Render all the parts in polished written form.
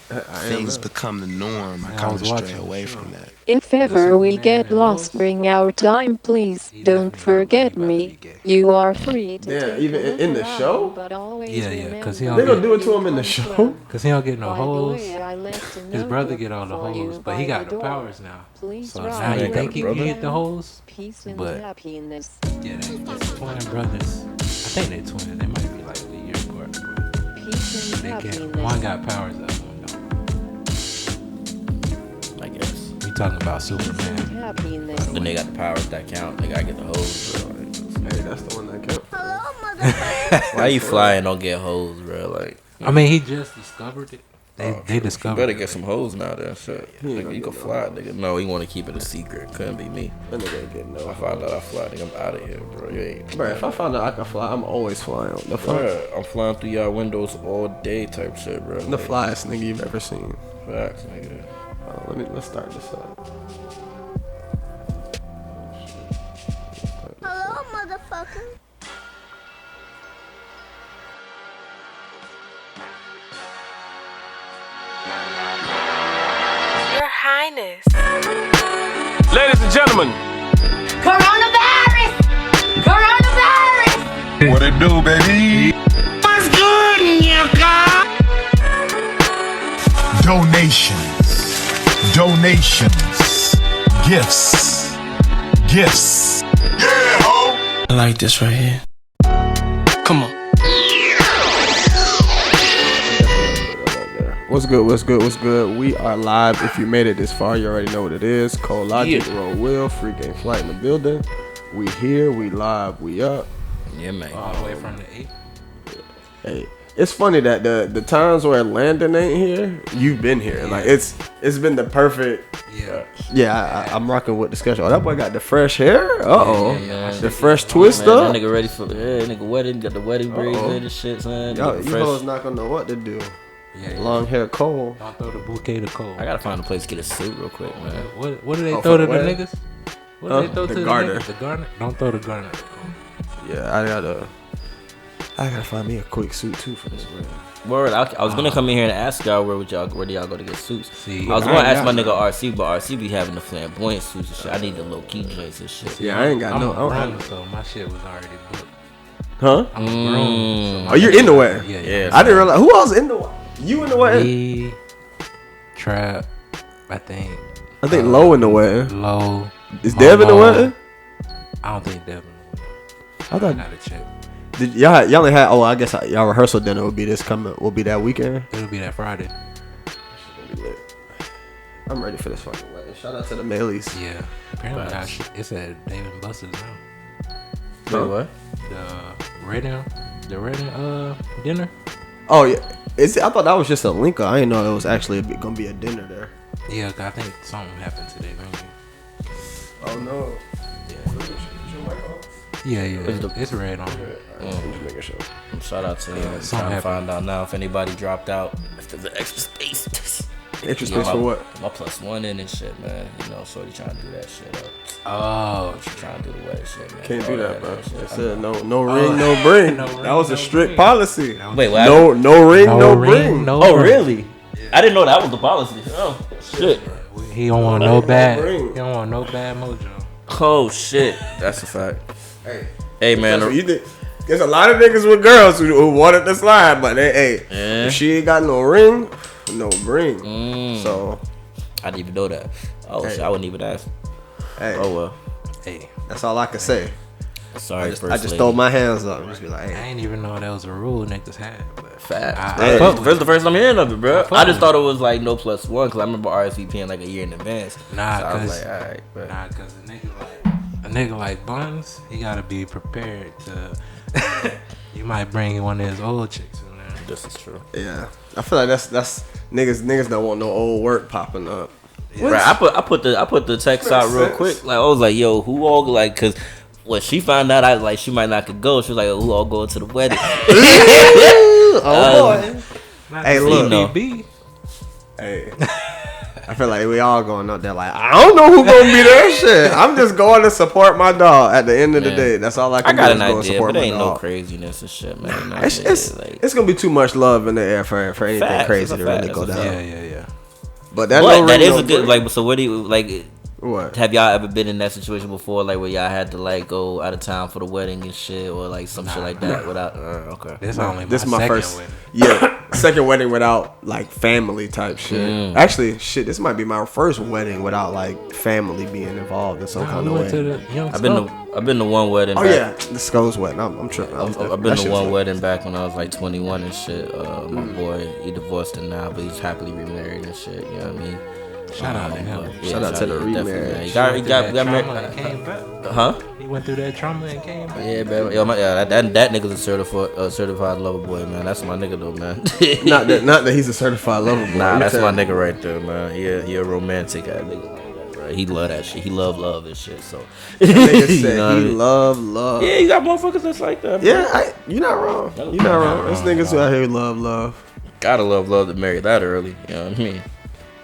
things become the norm, I kind of stray away from that. If ever we get lost, bring our time, please. Don't forget me. You are free to Damn, take even a look in the around, show? but always Yeah, cause he remember They don't gonna get, do it to where him in you the come show? from. cause he don't get no By the holes. way, I left a His note brother get all the for you holes, but by he got the the door. powers now. Please So write now he where think he you can get the can. holes. Peace and But happiness. yeah, they twin brothers. I think they twins. They might be like a year apart, but Peace and they can. happiness. One got powers, the other one don't. I guess. We talking about Superman. Happiness. Then they got the powers that count. They gotta get the hoes, bro. Hey, that's the one that counts. Why you fly and don't get hoes, bro? Like, I mean, he just discovered it. They discovered. you better it. get some hoes now, then. Shit. Nigga, you can fly, nigga. No, he want to keep it a secret. Couldn't be me. That nigga ain't getting no. I found out I fly, nigga. I'm out of here, bro. You ain't. Bro, if I found out I can fly, I'm always flying. The fly, Bruh, I'm flying through y'all windows all day, type shit, bro. the flyest nigga you've ever seen. Facts, nigga. Let's start this up. Hello, motherfucker. Your Highness. Ladies and gentlemen, Coronavirus! Coronavirus! what it do, baby? What's good, nigga? Donations, gifts. I like this right here. Come on. What's good? We are live. If you made it this far, you already know what it is. ColeLogic, Roll Will, FreeGameFlight in the building. We here, we live, we up. Yeah, man. All the way from the 8th. Hey, it's funny that the times where Landon ain't here, you've been here. Yeah. Like it's been the perfect. Yeah. I'm rocking with the schedule. Oh, that boy got the fresh hair. Yeah. The fresh twist Man, up. that nigga ready for nigga wedding. Got the wedding braids in and shit, son. Yo, Nigga you fresh. hoes not gonna know what to do. Yeah. Long hair Cole. Don't throw the bouquet to Cole. I gotta find a place to get a suit real quick, man. What do they Oh, throw for to the the wedding? niggas? What do they throw The to garter. the niggas? The garter? Don't throw the garter to Cole. Yeah, I gotta find me a quick suit too for this wedding. Word, I was gonna come in here and ask y'all where do y'all go to get suits. See, I was I gonna ain't ask my got nigga RC, but RC be having the flamboyant suits and shit. I need the low key joints and shit. Yeah, I ain't got I'm no. a I don't groom, have, so my shit was already booked. huh? I'm a groom. So my Oh, you're shit in the was- wedding? Yeah. I didn't realize who else in the wedding. You in the wedding? Me, Trap, I think. I think Low in the wedding. Low. Is Dev in the Momo. wedding? I don't think Devin. I I thought gotta check. y'all only had. Oh, I guess y'all rehearsal dinner will be that weekend. It'll be that Friday. I'm ready for this fucking wedding. Shout out to the Melees. Yeah. Apparently, it's at Dave and Buster's now. Wait, what? The Redding dinner. Oh yeah, I thought that was just a link. I didn't know it was actually gonna be a dinner there. Yeah, 'cause I think something happened today. Maybe. Oh no. Yeah. It's red on. Shout out to him. Something Trying to happened. find out now if anybody dropped out. If there's an extra space. Extra Yeah, space for what? My +1 in and shit, man. You know, shorty trying to do that shit up. Oh, Trying to do the wedding shit, man. Can't do All that, bro. shit. It said no ring, no bring. No ring, That was a no strict bring. policy. Wait, what? No ring, no no ring, bring. no Oh, ring. really? I didn't know that was the policy. Oh, shit. He don't want no bad. ring. He don't want no bad mojo. Oh, shit. That's a fact. Hey, man. So you think there's a lot of niggas with girls who wanted to slide, but if she ain't got no ring, no bring. So I didn't even know that. Oh, shit. I wouldn't even ask. hey, Oh, well. Hey, that's all I can say. Sorry, I just throw my hands up and just be like, I hey. ain't even know that was a rule niggas had. But Facts. I fuck with First, the first time hearing of it, bro. fuck I just with thought it was like no +1 because I remember RSVPing like a year in advance. Nah, so I was cause like, all right, but a nigga like Buns, he gotta be prepared to. You might bring one of his old chicks in there. this is true. Yeah, I feel like that's niggas don't want no old work popping up. Right, I put the text out real sense. quick. Like I was like, yo, who all like? Cause when she found out, I was like, she might not could go. She was like, who all going to the wedding? Oh boy. Hey, look. no. BB. Hey. I feel like we all going up there like, I don't know who gonna be there. Shit, I'm just going to support my dog. At the end of the day, that's all I can do. I got is an go and idea, support but my ain't dog. no craziness and shit, man. It's gonna be too much love in the air for anything Facts, crazy it's to a really fact, go it's a down. Yeah. But that is a good like. So what do you like? What? Have y'all ever been in that situation before, like where y'all had to like go out of town for the wedding and shit, or like some shit like that without? Okay, This only This is my second first. wedding. Yeah, second wedding without like family type shit. Actually, shit, this might be my first wedding without like family being involved in some kind We of went to way. the Young I've been to one wedding. Oh back, yeah, the Skull's wedding. I'm tripping. I've been to one wedding back when I was like 21 and shit. My boy, he divorced and now, but he's happily remarried and shit. You know what I mean? Shout out to him. Yeah, Shout out to the definitely, remarriage. man. He got trauma married. and came back. Huh? He went through that trauma and came back. Yeah, man. Yo, that nigga's a certified lover boy, man. That's my nigga though, man. Not that he's a certified lover boy. Nah, that's my me. nigga right there, man. He a romantic ass nigga like that, bro. He love that shit. He love and shit. So Nigga You said know what I he mean? love. yeah, you got motherfuckers that's like that. Bro. Yeah, you're not wrong. You're not wrong. There's niggas who out here love. Gotta love to marry that early. You know what I mean?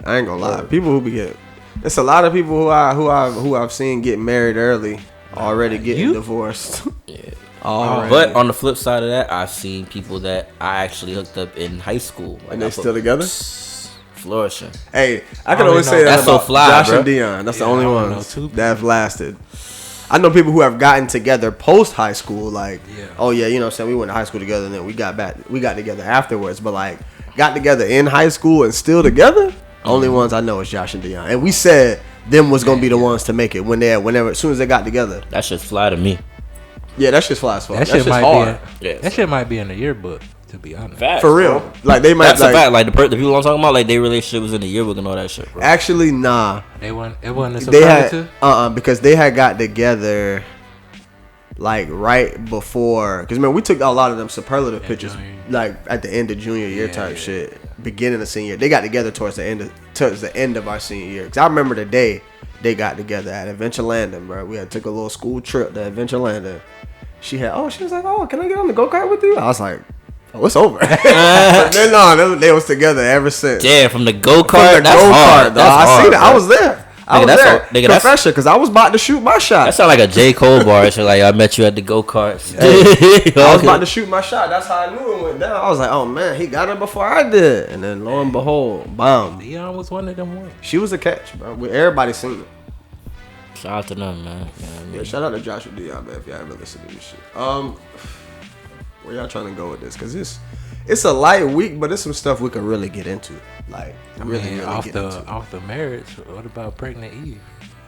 I ain't gonna lie. People who be getting, it's a lot of people who I've seen get married early, already getting divorced. Yeah. Already. But on the flip side of that, I've seen people that I actually hooked up in high school. Like, and they still together. Flourishing. Hey, I can only always know- say that That's so about fly, Josh bro. and Dion. That's the Yeah, only I only know ones two that have lasted. I know people who have gotten together post high school, like, oh yeah, you know what I'm saying, we went to high school together and then we got together afterwards, but like got together in high school and still together. Only ones I know is Josh and Dion, and we said them was gonna be the ones to make it whenever as soon as they got together. That shit's fly to me. Yeah, that shit's fly as fuck. That That shit shit's might hard. be. Yeah. That shit might be in the yearbook. To be honest. Facts, For real. bro. Like they might That's like, a fact. Like the people I'm talking about, like their relationship was in the yearbook and all that shit, bro. actually nah. It wasn't a They had superlative. because they had got together like right before, because man, we took a lot of them superlative pictures junior. like at the end of junior year type shit, beginning of senior. They got together towards the end of our senior year, because I remember the day they got together at Adventure Landing, bro. We had took a little school trip to Adventure Landing. She was like, oh, can I get on the go-kart with you? I was like, oh, it's over. But then no, they was together ever since. Damn, from the From go-kart, the that's go-kart, hard. dog. That's I hard, seen it. bro. I was there. I was that's there. all- nigga, that's- Professor, because I was about to shoot my shot. That sound like a J. Cole bar. Shit, like I met you at the go-karts. I was about to shoot my shot. That's how I knew it went down. I was like, oh man, he got it before I did. And then lo and behold, bam. Dion was one of them ones. She was a catch, bro. Everybody seen it. Shout out to them, man. You know what I mean? Yeah, shout out to Josh and Dion, man, if y'all ever listen to this shit. Where y'all trying to go with this? Because it's a light week, but it's some stuff we can really get into. Like, really off get into. the marriage. What about pregnant Eve?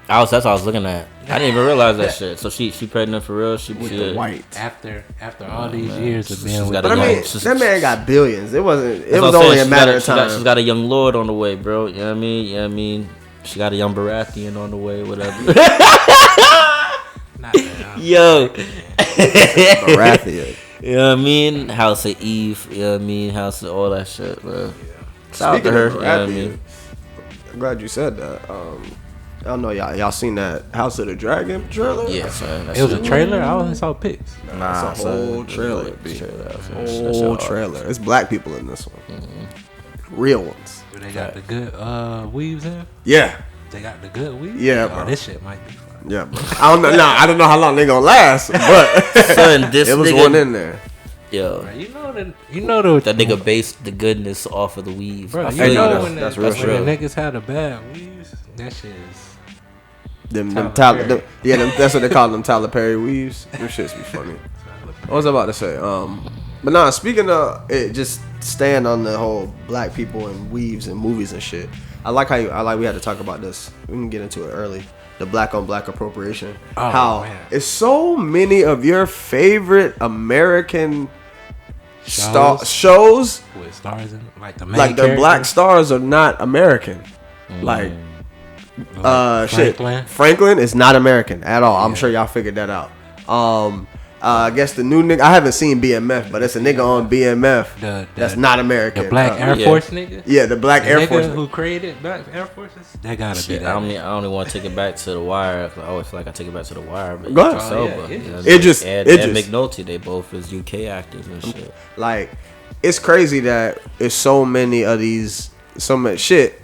That's what I was looking at. I didn't even realize that shit. So she pregnant for real. She With the white. After all these years of being she's with got But I a mean, young- that man got billions. It wasn't. It That's was what I'm only saying. a matter of time. She's got a young lord on the way, bro. You know what I mean? You know what I mean? She got a young Baratheon on the way, whatever. not that, Yo. Baratheon. You know what I mean? House of Eve. You know what I mean? House of all that shit, bro. Shout out to Speaking her. of You know what I Baratheon, mean? I'm glad you said that. I don't know, y'all seen that House of the Dragon trailer? Yeah, son. it was a trailer. I only saw pics. Nah, It's a whole son. trailer, It's B. a trailer. Whole trailer. It's black people in this one. Real ones. Do they got the good weaves in? Yeah. They got the good weaves? Yeah, Oh, bro. this shit might be fun. Yeah, bro. I don't know. Nah, I don't know how long they gonna last, but Son, this it was nigga, one in there. Yo, Bro, you know the that nigga based the goodness off of the weave. Bro, I you feel know that's- when, that's the, real when true. the niggas had the bad weaves, that shit is. Tyler Perry. That's what they call them, Tyler Perry weaves. Them shits be funny. What was I about to say? But nah, speaking of it, just staying on the whole black people and weaves and movies and shit. I like we had to talk about this. We can get into it early. The black on black appropriation. Oh, How man. it's so many of your favorite American shows With stars in like the main like the black characters. stars are not American. Like shit. Franklin is not American at all. I'm sure y'all figured that out. I guess the new nigga, I haven't seen BMF, but it's a nigga on BMF that's not American. The black Air Force nigga. Yeah, the black The Air nigga Force. who created black Air Forces. That gotta be Shit, that. I only want to take it back to the Wire. 'Cause I always feel like I take it back to the Wire. But Go ahead. Sober, Yeah, you know, Idris. and McNulty, they both is UK actors and shit. Like, it's crazy that it's so many of these, so much shit.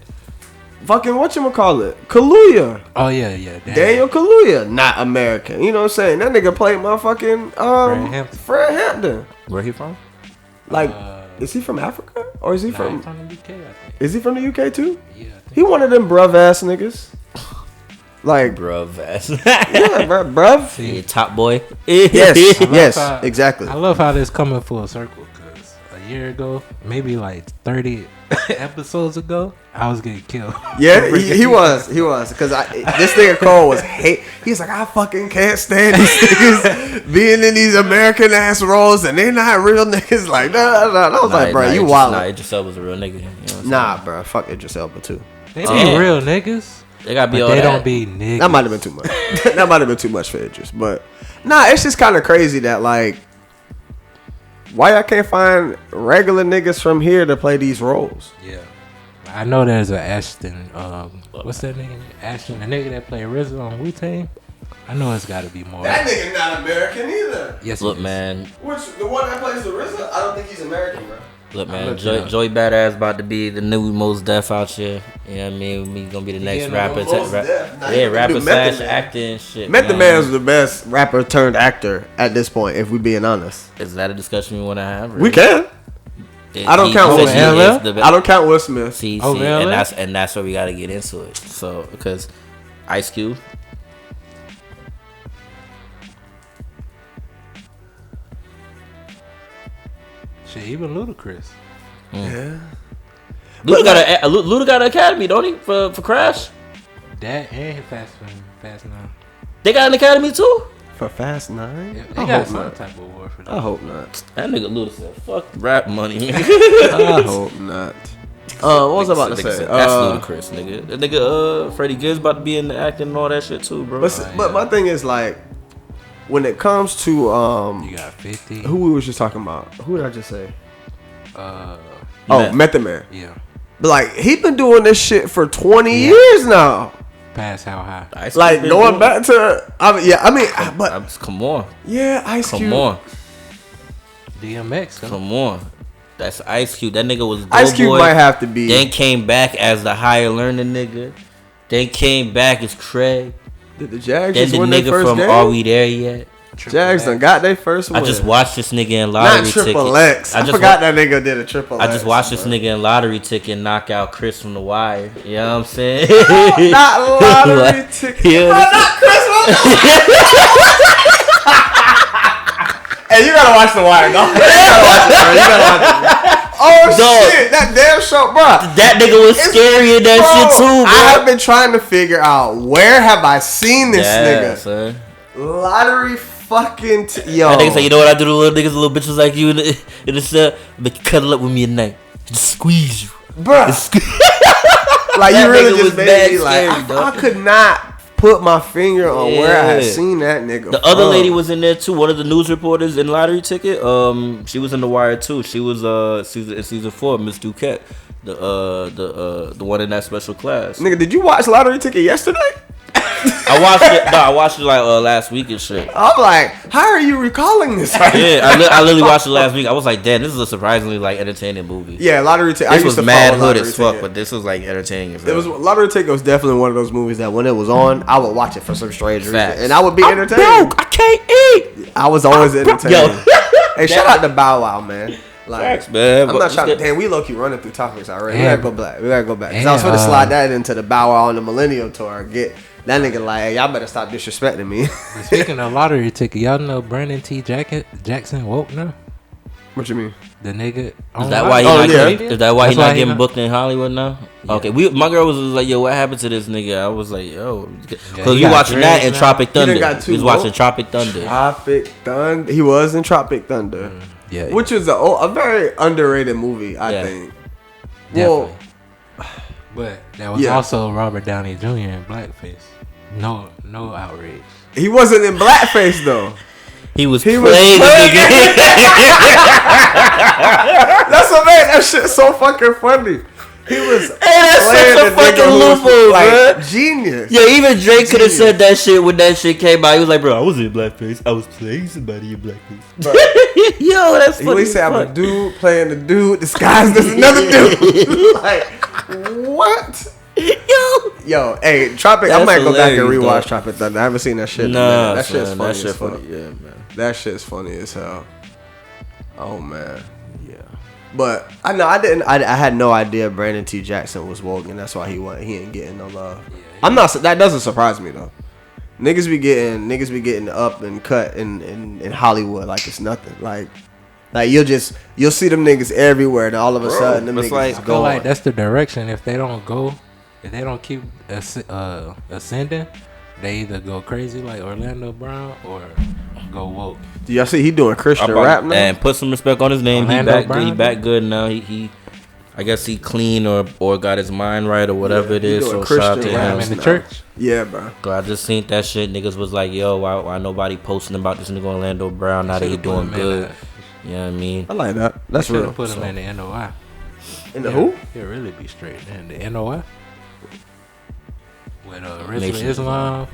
fucking whatchamacallit, Kaluuya. Oh yeah. Daniel Kaluuya, not American. You know what I'm saying? That nigga played motherfucking Fred Hampton. Where he from? Like, is he from Africa or is he from? He's from the UK, I think. Is he from the UK too? Yeah, I think He one of them bruv ass niggas. Like, Bruv ass. yeah, bruv. Yeah, top boy. Yes, exactly. I love how this coming full circle because a year ago, maybe like 30 episodes ago, I was getting killed. Yeah, he was. Because this nigga Cole was hate. He's like, I fucking can't stand these niggas being in these American ass roles and they're not real niggas. Like, no. I was like, bro, you wild. Nah, Idris Elba's a real nigga. You know what I'm nah, bro, fuck Idris Elba too. They be real niggas. They gotta be but all they that. don't be niggas. That might have been too much. That might have been too much for Idris. But, nah, it's just kind of crazy that, like, why I can't find regular niggas from here to play these roles? Yeah. I know there's an Ashton. What's that nigga? Ashton, the nigga that played RZA on Wu-Tang. I know it's got to be more. That nigga not American either. Yes, Look, man. The one that plays the RZA? I don't think he's American, bro. Look, man. Joey Badass about to be the new Mos Def out here. You know what I mean? He's gonna be the next rapper. Rapper slash actor and shit. Method Man is the best rapper turned actor at this point, if we being honest. Is that a discussion we want to have? We can. I don't count Will Smith. I don't count Will Smith. See, and that's where we got to get into it. So, because Ice Cube. Shit, even Ludacris. Yeah. Luda got an academy, don't he? For Crash? That and Fast 9. They got an academy too? For Fast 9? Yeah, they got some type of award for that. I hope not. That nigga Luda said, fuck rap money. I hope not. What was I about to say? That's ludicrous, nigga. That nigga, Freddie Gibbs about to be in the acting and all that shit too, bro. But my thing is, like, when it comes to you got 50. who we was just talking about? Who did I just say? Method Man. Yeah. But like, he been doing this shit for 20 years now. Past how high? Like going back to, come on. Yeah, Ice Cube. Come on. DMX. Huh? Come on. That's Ice Cube. That nigga was Ice Cube might have to be. Then came back as the higher learning nigga. Then came back as Craig. Did the Jags then just the win nigga their first from game? Are We There Yet? Jags done got their first win. I just watched this nigga in lottery Not ticket. Triple X. I forgot that nigga did a Triple X. I just watched this nigga in lottery ticket knock out Chris from The Wire. You know what I'm saying? Not lottery ticket. Yeah. Not Chris from The Hey, you gotta watch The Wire, dog. You gotta watch it. Oh, shit. That damn show, bro. That nigga was scary in that shit too, bro. I have been trying to figure out where have I seen this nigga. Son. Lottery fucking yo. That nigga say, you know what I do to little niggas, little bitches like you in the cell? But you cuddle up with me at night. Just squeeze you. Bruh. Like, you really just made me like, scary, I could not put my finger on where I had seen that nigga. The other lady was in there too. One of the news reporters in Lottery Ticket. She was in The Wire too. She was season 4, Miss Duquette, the one in that special class. Nigga, did you watch Lottery Ticket yesterday? I watched it. No, I watched it like last week and shit. I'm like, how are you recalling this? Yeah, I literally watched it last week. I was like, damn, this is a surprisingly like entertaining movie. Yeah, Lottery Ticket. This was mad hood as fuck, but this was like entertaining as hell. Lottery Ticket was definitely one of those movies that when it was on, I would watch it for some strange reason, Facts. and I would be entertained. Broke. I can't eat. I was always entertained. Yo. Hey, shout out to Bow Wow, man. Like, Facts, man. I'm not trying to. Damn, we low key running through topics already. We gotta go back. Cause I was gonna slide that into the Bow Wow on the Millennial Tour. Get that nigga like, hey, y'all better stop disrespecting me. But speaking of Lottery Ticket, y'all know Brandon T. Jackson woke now? What you mean? The nigga. Is that why he not getting booked in Hollywood now? Yeah. Okay, my girl was like, yo, what happened to this nigga? I was like, yo, because we watching that in Tropic Thunder. He was watching Tropic Thunder. Tropic Thunder. He was in Tropic Thunder. Yeah, which is a very underrated movie, I think. Definitely. But that was also Robert Downey Jr. in blackface. No outrage. He wasn't in blackface though. He was playing the nigga. That's what made that shit so fucking funny. He was that's such a fucking loophole, like, bro. Genius. Yeah, even Drake could have said that shit when that shit came out. He was like, bro, I was in blackface. I was playing somebody in blackface. Yo, that's funny. He said, I'm a dude playing the dude disguised as another dude. Like, what? Yo, hey, Tropic. That's I might go back and hilarious, rewatch though. Tropic Thunder. I haven't seen that shit. Nah, that shit's son, funny. that shit as fuck. funny. Yeah, man. That shit's funny as hell. Oh man, yeah. But I know I didn't. I had no idea Brandon T. Jackson was woke, and that's why he ain't getting no love. I'm not. That doesn't surprise me though. Niggas be getting up and cut in Hollywood like it's nothing. Like you'll see them niggas everywhere, and all of a sudden them niggas I feel like that's the direction. If they don't keep ascending, they either go crazy like Orlando Brown or go woke. Do y'all see he doing Christian rap now? And put some respect on his name. He back good now. He I guess he clean or got his mind right or whatever it is. So shout out to him. In the church. Yeah, bro. I just seen that shit. Niggas was like, yo, why nobody posting about this nigga Orlando Brown now that he doing good? You know what I mean? I like that. That's real. Put him in the NOI. In the who? He'll really be straight in the NOI. With original Islam.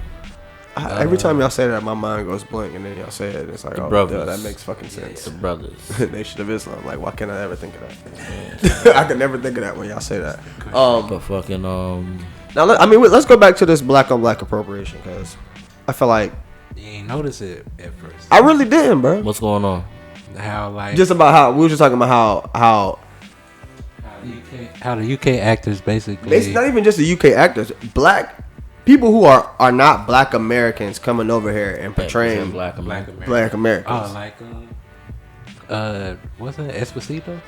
Every time y'all say that, my mind goes blank, and then y'all say it, it's like, oh, yeah, that makes fucking sense. The brothers. Nation of Islam. Like, why can't I ever think of that? I could never think of that when y'all say that. But fucking Now, let's go back to this black on black appropriation, because I feel like you ain't notice it at first. I really didn't, bro. What's going on? How like just about how we were just talking about how the UK actors basically. It's not even just the UK actors. Black people who are not black Americans coming over here and portraying black Americans. Oh, like what's that? Esposito?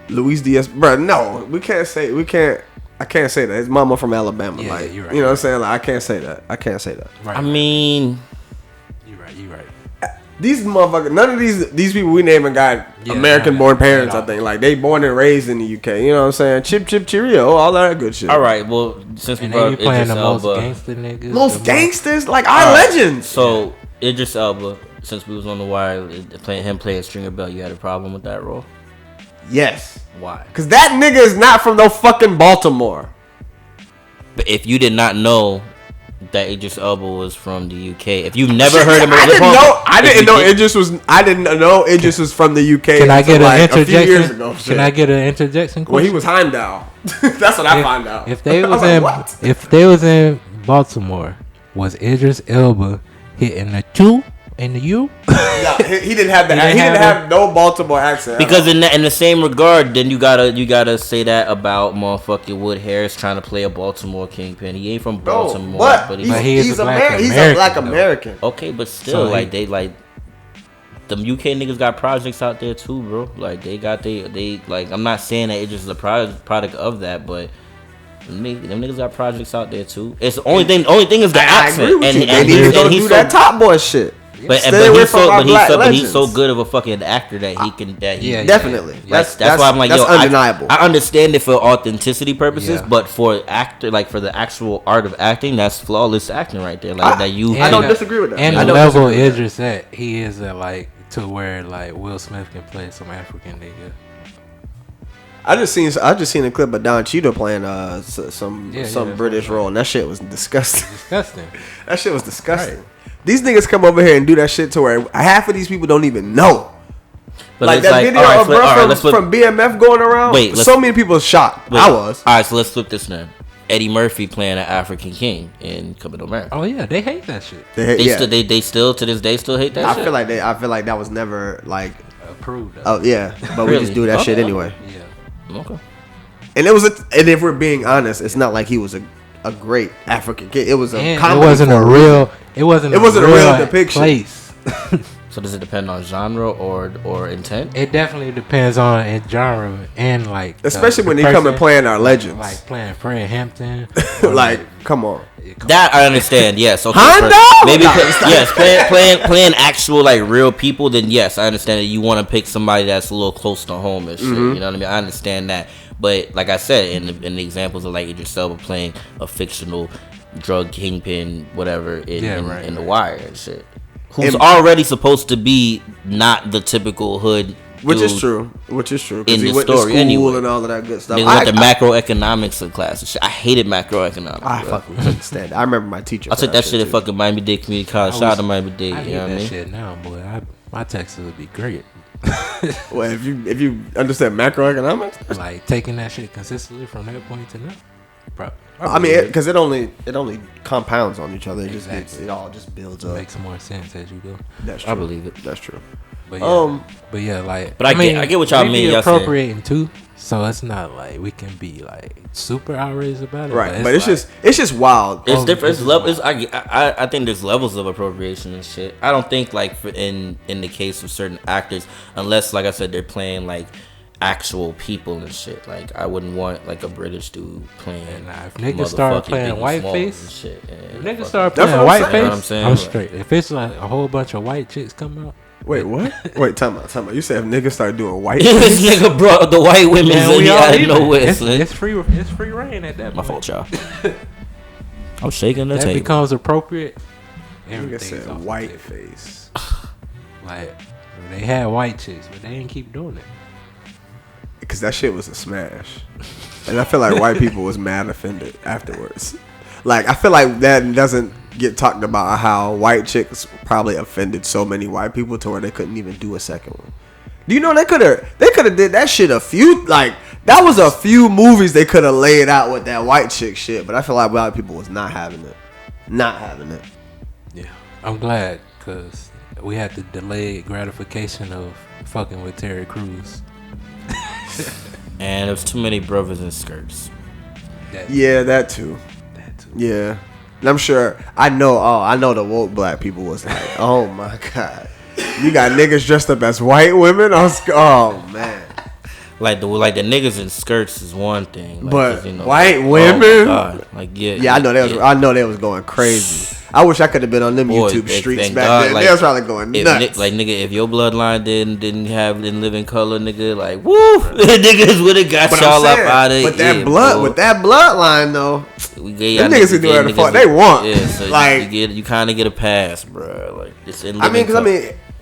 Luis Diaz, bro. No, I can't say that. His mama from Alabama. Yeah, like, you're right. You know what I'm saying? Like, I can't say that. Right. I mean, you're right. These motherfuckers, none of these people we naming got American born parents. I think like they born and raised in the UK. You know what I'm saying? Chip chip cheerio, all that good shit. All right. Well, since we brought playing Idris the Elba, most gangster niggas, most gangsters like our legends. So Idris Elba, since we was on the wire, playing Stringer Bell, you had a problem with that role? Yes. Why? Because that nigga is not from no fucking Baltimore. But if you did not know that Idris Elba was from the UK, if you've never heard him, I didn't know Idris was from the UK. Can I get an interjection? A few years ago, Can I get an interjection question? Well, he was Heimdall. That's what I found out. If they was in Baltimore, was Idris Elba hitting the 2 and the U? No, he didn't have he didn't have no Baltimore accent. Because in the same regard, then you gotta say that about motherfucking Wood Harris trying to play a Baltimore kingpin. He ain't from Baltimore, but he's a black American. Okay, but still, them UK niggas got projects out there too, bro. Like they like, I'm not saying that Idris is a product of that, but them niggas got projects out there too. It's the only thing is the accent. I agree with you. They need to go do that Top Boy shit. But he's so good of a fucking actor that he can definitely. That's why I'm like, that's yo, undeniable. I understand it for authenticity purposes, but for for the actual art of acting, that's flawless acting right there. Like I don't disagree with that. And the level Idris at, he is like to where like Will Smith can play some African nigga. I just seen a clip of Don Cheadle playing some British role, and that shit was disgusting. That shit was disgusting. Right. These niggas come over here and do that shit to where half of these people don't even know. But like that video of bro from BMF going around. So many people shocked. I was. All right, so let's flip this now. Eddie Murphy playing an African king in Coming to America. Oh yeah, they hate that shit. They still to this day still hate that shit. I feel like that was never like approved. Oh yeah, but we just do that shit anyway. Yeah. Okay. And and if we're being honest, it's not like he was a great African kid. It was a comedy. It wasn't a real depiction. Place. So does it depend on genre or intent? It definitely depends on genre and like, especially when they come and playing our legends, like playing Fred Hampton. Like, come on. That I understand. Yes. Okay. Maybe playing actual like real people. Then yes, I understand that you want to pick somebody that's a little close to home and shit. You know what I mean? I understand that. But like I said, in the examples of like Idris Elba playing a fictional drug kingpin, whatever, in The Wire and shit, who's already supposed to be not the typical hood, which is true. In the story, anyway, and all of that good stuff. They went to macroeconomics class and shit. I hated macroeconomics. I fucking couldn't stand it. I remember my teacher. I took that shit at fucking Miami-Dade Community College. Shout out to Miami-Dade. I know what I mean? Shit now, boy. My taxes would be great. Well, if you understand macroeconomics, like taking that shit consistently from that point to now. I mean, because it only compounds on each other. It all just builds up. Makes more sense as you go. That's true. I believe it. That's true. But yeah, like. But I get what y'all mean. Be Y'all appropriating too, so it's not like we can be like super outraged about it. Right, but it's just wild. It's different. It's levels. I think there's levels of appropriation and shit. I don't think like in the case of certain actors, unless like I said, they're playing like actual people and shit. Like I wouldn't want like a British dude playing. If niggas start playing whiteface, shit, if niggas start playing whiteface, I'm straight. If it's like a whole bunch of white chicks come out. Wait, what? Wait, time out. You said if niggas start doing white this nigga brought the white women in out of nowhere. It's free reign at that point. My fault, y'all. I'm shaking the that table. Becomes appropriate. Nigga said white face. Like they had white chicks, but they didn't keep doing it. Because that shit was a smash. And I feel like white people was mad offended afterwards. Like, I feel like that doesn't get talked about how white chicks probably offended so many white people to where they couldn't even do a second one. Do you know they could have did that shit that was a few movies they could have laid out with that white chick shit, but I feel like white people was not having it. Yeah. I'm glad because we had the delayed gratification of fucking with Terry Crews. And there's too many brothers in skirts. That too. Yeah. And I'm sure I know the woke black people was like, oh my God. You got niggas dressed up as white women? Oh man. Like the niggas in skirts is one thing. Like, but you know, white like, women? Oh my God. Like I know they was going crazy. I wish I could have been on them YouTube streets back then. Like, they was probably going nuts. Nigga, if your bloodline didn't live in color, nigga, like woo, niggas would have got y'all up out of it. But that bloodline though, we them niggas can do whatever the fuck they want. Yeah, so like you kind of get a pass, bro. Like it's in.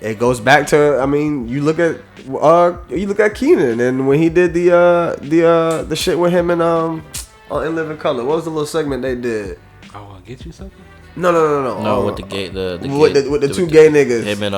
It goes back to you look at Keenan and when he did the shit with him and In Living Color. What was the little segment they did? I want to get you something. No, with the gay, with the two gay niggas. Him and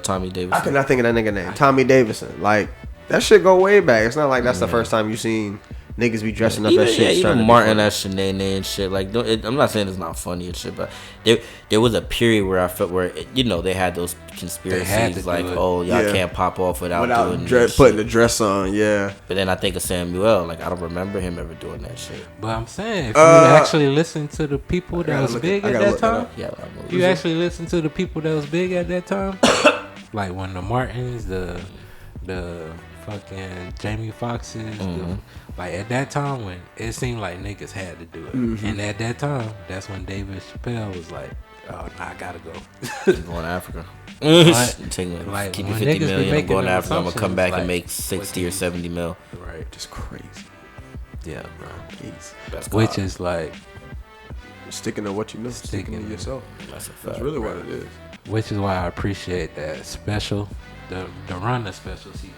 Tommy Davidson. I cannot think of that nigga name. Tommy Davidson. Like that shit go way back. It's not like that's the first time you seen niggas be dressing up as shit. Even Martin as Shanae and shit. Like, I'm not saying it's not funny and shit, but there was a period where I felt where they had those conspiracies like, oh, y'all can't pop off without doing putting the dress on, yeah. But then I think of Samuel. Like, I don't remember him ever doing that shit. But I'm saying, if you actually listen to the people that was big at that time, you actually listen to the people that was big at that time, like when the Martins, the fucking Jamie Foxxes, like at that time when it seemed like niggas had to do it, and at that time that's when David Chappelle was like, "Oh, nah, I gotta go." I'm going to Africa. Like, keep you 50 million. I'm going to Africa. I'm gonna come back and make 60 or 70 mil. Right, just crazy. Yeah, bro. Jeez. Which is like sticking to what you know, sticking to yourself. That's really what it is. Which is why I appreciate that special, the run of special season.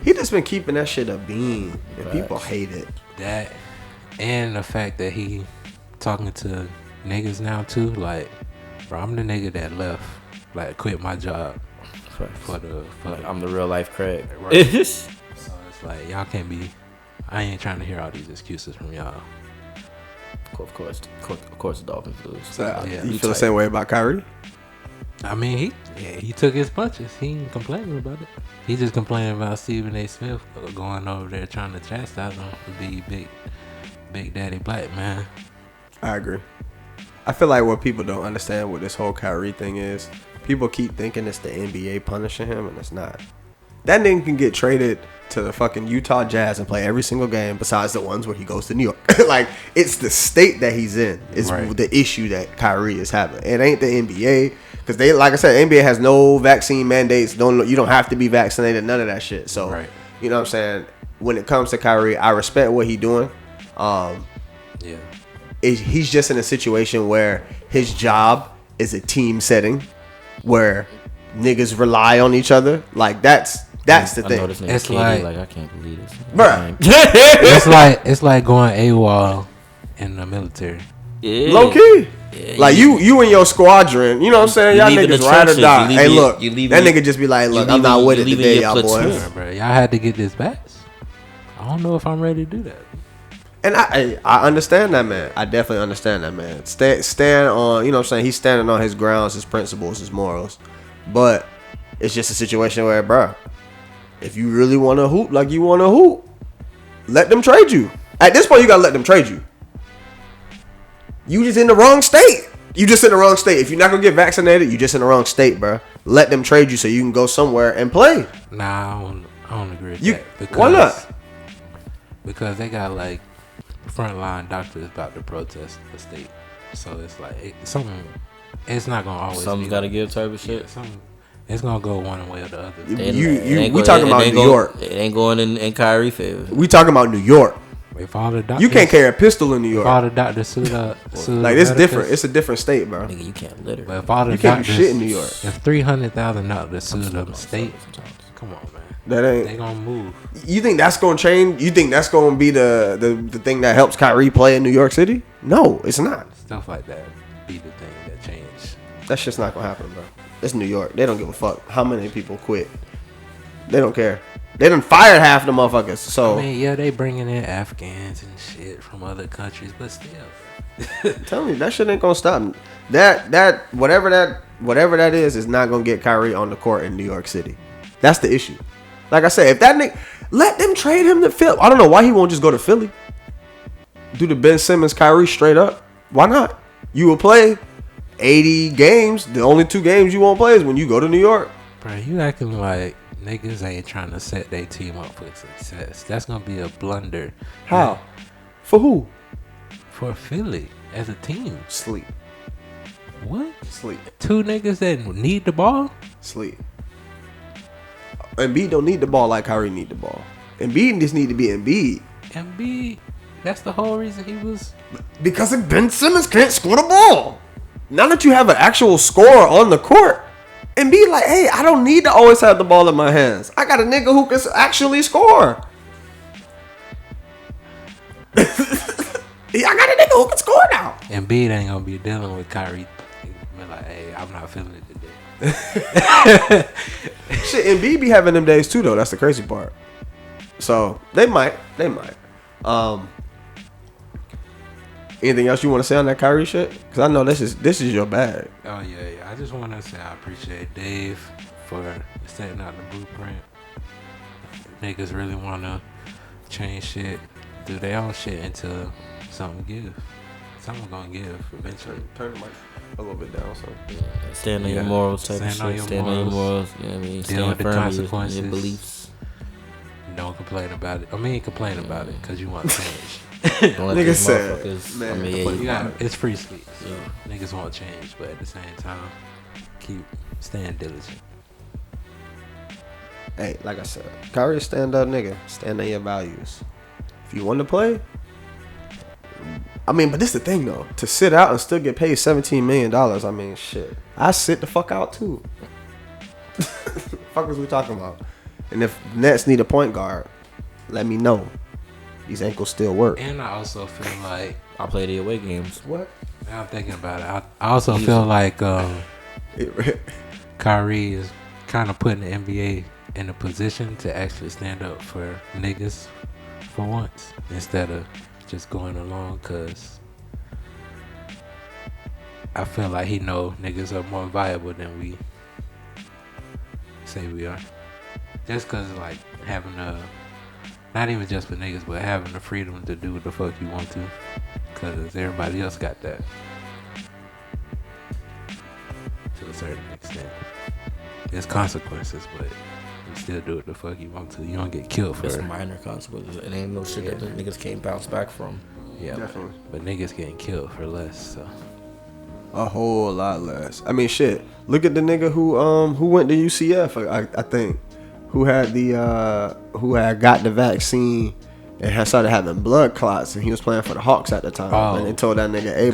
He just been keeping that shit a bean, and people hate it. That, and the fact that he talking to niggas now too. Like, bro, I'm the nigga that left, like, quit my job for I'm the real life Craig. Right. So it's like y'all can't be. I ain't trying to hear all these excuses from y'all. Of course, the Dolphins lose. So, you feel the same way about Kyrie? I mean, he took his punches. He ain't complaining about it. He just complaining about Stephen A. Smith going over there trying to chastise him to be big daddy black man. I agree. I feel like what people don't understand what this whole Kyrie thing is, people keep thinking it's the NBA punishing him, and it's not. That nigga can get traded to the fucking Utah Jazz and play every single game besides the ones where he goes to New York. Like, it's the state that he's in is the issue that Kyrie is having. It ain't the NBA. Because they, like I said, NBA has no vaccine mandates. You don't have to be vaccinated. None of that shit. So, you know what I'm saying? When it comes to Kyrie, I respect what he's doing. He's just in a situation where his job is a team setting where niggas rely on each other. Like, that's the thing. It's like I can't believe this. Bruh. it's like going AWOL in the military. Yeah. Low key. Yeah, like you and your squadron, you know what I'm saying? Y'all niggas ride or die. Hey, look, that nigga just be like, look, I'm not with it today, y'all boys. Bro, y'all had to get this back. I don't know if I'm ready to do that. And I understand that, man. I definitely understand that, man. Stand on, you know what I'm saying? He's standing on his grounds, his principles, his morals. But it's just a situation where, bro, if you really want to hoop like you want to hoop, let them trade you. At this point, you got to let them trade you. You just in the wrong state. You just in the wrong state. If you're not going to get vaccinated, you just in the wrong state, bro. Let them trade you so you can go somewhere and play. Nah, I don't agree with that. Because, why not? Because they got like frontline doctors about to protest the state. So it's like it's not going to always Something's got to give type of shit. Yeah, it's going to go one way or the other. We talking about New York. It ain't going in Kyrie favor. We talking about New York. If all the doctors, you can't carry a pistol in New York. If all the doctors sued up, like it's different. It's a different state, bro. Nigga, you can't litter. But if all the you can't doctors, do shit in New York. If 300,000 doctors sued up the state, come on, man. That ain't. They gonna move. You think that's gonna change? You think that's gonna be the thing that helps Kyrie play in New York City? No, it's not. Stuff like that be the thing that change. That shit's not gonna happen, bro. It's New York. They don't give a fuck how many people quit. They don't care. They done fired half the motherfuckers. So I mean, yeah, they bringing in Afghans and shit from other countries, but still. Tell me that shit ain't gonna stop. Whatever that is not gonna get Kyrie on the court in New York City. That's the issue. Like I said, if that nigga, let them trade him to Philly. I don't know why he won't just go to Philly. Do the Ben Simmons Kyrie straight up. Why not? You will play 80 games. The only 2 games you won't play is when you go to New York. Bro, you acting like niggas ain't trying to set their team up for success. That's gonna be a blunder. How? Yeah. For who? For Philly as a team. Sleep. What? Sleep. 2 niggas that need the ball? Sleep. Embiid don't need the ball like Kyrie need the ball. Embiid just need to be Embiid. Embiid, that's the whole reason he was. Because Ben Simmons can't score the ball. Now that you have an actual scorer on the court, Embiid like, hey, I don't need to always have the ball in my hands. I got a nigga who can actually score. I got a nigga who can score now. Embiid ain't gonna be dealing with Kyrie. Be like, hey, I'm not feeling it today. Shit, Embiid be having them days too, though. That's the crazy part. So they might. Anything else you want to say on that Kyrie shit? Because I know this is your bag. Oh yeah. I just want to say I appreciate Dave for setting out the blueprint. Niggas really want to change shit, do their own shit until something give. Something gonna give eventually. Turn the mic a little bit down, so Stand on your morals type of shit. Stand on your morals. You know what I mean? Deal with the consequences. Your beliefs. Don't complain about it. I mean, complain about it because you want change. Nigga said, man, I mean, it's free speech. So niggas want change, but at the same time, keep staying diligent. Hey, like I said, Kyrie a stand up nigga. Stand on your values. If you want to play, I mean, but this the thing though. To sit out and still get paid $17 million, I mean, shit. I sit the fuck out too. Fuck is we talking about? And if Nets need a point guard, let me know. These ankles still work. And I also feel like I play the away games. What? Now I'm thinking about it. I also feel like Kyrie is kind of putting the NBA in a position to actually stand up for niggas for once instead of just going along, because I feel like he know niggas are more viable than we say we are. Just because like having not even just for niggas, but having the freedom to do what the fuck you want to, because everybody else got that to a certain extent. There's consequences, but you still do what the fuck you want to. You don't get killed for It's it. minor consequences. It ain't no shit that the niggas can't bounce back from. Yeah, Definitely. but niggas getting killed for less. So A whole lot less. I mean, shit. Look at the nigga who went to UCF. I think who had got the vaccine and had started having blood clots, and he was playing for the Hawks at the time. Oh, and they told that nigga, "Hey,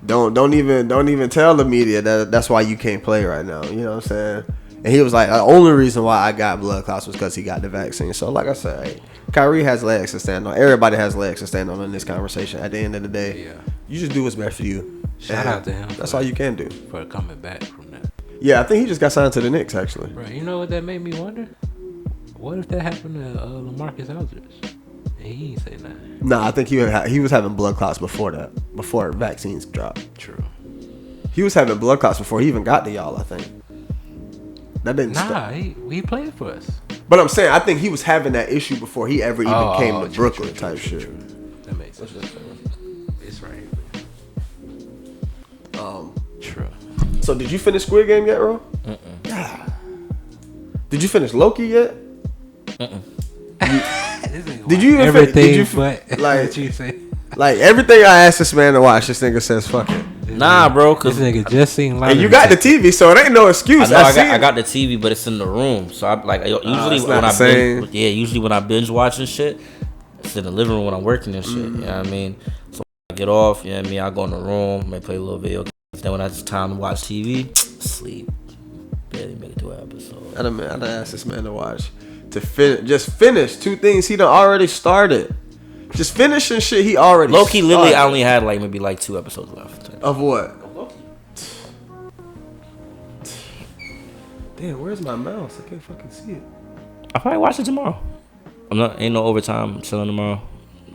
bro, don't even tell the media that's why you can't play right now." You know what I'm saying? And he was like, the only reason why I got blood clots was because he got the vaccine. So, like I said, hey, Kyrie has legs to stand on. Everybody has legs to stand on in this conversation. At the end of the day, yeah. You just do what's best for you. Shout out to him. That's all you can do. For coming back from that. Yeah, I think he just got signed to the Knicks, actually. Bro, you know what that made me wonder? What if that happened to LaMarcus Aldridge? He ain't say nothing. Nah, I think he was having blood clots before that. Before vaccines dropped. True. He was having blood clots before he even got to y'all, I think. That didn't stop. Nah, he played for us. But I'm saying, I think he was having that issue before he ever even came to true, Brooklyn type shit. That makes sense. It's right. True. So did you finish Squid Game yet, bro? Did you finish Loki yet? Did you even everything? like What you say? like everything I asked this man to watch, this nigga says fuck it. Nah, bro, cause this nigga just seen. And you got the TV, so it ain't no excuse. I got the TV, but it's in the room. So I like usually usually when I binge watching shit, it's in the living room when I'm working and shit. You know what I mean? So I get off. You know what I mean? I go in the room, may play a little video games. Then when it's time to watch TV, sleep. Barely make it to an episode. I done asked this man to watch just finish 2 things he done already started. Just finishing shit he already Loki, started. literally, I only had maybe 2 episodes left. Of what? Damn, where's my mouse? I can't fucking see it. I'll probably watch it tomorrow. Ain't no overtime. I'm chilling tomorrow.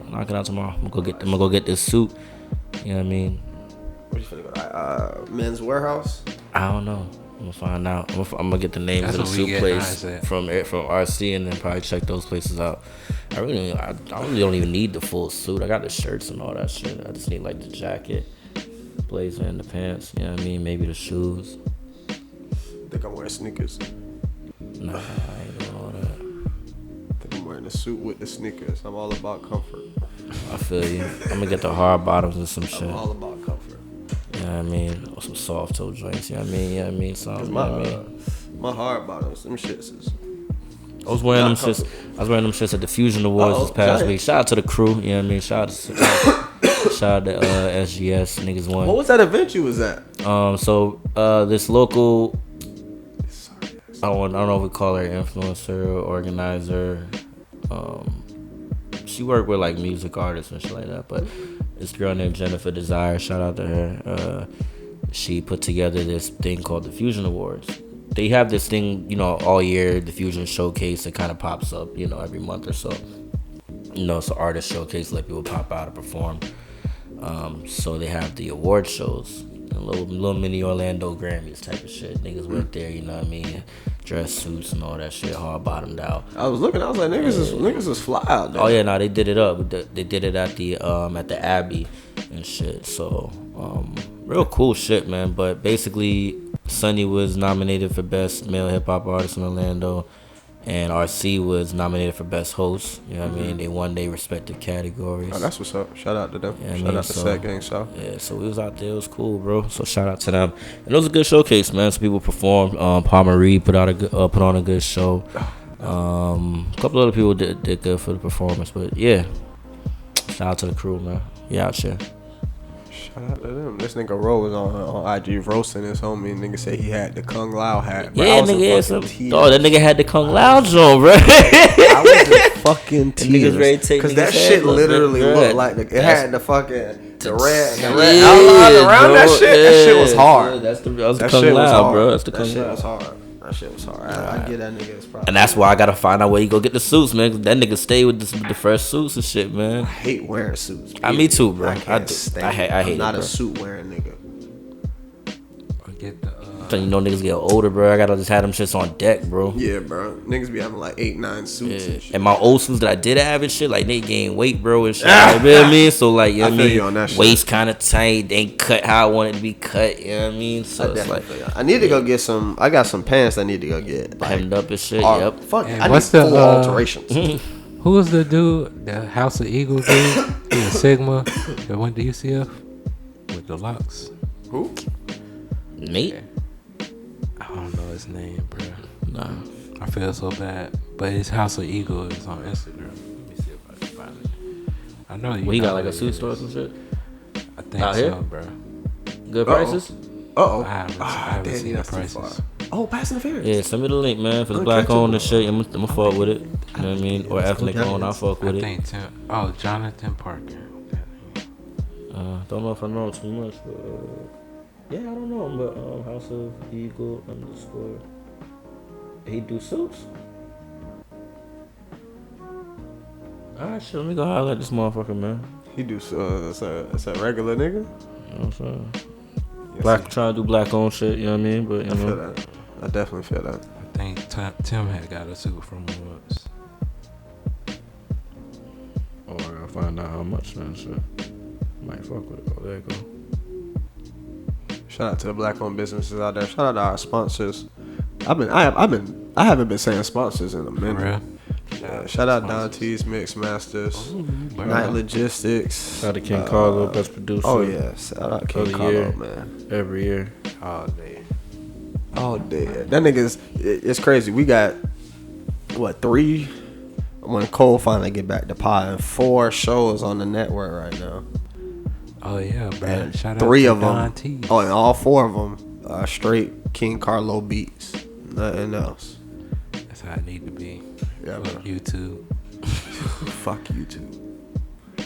Knock it out tomorrow. I'm gonna go get this suit. You know what I mean? Where you finna go? Men's Warehouse? I don't know. I'm gonna find out. I'm gonna get the names of the suit place from RC and then probably check those places out. I really don't even need the full suit. I got the shirts and all that shit. I just need like the jacket, blazer, and the pants. You know what I mean? Maybe the shoes. I think I'm wearing sneakers. Nah, I ain't doing all that. I think I'm wearing a suit with the sneakers. I'm all about comfort. I feel you. I'm gonna get the hard bottoms and some shit. I'm all about comfort. You know what I mean? Or some soft toe joints. You know what I mean? You know what I mean? Something. You know what I mean? My hard bottoms, them shits is. I was wearing them shits at the Fusion Awards this past week. Shout out to the crew. You know what I mean? Shout out to SGS niggas won. What was that event you was at? So this local, I don't know if we call her influencer, organizer. She worked with like music artists and shit like that. But this girl named Jennifer Desire. Shout out to her. She put together this thing called the Fusion Awards. They have this thing, all year, the Fusion Showcase. It kind of pops up, every month or so. It's an artist showcase, let people pop out and perform. So they have the award shows, little mini Orlando Grammys type of shit. Niggas went there, you know what I mean? Dress suits and all that shit, hard bottomed out. I was like, niggas is fly out there. Oh yeah, they did it up. They did it at the Abbey and shit. So real cool shit, man. But basically, Sunny was nominated for Best Male Hip Hop Artist in Orlando, and RC was nominated for Best Host. You know what I mean? They won their respective categories. Oh, that's what's up. Shout out to them. Shout out to Set Gang South. Yeah, so we was out there. It was cool, bro. So shout out to them. And it was a good showcase, man. Some people performed. Paul Marie put on a good show. A couple other people did good for the performance, but yeah. Shout out to the crew, man. Yeah, out here. Shout out to them. This nigga Ro was on IG roasting his homie. Nigga said he had the Kung Lao hat. Bro. Yeah, nigga. That nigga had the Kung Lao on, bro. I was in fucking tears. Because that shit literally looked like it had the fucking the red around that shit. That shit was hard. That was the Kung Lao, bro. That's the Kung Lao. That shit was hard. That shit was hard. I get that nigga his problem. And that's why I gotta find out where you go get the suits, man. 'Cause that nigga stay with the fresh suits and shit, man. I hate wearing suits. Me too, bro. I hate I'm not a suit wearing nigga. Get the. Niggas get older, bro. I gotta just have them shits on deck, bro. Yeah, bro. Niggas be having like 8-9 suits and shit. And my old suits that I did have and shit, like they gained weight, bro, and shit. You know what I mean? So like, you know what I mean? On that shit. Waist kind of tight, they ain't cut how I want it to be cut. You know what I mean? So it's like, I need to go get some. I got some pants I need to go get hemmed up and shit. Yep. Fuck. And I need what's full the, alterations. Who was the dude? The House of Eagle dude? He was Sigma that went to UCF with the locks. Who? Me? I don't know his name, bro. Nah. I feel so bad. But his House of Eagle is on Instagram. Let me see if I can find it. I know you. He got like a suit store or some shit? I think out so, here? bro. Good prices? Uh-oh. I haven't seen the prices. Oh, Pass and the Furious. Yeah, send me the link, man. If it's black owned and shit, I'm gonna fuck with it. You know what I mean? Or ethnic owned, I'll fuck with it. Jonathan Parker. Don't know if I know too much, but yeah, I don't know. But House of Eagle _ he do suits. Alright, shit, let me go holler at this motherfucker, man. He do it's a regular nigga. You know what I'm saying? Yes, Black, trying to do black owned shit, you know what I mean? But, you I feel know. that. I definitely feel that. I think Tim had got a suit from us. Oh, I gotta find out how much then, shit. Might fuck with it. Oh, there you go. Shout out to the black-owned businesses out there. Shout out to our sponsors. I haven't been saying sponsors in a minute. Yeah, shout out Don T's Mix Masters, Night Logistics. Shout out to King Carlow, best producer. Oh yeah, shout out King Carlow, man. Every year. All day. That nigga's it's crazy. We got what 3 when Cole finally get back to pot and 4 shows on the network right now. Oh yeah, bro. And Shout out 3 to of them. Don T. Oh, and all 4 of them are straight King Carlow beats. Nothing else. That's how it need to be. Yeah, Fuck YouTube. Fuck YouTube.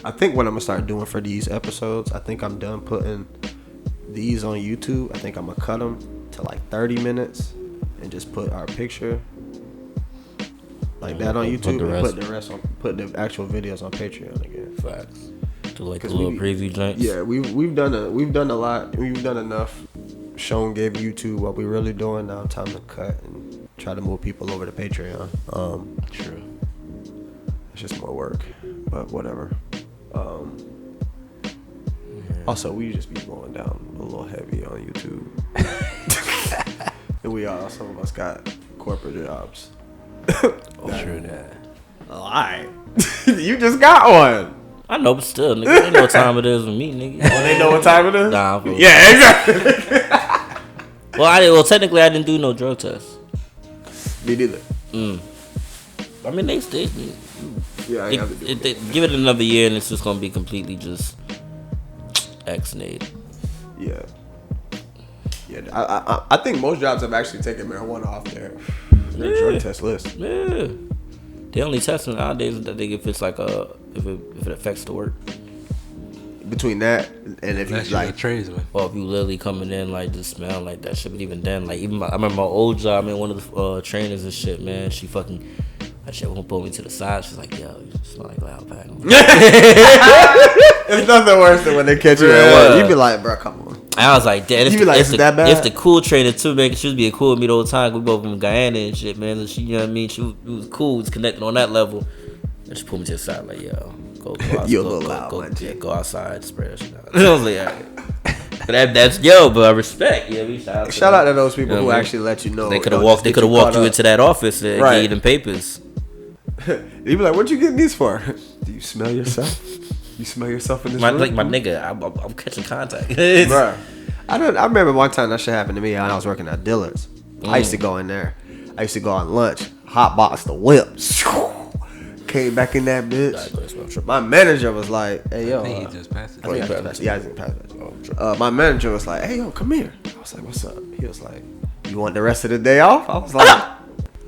I think what I'm gonna start doing for these episodes, I think I'm done putting these on YouTube. I think I'm gonna cut them to like 30 minutes and just put our picture like that on YouTube and put the actual videos on Patreon again. Facts. Do like a little preview joints. Yeah, we've done a lot. We've done enough. Sean gave YouTube what we're really doing. Now time to cut and try to move people over to Patreon. True. It's just more work, but whatever. Also, we just be going down a little heavy on YouTube. And we all, some of us got corporate jobs. True that. All right. You just got one. I know, but still, nigga, they know what time it is with me, nigga. Oh, they know what time it is? Nah, bro. Yeah, exactly. Well, technically, I didn't do no drug test. Me neither. I mean, they stayed. Yeah, I have to do it. Give it another year, and it's just gonna be completely just X-nade. Yeah. I think most jobs have actually taken marijuana off their drug test list. Yeah. The only testing nowadays is that they if it's like if it affects the work. Between that and if That's you like a tradesman. Or if you literally coming in like just smelling like that shit. But even then, like I remember my old job, man, one of the trainers and shit, man, she won't pull me to the side. She's like, yo, you smell like loud pack. It's nothing worse than when they catch you at work. You be like, bro, come on. I was like, damn, Is that bad? If the cool trainer too, man, she was being cool with me the whole time. We both from Guyana and shit, man. So she, you know what I mean? She was cool, was connected on that level. And she pulled me to the side, like, yo, go outside. You a little loud, go outside, spray that shit out. I was like, all right. That's but I respect. Yeah, shout out to those people who actually let you know. They could have walked you into that office and gave you them papers. You be like, what you getting these for? Do you smell yourself? You smell yourself in this room? Like my nigga, I'm catching contact. Bruh. I remember one time that shit happened to me when I was working at Dillard's. I used to go in there. I used to go on lunch, hot box the whip. Came back in that bitch. My manager was like, hey, yo. I think he just passed it. Yeah, I didn't pass it. My manager was like, hey, yo, come here. I was like, what's up? He was like, you want the rest of the day off? I was like,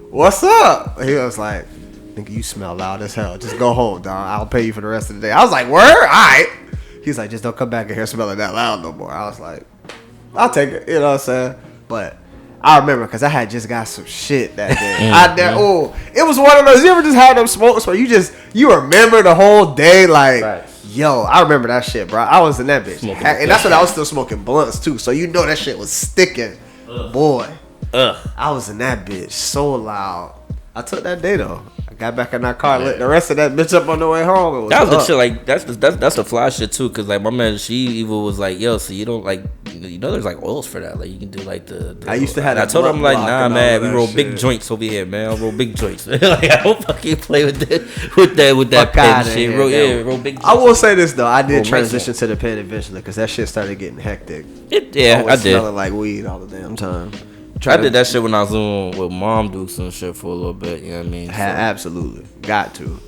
what's up? He was like, nigga, you smell loud as hell. Just go home, dog. I'll pay you for the rest of the day. I was like, word? All right. He's like, just don't come back in here smelling that loud no more. I was like, I'll take it. You know what I'm saying? But I remember because I had just got some shit that day. It was one of those. You ever just had them smokes where you remember the whole day? Like, right. Yo, I remember that shit, bro. I was in that bitch. And that's when I was still smoking blunts, too. So you know that shit was sticking. Boy. I was in that bitch so loud. I took that day, though. Got back in that car, lit the rest of that bitch up on the way home. That was the shit, like that's the fly shit too, cause like my man, she even was like, yo, so you don't like, there's like oils for that, like you can do like the I used to have. I told him like, nah, man, we roll big joints over here, man. I roll big joints. Like I don't fucking play with that pen shit. Roll big joints. I will say this though, I did transition to the pen eventually, cause that shit started getting hectic. I did. Smelling like weed all the damn time. I did that shit when I was doing with Mom Dukes and shit for a little bit, you know what I mean? Absolutely. Got to.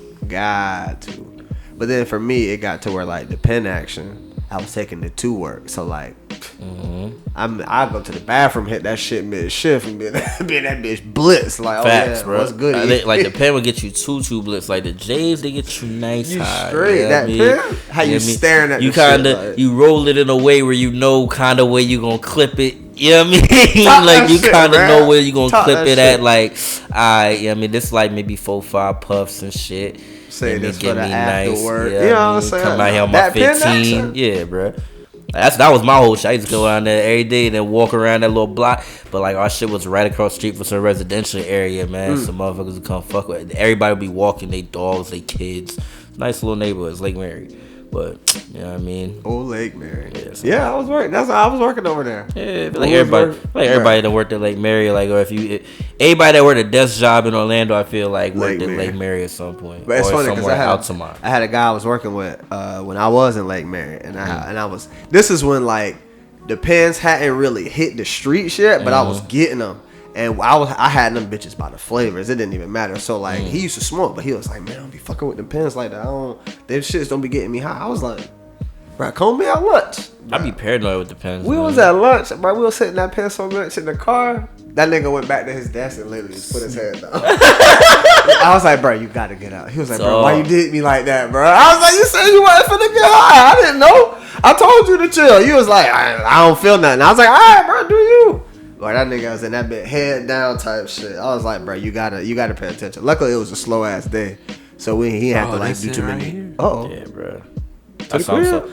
But then for me, it got to where like the pen action, I was taking it to work. So like, I go to the bathroom, hit that shit mid shift, and be in that bitch blitz. Like, facts, bro. What's good? Like the pen would get you two blitz. Like the J's, they get you nice you high. Straight that pen. How you staring at? You you roll it in a way where you know kind of where you gonna clip it. You know what I mean? Like you kind of know where you gonna clip it at. Like, I mean, this like maybe 4-5 puffs and shit. Say this for the nice, afterward. yeah, You know what I'm saying? Come out here on my That pen 15. accent. Yeah, bro. That was my whole shit. I used to go around there every day and then walk around that little block. But like our shit was right across the street from some residential area, man. Some motherfuckers would come fuck with it. Everybody would be walking, they dogs, they kids. Nice little neighborhoods, Lake Mary. But you know what I mean? Old Lake Mary. Yeah, I was working. That's why I was working over there. Yeah, like everybody that worked at Lake Mary, like, or anybody that worked a desk job in Orlando, I feel like worked at Lake Mary at some point. But it's funny because I had a guy I was working with when I was in Lake Mary, and I was. This is when like the pens hadn't really hit the streets yet, but I was getting them. And I had them bitches by the flavors. It didn't even matter. So like he used to smoke, but he was like, man, I don't be fucking with the pens like that. Them shits don't be getting me high. I was like, bro, call me at lunch. I be paranoid with the pens. We was at lunch, bro. We was sitting that pen so much in the car. That nigga went back to his desk and literally just put his head down. I was like, bro, you gotta get out. He was like, bro, why you did me like that, bro? I was like, you said you wasn't finna get high. I didn't know. I told you to chill. You was like, I don't feel nothing. I was like, all right, bro, do you? Like that nigga was in that bit head down type shit. I was like, bro, you gotta pay attention. Luckily, it was a slow ass day, so he had to like do too many. Yeah, bro. That's why I'm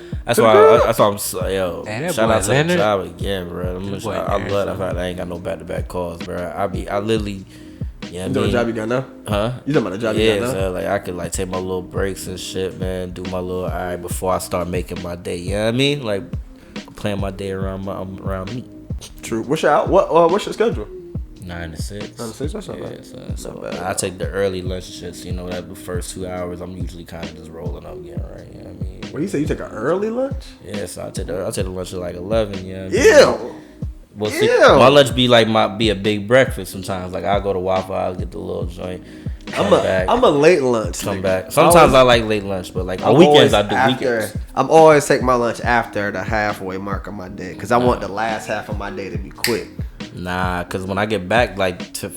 so, yo. Shout out to the job again, bro. I love the fact I ain't got no back to back calls, bro. I literally. Yeah, you know the job you got now? Huh? You talking about the job you got now? So like I could like take my little breaks and shit, man. Do my little alright before I start making my day. You know what I mean? Like plan my day around me. True. What's your schedule? 9 to 6. 9 to 6. That's not bad. So I take the early lunch shits. You know that the first 2 hours I'm usually kind of just rolling up, yeah, right. You know what I mean? What you say? You take an early lunch? Yeah, so I take the lunch at like 11. Yeah. Well, see, my lunch be a big breakfast sometimes. Like I go to Waffle House, get the little joint. I'm a late lunch. Come back. Sometimes I like late lunch, but like on weekends I do weekends. I'm always take my lunch after the halfway mark of my day because I want the last half of my day to be quick. Nah, because when I get back, my thing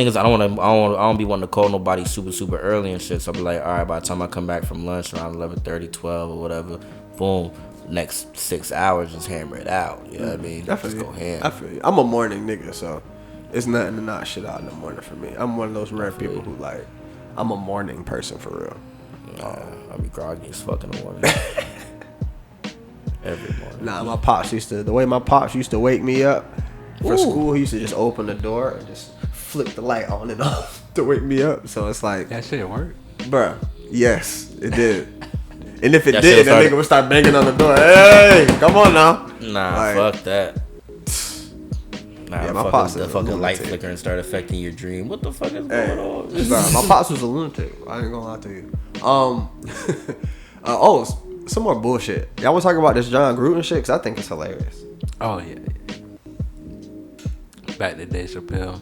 is I don't be wanting to call nobody super early and shit. So I'll be like, all right, by the time I come back from lunch around 11:30, 12 or whatever, boom. Next 6 hours, just hammer it out. You know what I mean? Just go ham. I feel you. I'm a morning nigga, so it's nothing to knock shit out in the morning for me. I'm one of those rare people who like, I'm a morning person for real. I'll be groggy as fuck in the morning. Every morning. Nah, the way my pops used to wake me up for school, he used to just open the door and just flip the light on and off to wake me up. So it's like, that shit worked? Bruh, yes, it did. And if it did, that nigga would start banging on the door. Hey, come on now. Nah, fuck that. Nah, yeah, my pops the fucking light flicker and start affecting your dream. What the fuck is going on? Bro, my pops was a lunatic. I ain't gonna lie to you. Some more bullshit. Y'all was talking about this John Gruden shit because I think it's hilarious. Oh yeah. Back to Dave Chappelle.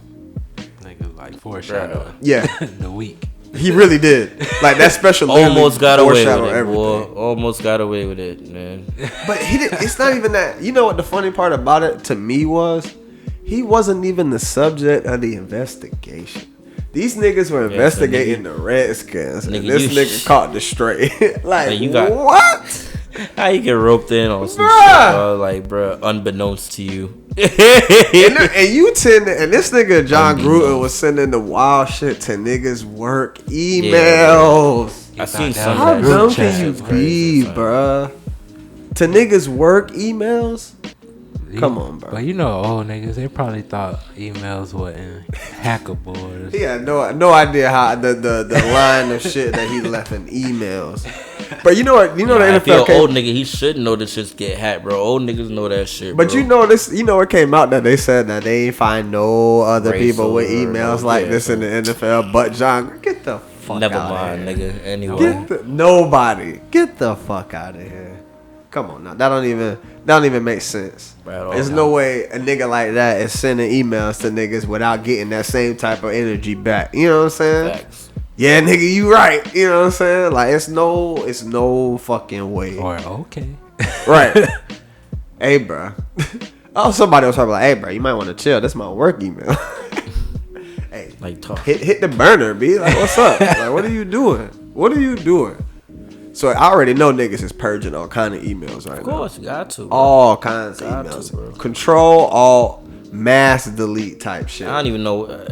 Nigga like foreshadowing. Yeah. The week. He really did. Like that special. Almost got away with it, boy. Almost got away with it, man. But he did. It's not even that. You know what the funny part about it to me was? He wasn't even the subject of the investigation. These niggas were investigating the Redskins, and this nigga caught the stray. Like, what? How you get roped in on some shit, bro? Like, bro, unbeknownst to you. and this nigga John Gruden was sending the wild shit to niggas work emails. I seen some. How dumb can you be, bruh? To niggas work emails? Come on, bro. But you know, old niggas, they probably thought emails wasn't hackable. He had no idea how the line of shit that he left in emails. But you know what? You know the NFL. Old nigga, he should know that shits get hacked, bro. Old niggas know that shit. But bro. you know this. You know it came out that they said that they ain't find no other people with emails like this in the NFL. But John, get the fuck Never out mind, of here. nigga. Anyway, nobody. Get the fuck out of here. Come on now. That don't even make sense. There's no way a nigga like that is sending emails to niggas without getting that same type of energy back. You know what I'm saying? Facts. Yeah, nigga, you right. You know what I'm saying? Like it's no fucking way. Or okay. Right. Hey, bro. Oh, somebody was talking like, hey, bro, you might want to chill. That's my work email. Hey, like talk. Hit the burner, B. Like, what's up? Like, what are you doing? What are you doing? So I already know niggas is purging all kind of emails right now. Of course, you got to. Bro. All kinds of emails. Bro. Control, all mass delete type shit. I don't even know.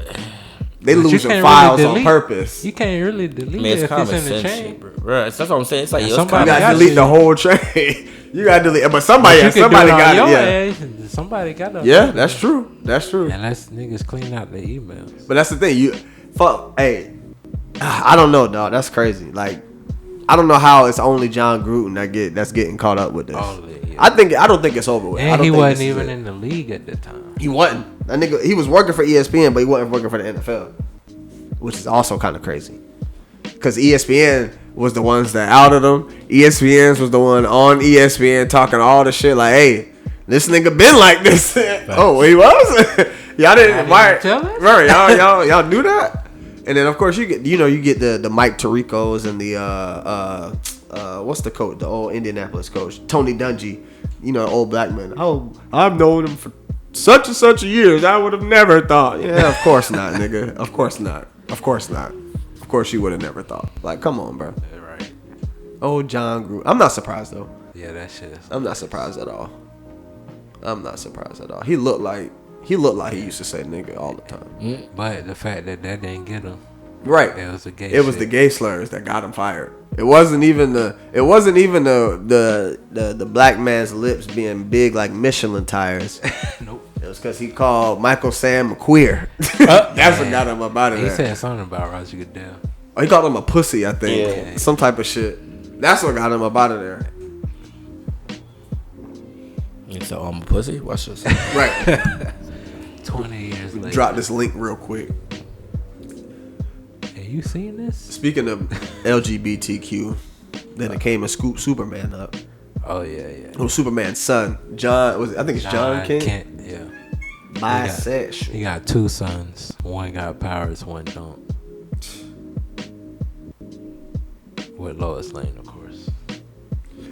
They But you losing can't files really on delete- purpose. You can't really delete Man, it it's if it's common in the sense chain. shit, bro. Right, that's what I'm saying. It's like, And yo, it's somebody You common gotta got delete you. the whole train. You gotta delete, but But somebody you can somebody do it on got it. your Yeah, ass. Somebody got it. yeah, that's true. That's true. Unless niggas clean out their emails. But that's the thing. You fuck. Hey, I don't know, dog. That's crazy. Like, I don't know how it's only John Gruden that's getting caught up with this. Only, yeah. I don't think it's over with. I And don't he think wasn't this is even it. in the league at the time. He wasn't. That nigga. He was working for ESPN, but he wasn't working for the NFL, which is also kind of crazy. Because ESPN was the ones that outed him. ESPN was the one on ESPN talking all the shit like, "Hey, this nigga been like this." Oh, he was. Y'all didn't. Why? Tell us? Right? Y'all knew that. And then of course you get the Mike Tiricos and the what's the coach, the old Indianapolis coach, Tony Dungy, old black man. Oh, I've known him for such and such years. I would have never thought. Yeah, of course not, nigga. Of course not. Of course not. Of course you would have never thought. Like, come on, bro. Right. Oh, John Gruden. I'm not surprised though. Yeah, that shit is. I'm not surprised at all. I'm not surprised at all. He looked like he used to say nigga all the time. But the fact that didn't get him. Right. It was a gay. It was the gay slurs that got him fired. It wasn't even the black man's lips being big like Michelin tires. Nope. It was because he called Michael Sam a queer. That's what got him up out of He there. said something about Roger Goodell. Oh, he called him a pussy, I think. Yeah. Some type of shit. That's what got him up out of there. You said, I'm a pussy? Watch this. Right. 20 years later. Drop this link real quick. Have you seen this? Speaking of LGBTQ, then it came and scooped Superman up. Oh yeah. It was Superman's son, John. I think it's John Kent. Kent, yeah. Bisexual. He got two sons. One got powers, one don't. With Lois Lane, of course.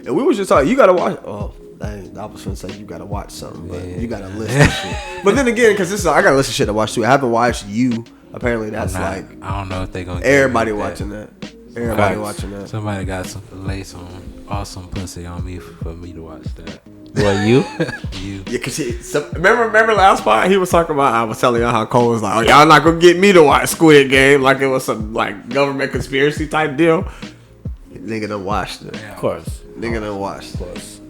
And we was just talking. You gotta watch. Oh, I was gonna say you gotta watch something, but you gotta listen to shit. But then again, because I gotta listen to shit to watch too. I haven't watched You. Apparently, that's I don't know if they gonna. everybody watching that. Everybody watching that. Somebody got some lay some awesome pussy on me for me to watch that. What, you? You. Yeah, cause remember last part he was talking about. I was telling y'all how Cole was like, "Oh, y'all not gonna get me to watch Squid Game like it was some like government conspiracy type deal." Nigga done watched it. Of course. Nigga done watched it.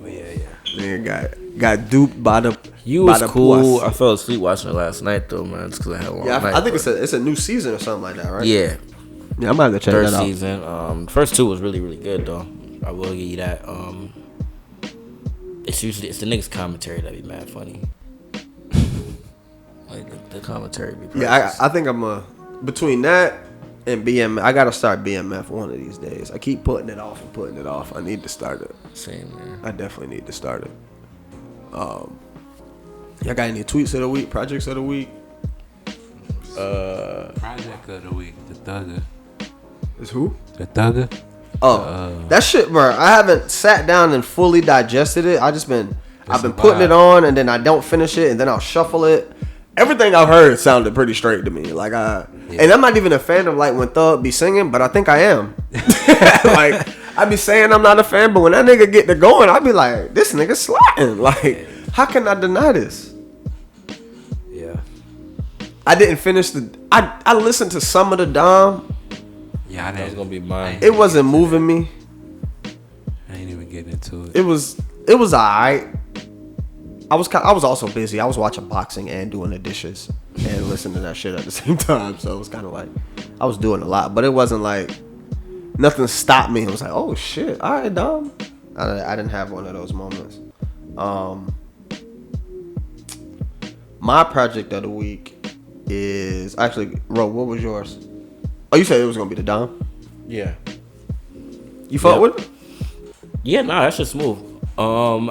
But yeah. Nigga got duped by the. You by was the cool. puss. I fell asleep watching it last night though, man. Just because I had a long Yeah, night. I think it's a new season or something like that, right? Yeah. Yeah, I'm about to check Third that out. season. First two was really, really good though. I will give you that. It's the niggas commentary that be mad funny. Like the commentary be Yeah, I think I'm between that and BMF. I gotta start BMF one of these days. I keep putting it off and putting it off. I need to start it. Same, man. I definitely need to start it. Y'all got any tweets of the week, projects of the week? Project of the week, the Thugger. Is who? The Thugger. Oh, that shit, bro. I haven't sat down and fully digested it. I've been a putting it vibe. on, and then I don't finish it, and then I'll shuffle it. Everything I've heard sounded pretty straight to me. Like and I'm not even a fan of like when Thug be singing, but I think I am. Like I be saying I'm not a fan, but when that nigga get to going, I be like, this nigga sliding. Like, how can I deny this? Yeah. I didn't finish I listened to some of the Dom. Yeah, That was gonna be mine. It wasn't moving me. I ain't even getting into it. It was alright. I was also busy. I was watching boxing and doing the dishes and listening to that shit at the same time. So it was kind of like I was doing a lot, but it wasn't like nothing stopped me. It was like, oh shit, all right, Dom. I didn't have one of those moments. My project of the week is actually, Ro, what was yours? Oh, you said it was gonna be the Dom. Yeah. You fuck Yeah. with it? Yeah, nah, that shit's smooth. I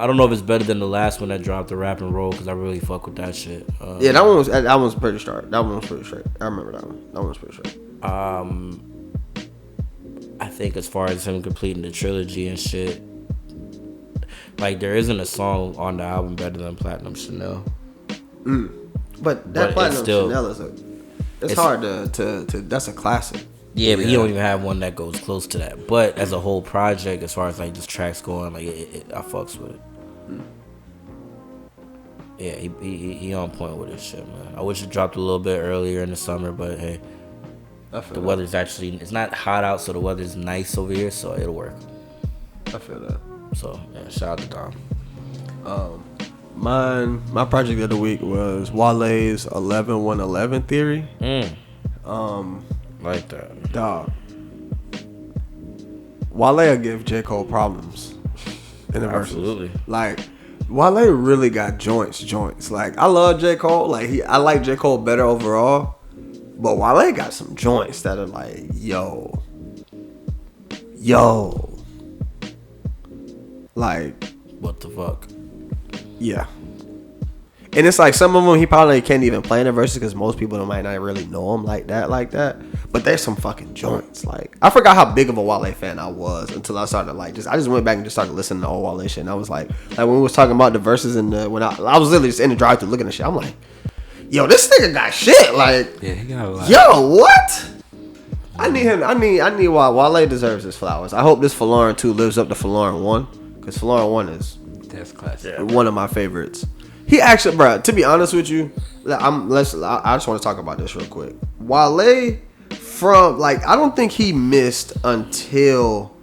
don't know if it's better than the last one that dropped, the Rap and Roll, because I really fuck with that shit. Yeah, that one was pretty straight. That one was pretty straight. I remember that one. That one was pretty straight. I think as far as him completing the trilogy and shit, like there isn't a song on the album better than Platinum Chanel. But that But Platinum it's still- Chanel is it's hard to that's a classic. Yeah, but he don't even have one that goes close to that. But as a whole project, as far as like just tracks going, like I fucks with it. Yeah, he on point with his shit, man. I wish it dropped a little bit earlier in the summer, but hey, the weather's actually, it's not hot out, so the weather's nice over here, so it'll work. I feel that. So yeah, shout out to Dom. My project of the week was Wale's 11-1-11 theory. Like that. Dog. Wale will give J. Cole problems in the verses. Absolutely. Like, Wale really got joints. Like, I love J. Cole. Like, I like J. Cole better overall. But Wale got some joints that are like, yo. Like, what the fuck? Yeah. And it's like some of them he probably can't even play in the verses because most people might not really know him like that. But there's some fucking joints. Like, I forgot how big of a Wale fan I was until I started I just went back and just started listening to all Wale shit. And I was like when we was talking about the verses and when I was literally just in the drive-thru looking at shit. I'm like, yo, this nigga got shit. Like, yeah, he got a lot. Yo, what? I need him. I need Wale deserves his flowers. I hope this Forlorn 2 lives up to Forlorn 1 because Forlorn 1 is that's classic. One of my favorites. He actually, bro. To be honest with you, I just want to talk about this real quick. Wale, I don't think he missed until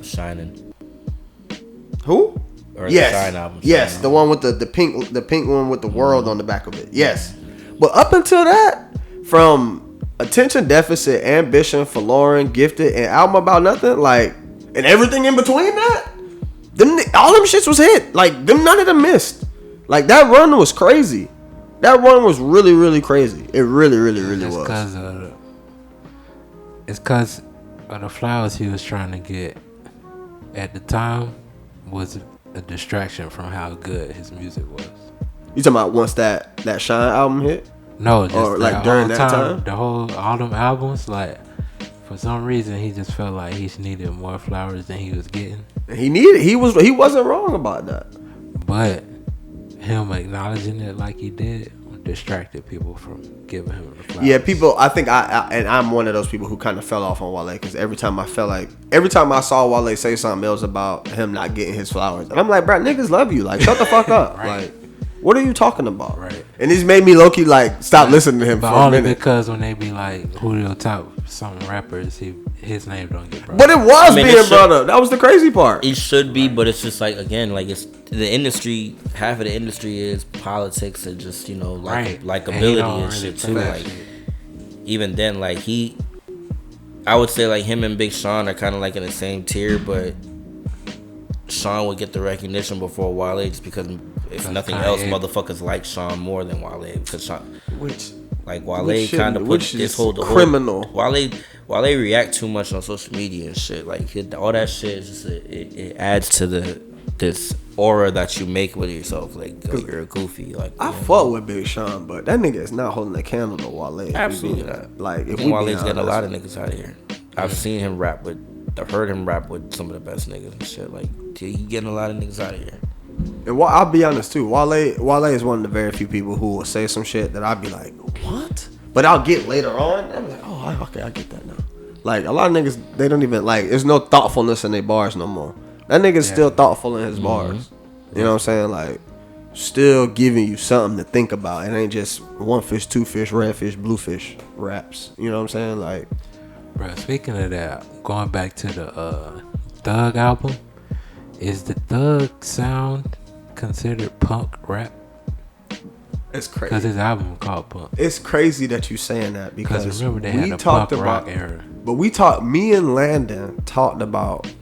Shining. Who? Or yes, the Shine album. Yes, Shine the one with the pink one with the world on the back of it. Yes, but up until that, from Attention Deficit, Ambition, Forlorn, Gifted, and Album About Nothing, like, and everything in between that. All them shits was hit. Like, none of them missed. Like, that run was crazy. That run was really, really crazy. It really, really, really was. It's because of the flowers he was trying to get at the time was a distraction from how good his music was. You talking about once that Shine album hit? No, just or like during that time? All them albums, like, for some reason, he just felt like he needed more flowers than he was getting. He wasn't wrong about that. But him acknowledging it like he did distracted people from giving him the flowers. Yeah, people. I think I'm one of those people who kind of fell off on Wale because every time I saw Wale say something else about him not getting his flowers, and I'm like, bro, niggas love you. Like, shut the fuck up. Right. Like, what are you talking about? Right. And this made me low key like stop listening to him but for a only minute. because when they be like, who your top some rappers, his name don't get brought But it was being it brought up. That was the crazy part. It should be, but it's just like, again, like, it's the industry. Half of the industry is politics and just, likability and shit too. Like, even then, like, I would say like him and Big Sean are kind of like in the same tier, but Sean would get the recognition before Wale just because if nothing else, motherfuckers like Sean more than Wale because Sean. Wale kind of put this whole criminal. Wale react too much on social media and shit. Like, all that shit is just it adds to this aura that you make with yourself. Like you're a goofy. Like, I fuck with Big Sean, but that nigga is not holding a candle to Wale. Absolutely not. Like, if Wale's getting a lot of niggas out of here. I've seen him rap I've heard him rap with some of the best niggas and shit. Like, he getting a lot of niggas out of here. And I'll be honest too, Wale is one of the very few people who will say some shit that I'd be like, what? But I'll get later on. I'm like, oh, okay, I get that now. Like, a lot of niggas, they don't even like. There's no thoughtfulness in their bars no more. That nigga's still thoughtful in his bars. You know what I'm saying? Like, still giving you something to think about. It ain't just one fish, two fish, red fish, blue fish raps. You know what I'm saying? Like, bro. Speaking of that, going back to the Thug album. Is the Thug sound considered punk rap? It's crazy. Because his album called Punk. It's crazy that you saying that because remember they had a punk rock era. But me and Landon talked about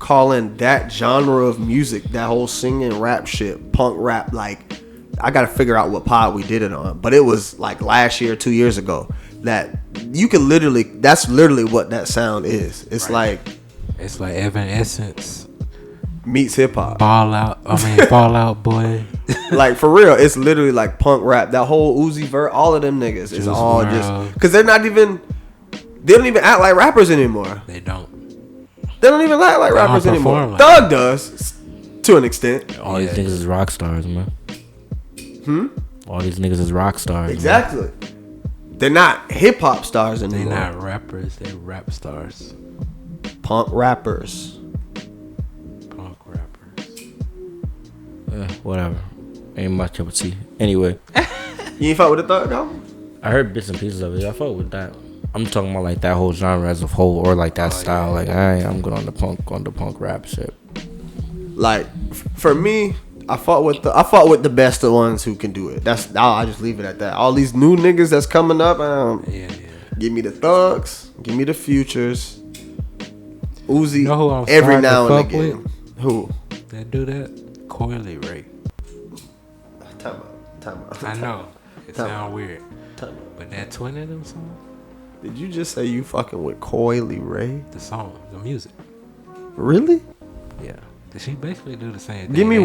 calling that genre of music, that whole singing rap shit, punk rap. Like, I got to figure out what pod we did it on. But it was like last year, 2 years ago. That you can that's literally what that sound is. It's like Evanescence meets hip hop. Fall Out Boy. Like, for real, it's literally like punk rap. That whole Uzi Vert, all of them niggas is all just because they don't even act like rappers anymore. They don't even act like rappers anymore. Like Thug does to an extent. All these niggas is rock stars, man. All these niggas is rock stars. Exactly. Man. They're not hip hop stars anymore. They're not rappers. They're rap stars. Punk rappers. Yeah. whatever. Ain't my cup of tea. Anyway, You ain't fuck with the Thug album? I heard bits and pieces of it. I fuck with that. I'm talking about like that whole genre as a whole, or like that style. Like I'm good on the punk rap shit. Like for me, I fought with the best of ones who can do it. I just leave it at that. All these new niggas that's coming up, give me the Thugs, give me the Futures, Uzi, You know who I'm every starting to now and fuck again. with? Who? That do that? ColeLogic. Time out. I know. It Time sound weird. But that twin of them song? Did you just say you fucking with ColeLogic? The song, the music. Really? Yeah. She basically do the same thing. Give me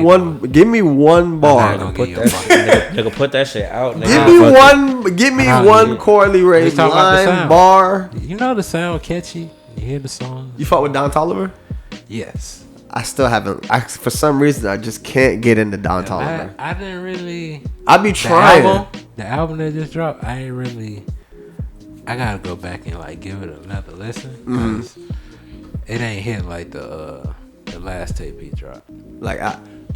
one bar. I'm not gonna Put give you a that nigga put that shit out. Nigga. Give me Nah, one you- ColeLogic Let's talk about the line sound. bar. You know the sound catchy? You hear the song? You fought with Don Toliver? Yes. I still haven't. For some reason, I just can't get into Don Toliver. I didn't really. I be trying. The album that just dropped, I ain't really. I gotta go back and like give it another listen because it ain't hit like the last tape he dropped. Like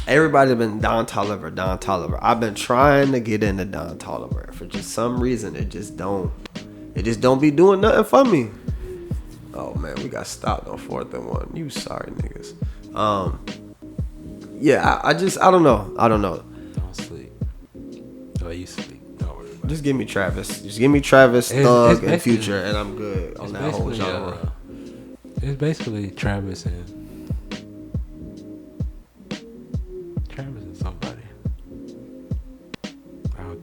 everybody been Don Toliver. I've been trying to get into Don Toliver. For just some reason, it just don't be doing nothing for me. Oh man, we got stopped on 4th and 1. You sorry niggas. Yeah, I don't know. Don't sleep. Oh, you sleep. Don't worry about Just give me Travis. Thug, and basically- Future, and I'm good on that whole genre. It's basically Travis and somebody.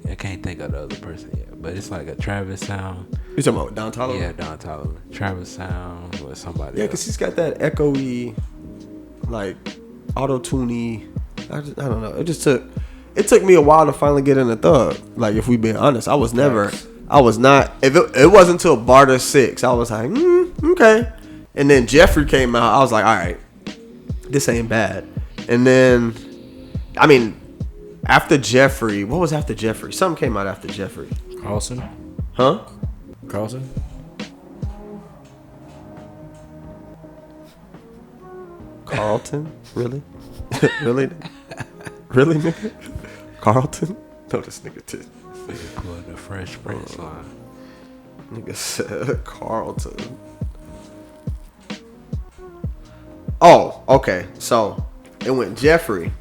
I can't think of the other person yet, but it's like a Travis sound. You talking about Don Toliver? Yeah, Don Toliver. Travis sound with somebody. Yeah, else. because he's got that echoey, like auto-tuney. I don't know. It took me a while to finally get into Thug. Like, if we being honest, I was not. If it wasn't until Barter 6, I was like, okay. And then Jeffrey came out. I was like, all right, this ain't bad. And then, I mean, after Jeffrey, what was after Jeffrey? Something came out after Jeffrey. Carlson? Huh? Carlson? Carlton? Really? Really? Really, nigga? Carlton? No, this nigga did. Pulled the Fresh Prince line. Nigga said Carlton. Oh, okay. So it went Jeffrey.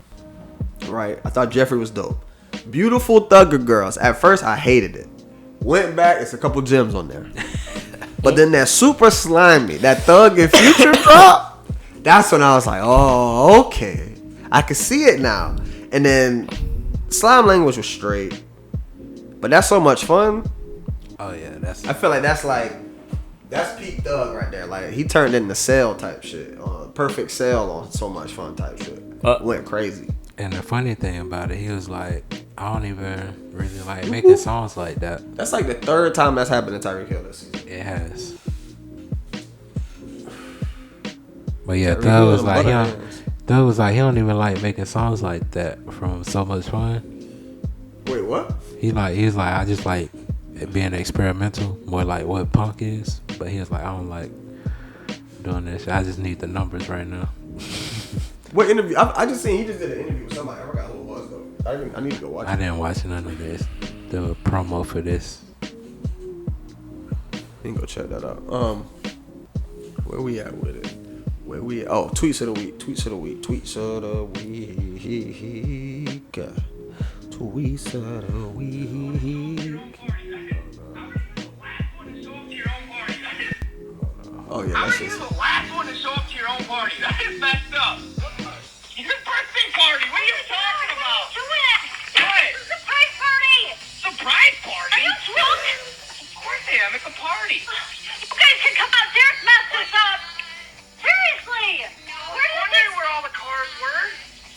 Right? I thought Jeffrey was dope. Beautiful Thugger Girls. At first, I hated it. Went back. It's a couple gems on there. But then that Super Slimy, that Thug and Future drop, that's when I was like, oh, okay. I can see it now. And then Slime Language was straight. But that's so much fun. Oh yeah, I feel like that's peak Thug right there. Like, he turned into Cell type shit. Perfect Cell on So Much Fun type shit. Went crazy. And the funny thing about it, he was like, I don't even really like making songs like that. That's like the third time that's happened to Tyreek Hill this season. It has. But yeah, Thug was like, he don't even like making songs like that from So Much Fun. Wait, what? He's like, I just like it being experimental, more like what punk is. But he was like, I don't like doing this shit. I just need the numbers right now. What interview? I just seen he just did an interview with somebody. I forgot who it was though. I need to go watch it. I didn't watch none of this. The promo for this. You can go check that out. Where we at with it? Oh, tweets of the week. Tweets of the week. Tweets of the week. Oh yeah, that's just. You're the last one to show up to your own party. That is messed up. Your birthday party. What are you talking about? Do it. What? Surprise party. Surprise party? Are you drunk? Of course I am. It's a party. You guys can come out. Derek messed this up. Seriously. Wondering where all the cars were.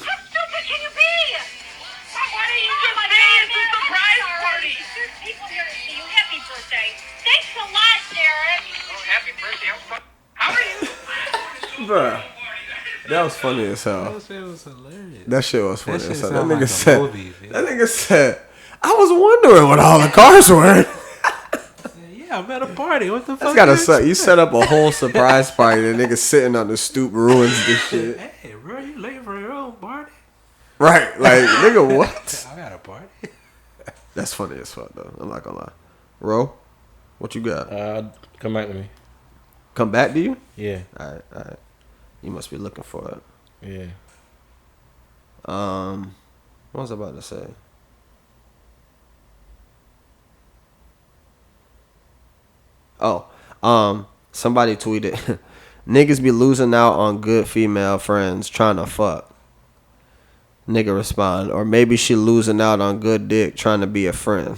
How stupid can you be? Why didn't you just say it's a surprise party? There's people here to see you. Happy birthday. Thanks a lot, Derek. Oh, happy birthday. How are you? Bruh. That was funny as hell. That shit was hilarious. That shit was funny as hell. That sound nigga like a said. movie, man. That nigga said. I was wondering what all the cars were. Yeah, I'm at a party. What the fuck? That's gotta suck. You set up a whole surprise party. The nigga sitting on the stoop ruins this shit. Hey, bro, you late for your own party? Right, like nigga, what? I got a party. That's funny as fuck though. I'm not gonna lie. Ro, what you got? Come back to me. Come back to you? Yeah. All right. You must be looking for it. Yeah. What was I about to say? Oh, somebody tweeted, niggas be losing out on good female friends trying to fuck. Nigga respond, or maybe she losing out on good dick trying to be a friend.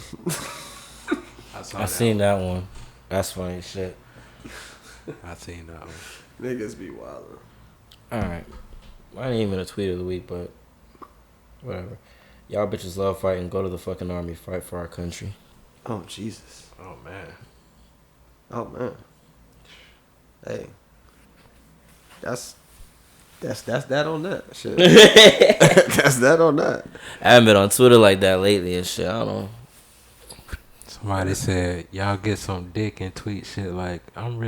I seen that one. That's funny shit. I seen that one. Niggas be wildin'. Alright. I ain't even a tweet of the week, but whatever. Y'all bitches love fighting. Go to the fucking army. Fight for our country. Oh, Jesus. Oh, man. Oh, man. Hey. That's that on that shit. That's that on that. I haven't been on Twitter like that lately and shit. I don't know. Somebody said, y'all get some dick and tweet shit like, I'm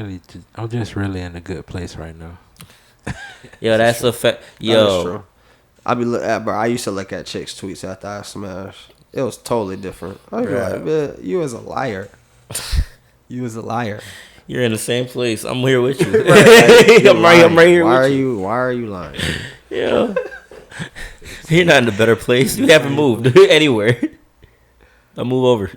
just really in a good place right now. Yo, that's a fact. Yo. That is true. I used to look at chicks' tweets after I smashed. It was totally different. I'd be like, man, you was a liar. You was a liar. You're in the same place. I'm here with you. I'm right here why with you. Why are you lying? Yeah. You're not in a better place. You haven't moved anywhere. I'll move over.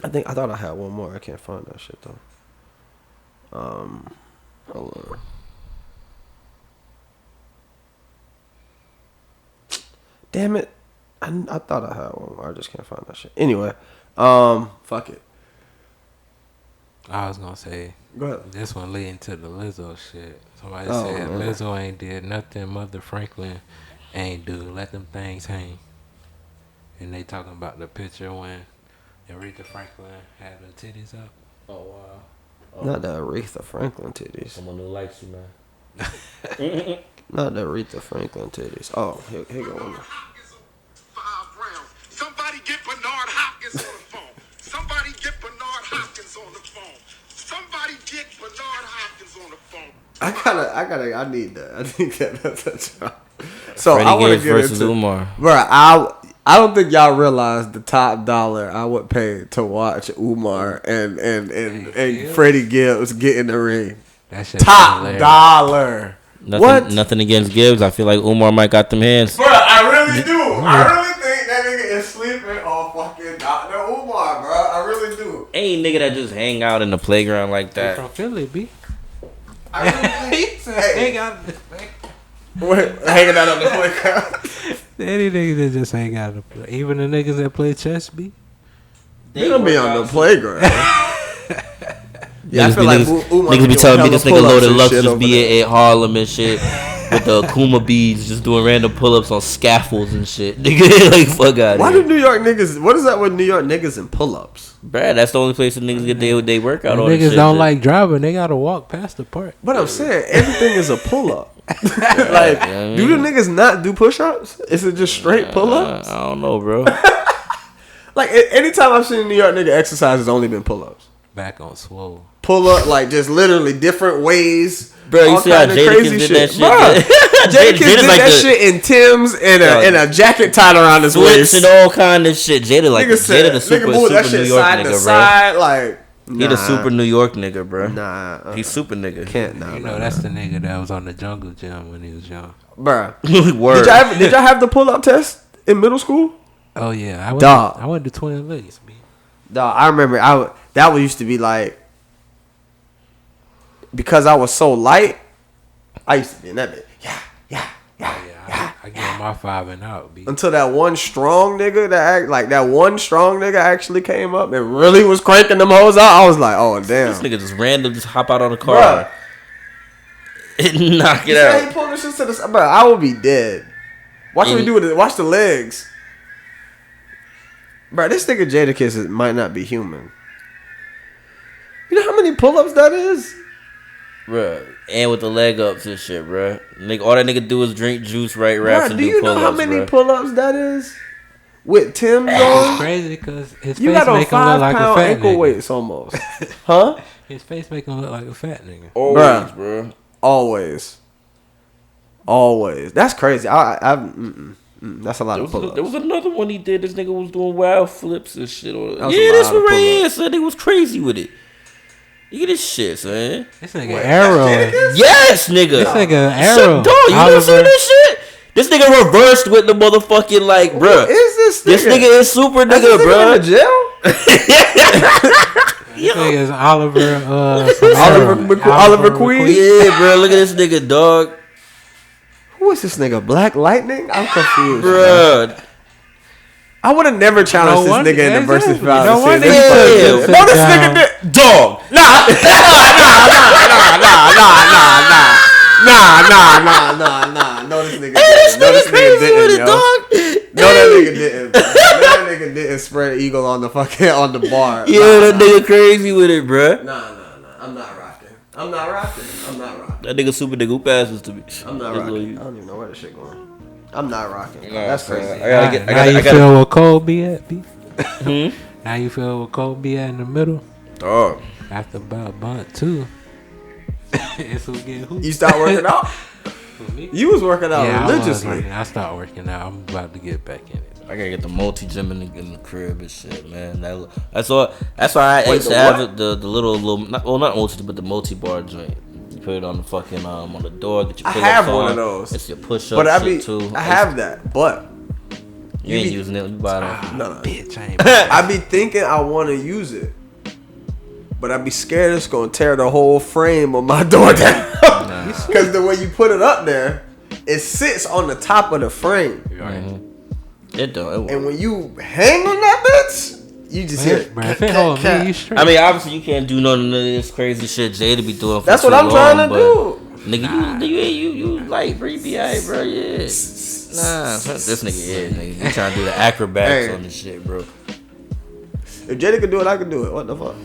I thought I had one more. I can't find that shit though. Hold on. Damn it. I thought I had one more. I just can't find that shit. Anyway, fuck it. I was gonna say, go ahead. This one leading to the Lizzo shit. Somebody Oh, said man. Lizzo ain't did nothing Mother Franklin ain't do. Let them things hang. And they talking about the picture when Aretha Franklin had her titties up. Oh, wow. Not the Aretha Franklin titties. Someone who likes you, man. Not the Aretha Franklin titties. Oh, here go one. Somebody get Bernard Hopkins on the phone. Somebody get Bernard Hopkins on the phone. Somebody get Bernard Hopkins on the phone. I need that. That's so Freddie I want to Gibbs get versus into, Umar. Bro, I don't think y'all realize the top dollar I would pay to watch Umar and Freddie Gibbs get in the ring. That shit Top dollar. Nothing against Gibbs. I feel like Umar might got them hands. Bro, I really do. I really think that nigga is sleeping on fucking Dr. Umar, bro. I really do. Ain't nigga that just hang out in the playground like He that. from Philly, B. I really think. Hang out in the playground. Hanging out on the playground. Any niggas that just hang out in the playground. Even the niggas that play chess, B. They don't be on the playground. Yeah, I feel niggas be telling me this nigga Loaded Lux just be at Harlem and shit with the Akuma beads, just doing random pull-ups on scaffolds and shit. Nigga, like, fuck out Why here. do New York niggas? What is that with New York niggas and pull-ups? Bruh, that's the only place that niggas get they workout on. Niggas don't like driving. They gotta walk past the park. But I'm saying everything is a pull-up. Like, do the niggas not do push-ups? Is it just straight pull-ups? I don't know, bro. Like, anytime I've seen a New York nigga exercise, it's only been pull-ups. Back on swole. Pull up, like, just literally different ways. Bro, you see how Jadakiss did that shit? Jadakiss did like that shit in Tim's and a jacket tied around his waist. And all kind of shit. Jada the super New York nigga, bro. Side, like, he the super New York nigga, bro. Nah. He's super nigga. Can't, You know, that's the nigga that was on the Jungle Gym when he was young. Bruh. Word. Did y'all have the pull-up test in middle school? Oh, yeah. I went to Twin Lakes, B. Dog, I remember that used to be like, because I was so light, I used to be in that bit. Yeah. I get my 5 and out, B. Until that one strong nigga actually came up and really was cranking them hoes out. I was like, oh damn. This nigga just random just hop out on the car and knock it out. He pulled this shit to the side. Bro, I would be dead. Watch what he do with it. Watch the legs. Bro, this nigga Jadakiss might not be human. You know how many pull-ups that is? Bruh, and with the leg ups and shit, bruh. Nigga, all that nigga do is drink juice, right raps, and do you know pull-ups, how many bruh. pull-ups that is? With Tim's It's on? crazy because his You face got on make him look like a 5-pound fat ankle nigga. weights almost. Huh? His face make him look like a fat nigga. Always, bruh. Always. Always. That's crazy. That's a lot of pull-ups. There was another one he did. This nigga was doing wild flips and shit. Yeah, was this a lot one of right here. pull-ups. Son, they was crazy with it. Look at this shit, son. This nigga Arrow. Yes, nigga. This nigga Arrow. Dog, you never seen this shit? This nigga reversed with the motherfucking like, bruh. What is this nigga? This nigga is super nigga, This nigga bruh. in jail? This nigga is Oliver. Oliver Queen? Yeah, bro. Look at this nigga, dog. Who is this nigga? Black Lightning? I'm confused. Bruh. I would have never challenged this nigga in the versus battle. No wonder he Yeah. put No, this down. nigga did. Dog. Nah. No, this nigga didn't. No, this nigga didn't, yo. No, that nigga didn't. That nigga didn't spread eagle on the fucking on the bar. Yeah, that nigga crazy with it, bruh. Nah. I'm not rocking. That nigga super nigga who passes to me. I'm not That's rocking. what I you- don't even know where this shit going. I'm not rocking. Nah, That's son. crazy. I gotta get. Now you feel where Cole be at, B? Hmm? Now you feel where Cole be at in the middle? Dog. After about bunt 2. It's who get who. You start working out? You was working out religiously. I start working out. I'm about to get back in it. I gotta get the multi-gym in the crib and shit, man. That's why I used to the have what? it, the little not multi, but the multi-bar joint. You put it on the fucking on the door. Get your I pull-ups have on. one of those. It's your push-up But shit too. I have that, but You ain't using it. You buy it off. no. Bitch, I ain't. I be thinking I want to use it, but I be scared it's gonna tear the whole frame of my door down. Because the way you put it up there, it sits on the top of the frame, It don't. and when you hang on that bitch, you just hear it. Bro, if it hold me, you straight. I mean, obviously you can't do none of this crazy shit Jada be doing. For That's too what I'm long, trying to but, do. Nigga, you like free BI, bro? Yeah. Nah, this nigga is. Nigga. You trying to do the acrobats Hey. on this shit, bro? If Jada could do it, I could do it. What the fuck?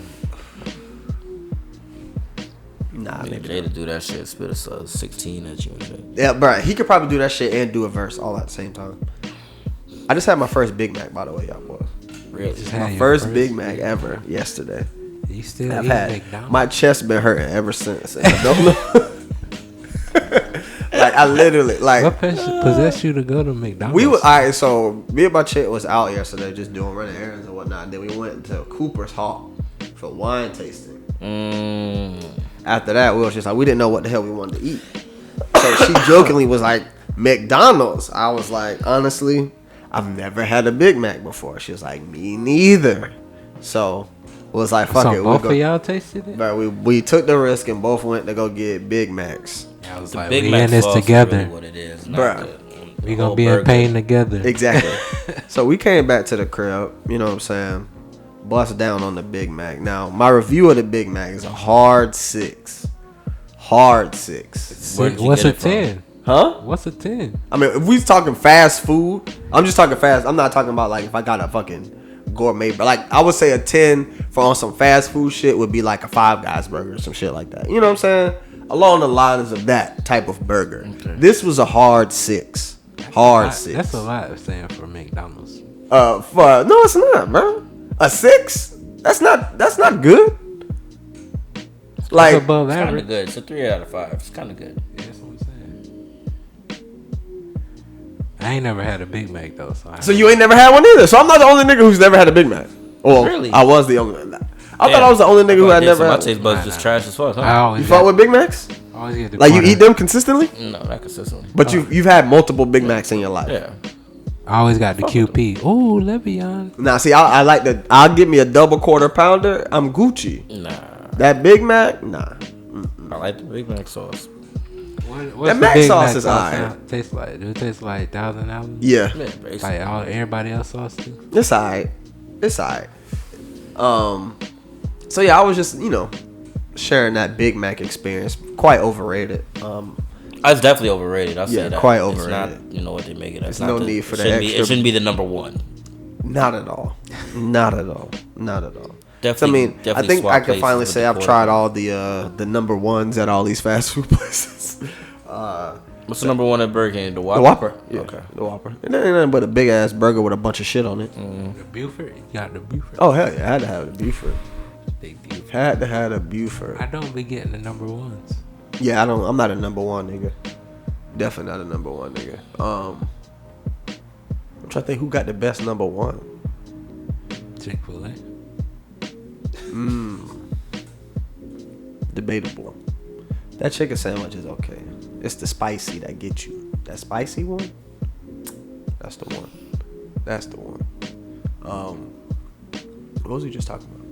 Nah, Nigga, nigga. Jada do that shit, spit a 16 at you and shit. Yeah, bro. He could probably do that shit and do a verse all at the same time. I just had my first Big Mac, by the way, y'all boys. Really? Just had My your first Big Mac ever yesterday. You still I've eat had McDonald's? my chest been hurting ever since. And I don't know. Like I literally like What possessed you to go to McDonald's? we was alright. So me and my chick was out yesterday just running errands and whatnot. And then we went to Cooper's Hall for wine tasting. After that, we was just like we didn't know what the hell we wanted to eat. So she jokingly was like McDonald's. I was like, honestly, I've never had a Big Mac before. She was like, me neither. So it was like, fuck so it. both of y'all tasted it? But we took the risk and both went to go get Big Macs. I was The like, Big we Mac in this sauce is together. really what it is, not Bruh. We the gonna whole be in burger. pain together. Exactly. So we came back to the crib, you know what I'm saying? Bust down on the Big Mac. Now, my review of the Big Mac is a hard 6. Hard 6. Where'd you What's get a it from? 10? Huh? What's a 10? I mean, if we talking fast food, I'm just talking fast. I'm not talking about like if I got a fucking gourmet, but like I would say a 10 for on some fast food shit would be like a Five Guys burger or some shit like that. You know what I'm saying? Along the lines of that type of burger. Okay. This was a hard 6. Hard 6. That's a lot of saying for McDonald's. No, it's not, bro. A 6? That's not good. It's Like, above It's kind of average. good. It's a 3 out of 5. It's kind of good. Yeah, that's what I'm saying. I ain't never had a Big Mac though, so you ain't never had one either. So I'm not the only nigga who's never had a Big Mac. Well, Really? I was the only. I thought I was the only nigga who had never My had. taste buds just trash as fuck, I huh? always You fuck with Big Macs? always get the Like you corner. eat them consistently? No, not consistently. But you've had multiple Big Macs in your life. Yeah. I always got the QP. Ooh, Le'Veon. Now, see, I like the. I'll give me a double quarter pounder. I'm Gucci. Nah. That Big Mac, nah. I like the Big Mac sauce. What's That the Mac Big sauce Mac is alright. taste like? Do it taste like Thousand Island? Yeah, Yeah, basically. Like all everybody else sauce too. it's alright. It's alright. So yeah, I was just sharing that Big Mac experience. Quite overrated. It's definitely overrated. I'll Yeah, say that. quite It's overrated. not, what they make it. There's no need for that It extra- shouldn't be the number one. Not at all. Not at all. Not at all. Definitely. I mean, I definitely think swap I can places finally with say the I've quarter. tried all the number ones at all these fast food places. What's the number one at Burger King? The Whopper. The Whopper. Yeah, Okay. the Whopper. It ain't nothing but a big ass burger with a bunch of shit on it. The Buford. You got the Buford. Oh hell yeah, I had to have the Buford. Big Buford. Had to have a Buford. I don't be getting the number ones. Yeah, I'm not a number one nigga. Definitely not a number one, nigga. I'm trying to think who got the best number one. Chick-fil-A. Debatable. That chicken sandwich is okay. It's the spicy that gets you. That spicy one? That's the one. That's the one. What was we just talking about?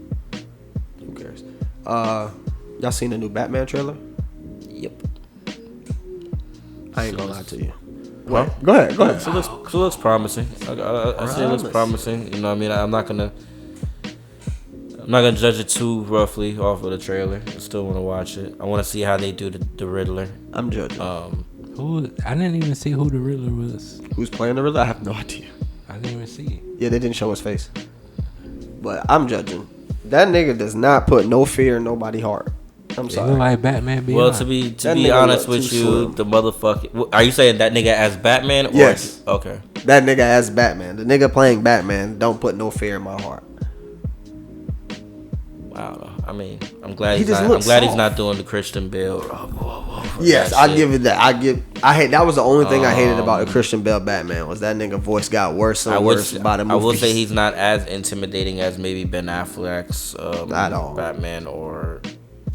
Who cares? Y'all seen the new Batman trailer? Yep. I ain't gonna lie to you. What? Go ahead. So it looks promising. I say it looks promising. You know what I mean? I'm not gonna judge it too roughly off of the trailer. I still want to watch it. I want to see how they do the Riddler. I'm judging. I didn't even see who the Riddler was. Who's playing the Riddler? I have no idea. I didn't even see. Yeah, they didn't show his face. But I'm judging. That nigga does not put no fear in nobody's heart. I'm sorry. Look like Batman. Well, to be honest with you, the motherfucker. Are you saying that nigga as Batman? Or yes. Okay. That nigga as Batman. The nigga playing Batman don't put no fear in my heart. I don't know. I mean, I'm glad he's not doing the Christian Bale. Yes, I give it that. That was the only thing I hated about the Christian Bale Batman was that nigga voice got worse and worse by the movie. I will say he's not as intimidating as maybe Ben Affleck's at all. Batman or.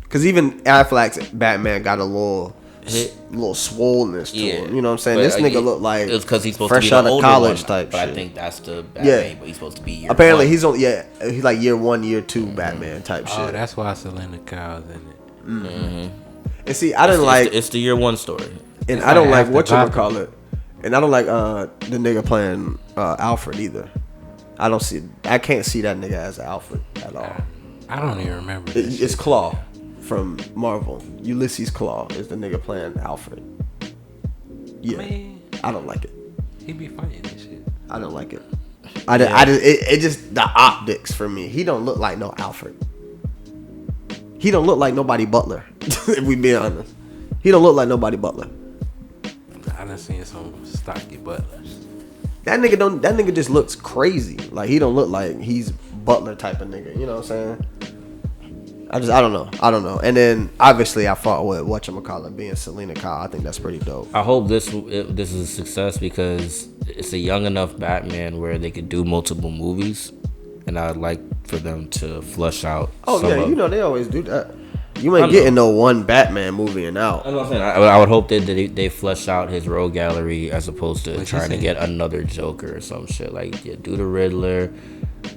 Because even Affleck's Batman got a little swollenness to him. You know what I'm saying? But this nigga look like it's because he's supposed fresh to be out the of older college one, type but shit. I think that's the Batman. But he's supposed to be year apparently one. he's like year 1, year 2 Batman type shit. Oh, that's why Selena Kyle's in it. Mm-hmm. And see, I didn't like it's the year 1 story, and I don't like whatchamacallit, and I don't like the nigga playing Alfred either. I can't see that nigga as Alfred at all. I don't even remember. It's Claw from Marvel. Ulysses Claw is the nigga playing Alfred. Yeah, I don't like it. He be fighting and shit. I don't like it. It just the optics for me. He don't look like no Alfred. He don't look like nobody Butler. If we be honest, he don't look like nobody Butler. I done seen some stocky Butlers. That nigga just looks crazy. Like he don't look like he's Butler type of nigga. You know what I'm saying? I don't know. And then obviously I fought with whatchamacallit being Selena Kyle. I think that's pretty dope. I hope this is a success because it's a young enough Batman where they could do multiple movies, and I'd like for them to flush out. You know they always do that. You ain't getting no one Batman movie and out. That's what I'm saying. I would hope that they flesh out his rogue gallery as opposed to trying to get another Joker or some shit. Like do the Riddler.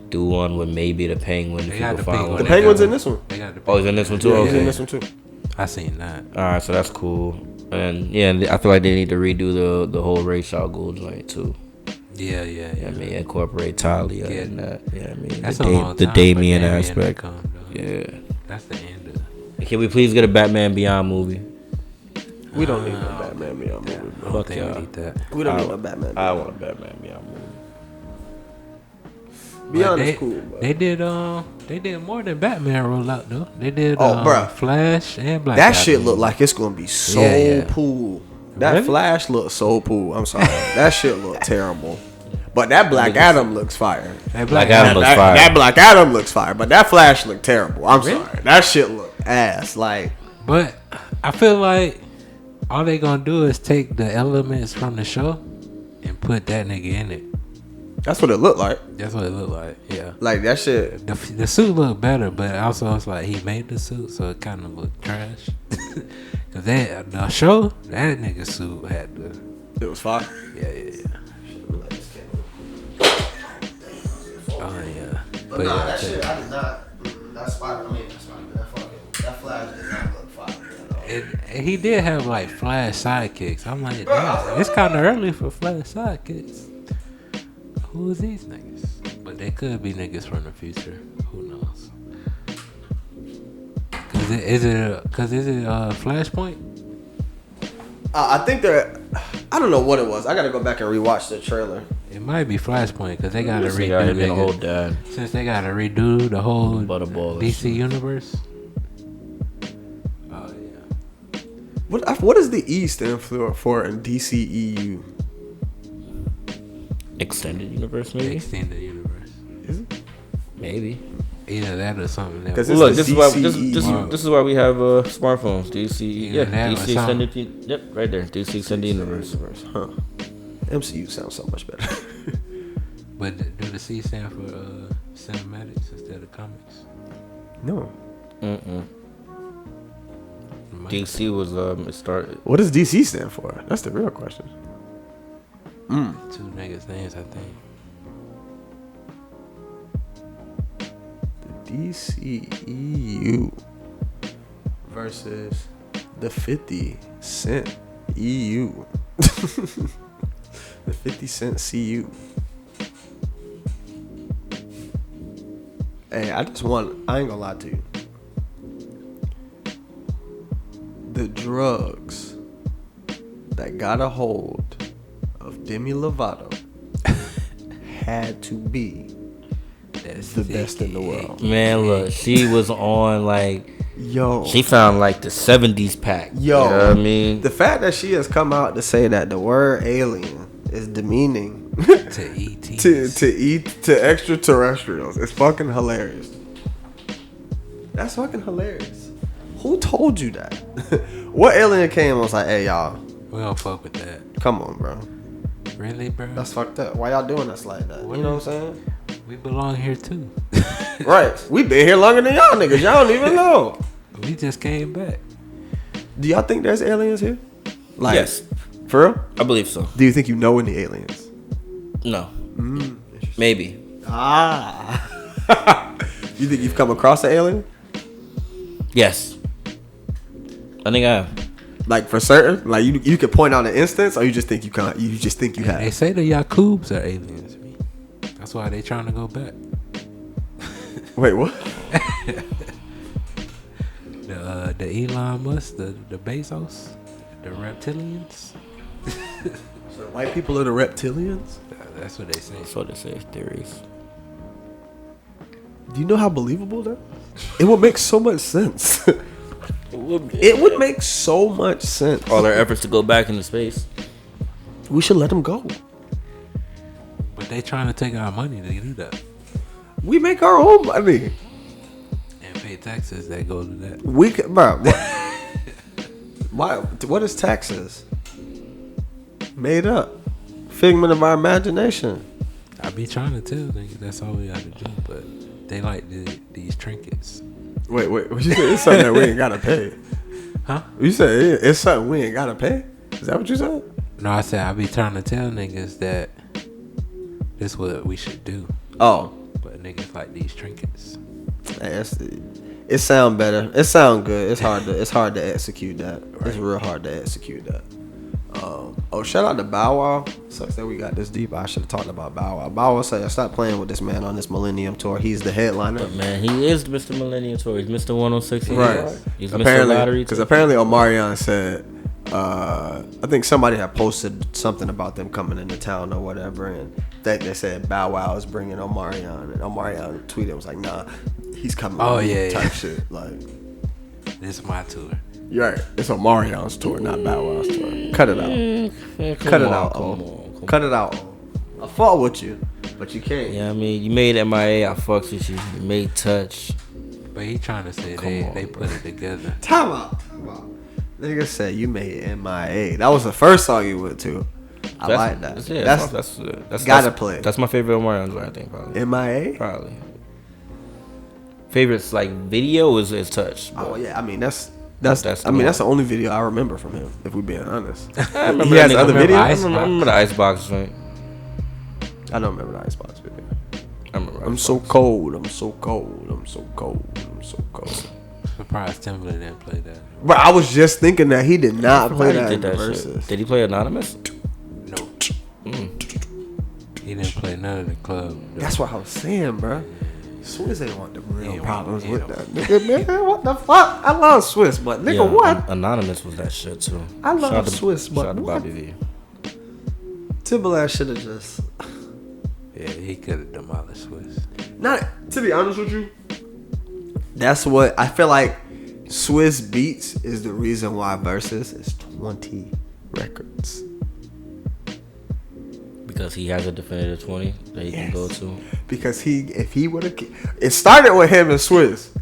Do one with maybe the Penguin. The Penguin's in this one. He's in this one too. Yeah, okay. he's in this one too. I seen that. All right, so that's cool. And yeah, I feel like they need to redo the whole Ra's al Ghul joint too. Yeah. I mean, incorporate Talia and that. Yeah, I mean, that's the Damien aspect. Yeah, that's the end of it. Can we please get a Batman Beyond movie? We don't need no Batman Beyond movie. I don't think we need that. We don't need no Batman. I want a Batman Beyond movie. Beyond is cool, bro. They did more than Batman roll out though. They did Flash and Black That Adam. shit look like it's gonna be so cool. That really? Flash looks so cool. I'm sorry. That shit look terrible. But that Black Adam looks fire. That Black Adam looks fire. That Black Adam looks fire. But that Flash look terrible. I'm sorry. That shit look ass. Like, but I feel like all they gonna do is take the elements from the show and put that nigga in it. That's what it looked like. That's what it looked like. Yeah. Like that shit. The suit looked better, but also it's like he made the suit, so it kind of looked trash. Cause the show, that nigga suit had the. It was fire. Yeah. Oh yeah. But nah, that shit I did not. That Spider. That Flash did not look fire. And he did have like Flash sidekicks. I'm like, damn, it's kind of early for Flash sidekicks. Who is these niggas? But they could be niggas from the future. Who knows? Is it Flashpoint? I think they're. I don't know what it was. I gotta go back and rewatch the trailer. It might be Flashpoint because they gotta redo the whole dad. Since they gotta redo the whole Butterball DC universe. Oh yeah. What does the E stand for in DCEU? Extended universe, maybe. Extended universe. Is it? Maybe. Either that or something else. Because Look, this is why we have smartphones. DC, Yeah, that or DC extended. Yep, right there. DC extended universe. Huh. MCU sounds so much better. But do the C stand for cinematics instead of comics? No. DC was it started. What does DC stand for? That's the real question. Two niggas' names, I think. The DCEU versus the 50 Cent EU. The 50 Cent CU. Hey, I ain't gonna lie to you. The drugs that got a hold of Demi Lovato had to be the best in the world. Man, look, she was on like, yo, she found like the 70s pack. Yo, you know what I mean, the fact that she has come out to say that the word alien is demeaning To ETs. to extraterrestrials, it's fucking hilarious. That's fucking hilarious. Who told you that? What alien came and was like, hey y'all, We don't fuck with that. come on, bro. Really, bro? That's fucked up. Why y'all doing us like that? You know what I'm saying? We belong here too. Right. We been here longer than y'all niggas. Y'all don't even know. We just came back. Do y'all think there's aliens here? Like, yes, for real? I believe so. Do you think you know any aliens? No, maybe. Ah. You think you've come across an alien? Yes, I think I have. Like for certain? Like you could point out an instance, or you just think you can't? You just think you They have? say the Yakubs are aliens. That's why they trying to go back. Wait, what? The Elon Musk, the Bezos, the reptilians. So white people are the reptilians? That's what they say. That's what they say. Theories. Do you know how believable that? It would make so much sense. It would make so much sense. All their efforts to go back into space. We should let them go. But they trying to take our money to do that. We make our own money. And pay taxes that go to that. We could, bro. Why? What is taxes? Made up. Figment of our imagination. I be trying to tell niggas that's all we gotta do, but they like these trinkets. Wait. What you say? It's something that we ain't gotta pay. Huh? You said it's something we ain't gotta pay? Is that what you said? No, I said I be trying to tell niggas that this what we should do. Oh. But niggas like these trinkets. Hey, it sound better. It sound good. It's hard to execute that. Right. It's real hard to execute that. Shout out to Bow Wow. Sucks that we got this deep. I should have talked about Bow Wow. Bow Wow said, stop playing with this man on this Millennium Tour. He's the headliner. But man, he is Mr. Millennium Tour. He's Mr. 106. Right. He's apparently, Mr. Lottery. Because apparently Omarion said, I think somebody had posted something about them coming into town or whatever, and they said Bow Wow is bringing Omarion, and Omarion tweeted and was like, nah, he's coming. Oh, with me, yeah, type yeah. shit. Like, This is my tour. you're right. It's Omarion's tour, not Bow Wow's tour. Cut it out. Cut it out. Come on. Cut it out. I fought with you, but you can't. Yeah, I mean, you made MIA. I fucks with you. You made Touch. But he trying to say they put it together. Time out. Nigga said you made MIA. That was the first song you went to. I like that. That's gotta play. That's my favorite Omarion joint, I think, probably. MIA? Probably. Favorites like video is Touch. Oh yeah, I mean that's That's the only video I remember from him, if we're being honest. I remember He has that nigga. other I videos? remember the Icebox joint. I don't remember the Icebox video. I remember. I'm so cold. I'm so cold. I'm so cold. I'm so cold. Surprised Timberland didn't play that. But I was just thinking that he did not play He that did in the that verses. shit. Did he play Anonymous? No. He didn't play none of the club. That's what I was saying, bro. Swiss ain't want the real Yeah, problems yeah. with that. Nigga, man, what the fuck? I love Swiss, but nigga, Yeah, what? Anonymous was that shit too. I love Shout out to- Swiss, but shout out to what? Bobby V. Timberland should have just... Yeah, he could have demolished Swiss. Not, to be honest with you, that's what, I feel like Swiss Beats is the reason why Versus is 20 records. Because he has a definitive 20 that he can go to. Because if he would have, it started with him and Swiss,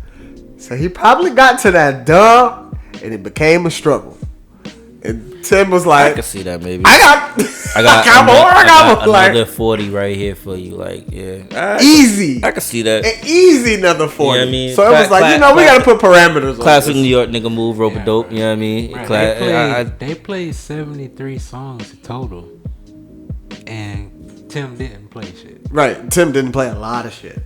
so he probably got to that dub, and it became a struggle. And Tim was like, I can see that maybe. I got another 40 right here for you. Like, yeah, easy. I can see that. An easy another 40. You know what I mean? So it was like, we got to put parameters on classic this. New York nigga move, rope a dope. You know what I mean? Right. They played 73 songs total, and Tim didn't play shit. Right. Tim didn't play a lot of shit.